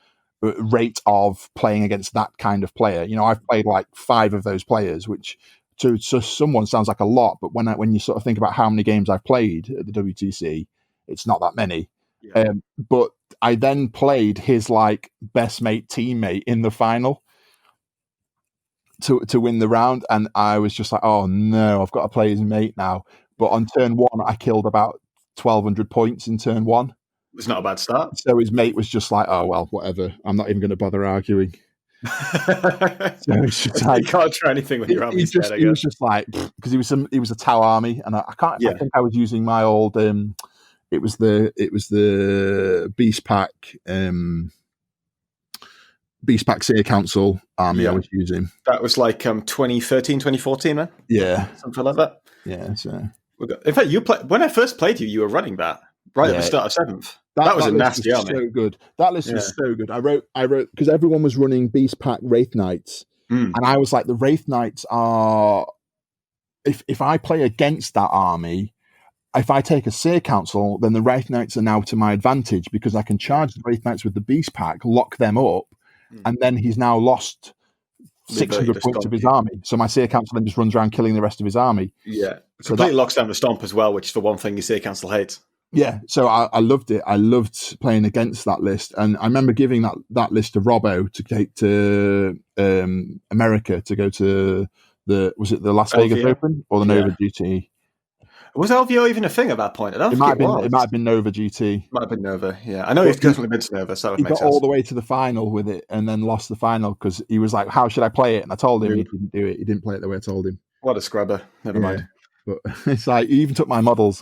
rate of playing against that kind of player. I've played like 5 of those players, which to someone sounds like a lot, but when you sort of think about how many games I've played at the WTC, it's not that many. Yeah. But I then played his like best mate teammate in the final to win the round, and I was just like, oh no, I've got to play his mate now. But on turn 1, I killed about 1,200 points in turn 1. It's not a bad start. So his mate was just like, oh well, whatever. I'm not even going to bother arguing. So it's just like, you can't try anything with your army. He was just like, because he was a Tau army, and I can't. Yeah. I think I was using my old. It was the Beast Pack Sea Council army I was using. That was like 2013, 2014, man. Yeah, something like that. Yeah. So in fact, when I first played you were running that at the start of 7th. That was a nasty army. So good. That list was so good. I wrote because everyone was running Beast Pack Wraith Knights, and I was like, the Wraith Knights are. If I play against that army. If I take a Seer Council, then the Wraith Knights are now to my advantage because I can charge the Wraith Knights with the Beast Pack, lock them up, and then he's now lost 600 points of his army. So my Seer Council then just runs around killing the rest of his army. Yeah. So completely locks down the Stomp as well, which is the one thing your Seer Council hates. Yeah, so I loved it. I loved playing against that list, and I remember giving that list to Robbo to take to America to go to the Las Vegas Open or the Nova GT. Was LVO even a thing at that point? I don't It think might it was. It might have been Nova GT. Might have been Nova. Yeah, I know he's definitely been to Nova, so that would he make got sense. all the way to the final with it, and then lost the final because he was like, "How should I play it?" And I told him he didn't do it. He didn't play it the way I told him. What a scrubber! Never mind. But it's like he even took my models.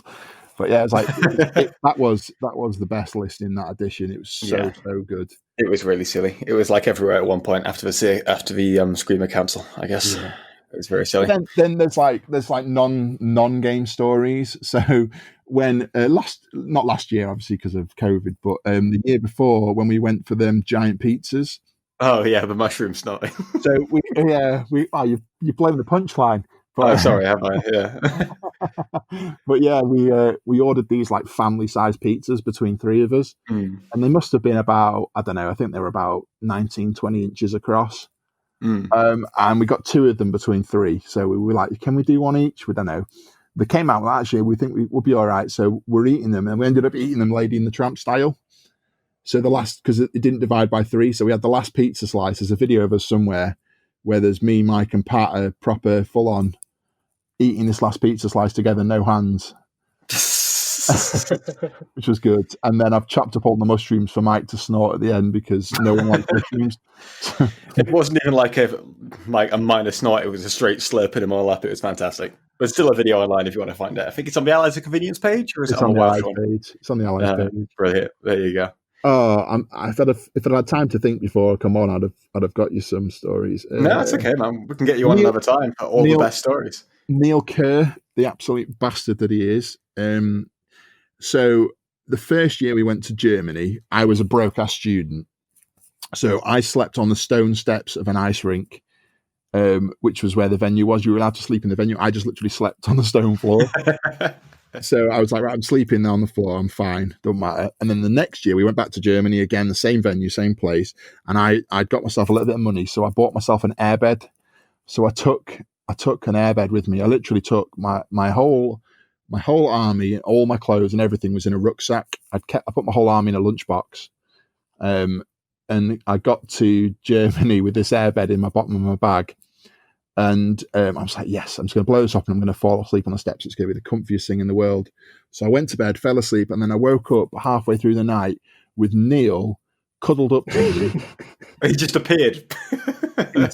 But yeah, it's like that was the best list in that edition. It was so good. It was really silly. It was like everywhere at one point after the Screamer Council, I guess. Yeah. It was very silly. Then there's like non-game stories. So when not last year, obviously because of COVID, but the year before when we went for them giant pizzas. Oh yeah, the mushroom snorting. So you've blown the punchline. But, sorry, have I? Yeah. But yeah, we ordered these like family-sized pizzas between three of us, and they must have been about, I don't know, I think they were about 19, 20 inches across. And we got two of them between three. So we were like, can we do one each? We don't know. They came out, well, actually, we think we'll be all right. So we're eating them, and we ended up eating them Lady in the Tramp style. So the last, because it didn't divide by three, so we had the last pizza slice. There's a video of us somewhere where there's me, Mike, and Pat, a proper full-on eating this last pizza slice together, no hands, which was good. And then I've chopped up all the mushrooms for Mike to snort at the end because no one likes mushrooms. It wasn't even like a minor snort; it was a straight slurping them all up. It was fantastic. There's still a video online if you want to find it. I think it's on the Allies of Convenience page, or is it on the Allies page? It's on the Allies page. Brilliant. There you go. Oh, if I'd had time to think before I come on, I'd have got you some stories. No, that's okay, man. We can get you on another time for all the best stories. Neil Kerr, the absolute bastard that he is. So the first year we went to Germany, I was a broke-ass student. So I slept on the stone steps of an ice rink, which was where the venue was. You were allowed to sleep in the venue. I just literally slept on the stone floor. So I was like, right, I'm sleeping on the floor. I'm fine. Don't matter. And then the next year we went back to Germany again, the same venue, same place. And I got myself a little bit of money. So I bought myself an airbed. So I took an airbed with me. I literally took my whole army, all my clothes and everything was in a rucksack. I put my whole army in a lunchbox. And I got to Germany with this airbed in my bottom of my bag. And I was like, yes, I'm just going to blow this up and I'm going to fall asleep on the steps. It's going to be the comfiest thing in the world. So I went to bed, fell asleep, and then I woke up halfway through the night with Neil cuddled up to me. He just appeared.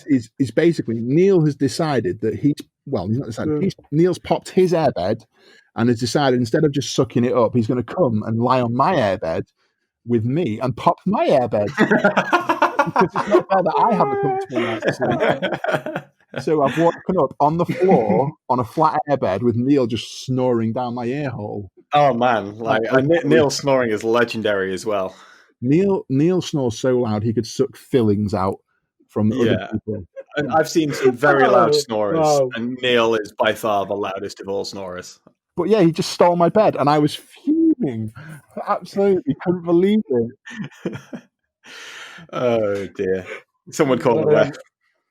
He's basically, Neil has decided that he's not decided. Neil's popped his airbed and has decided instead of just sucking it up, he's going to come and lie on my airbed with me and pop my airbed. Because it's not fair that I have a comfortable night's sleep. So I've woken up on the floor on a flat airbed with Neil just snoring down my ear hole. Oh man, Neil snoring is legendary as well. Neil snores so loud he could suck fillings out from other people. And I've seen some very loud snorers, and Neil is by far the loudest of all snorers. But yeah, he just stole my bed, and I was fuming. Absolutely couldn't believe it. Oh dear! Someone call the ref.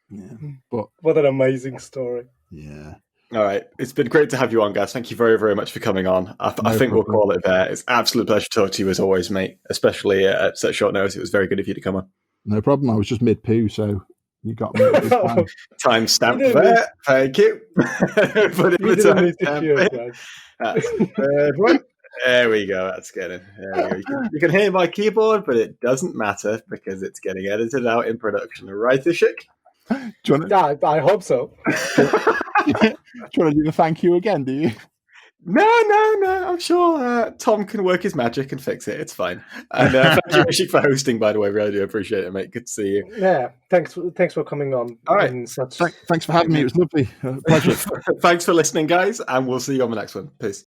Yeah, but what an amazing story. Yeah. All right. It's been great to have you on, guys. Thank you very, very much for coming on. I think we'll call it there. It's an absolute pleasure to talk to you as always, mate, especially at such short notice. It was very good of you to come on. No problem. I was just mid-poo, so you got me. Time stamp there. Thank you. Put it in the time. There we go. That's getting. There we go. You can hear my keyboard, but it doesn't matter because it's getting edited out in production. Right, Ishik? I hope so. Do you want to do the thank you again, do you? No. I'm sure Tom can work his magic and fix it. It's fine. And thank you, Ishik, for hosting, by the way. Really do appreciate it, mate. Good to see you. Yeah, thanks for coming on. All right. Thanks for having me. It was lovely. Pleasure. Thanks for listening, guys, and we'll see you on the next one. Peace.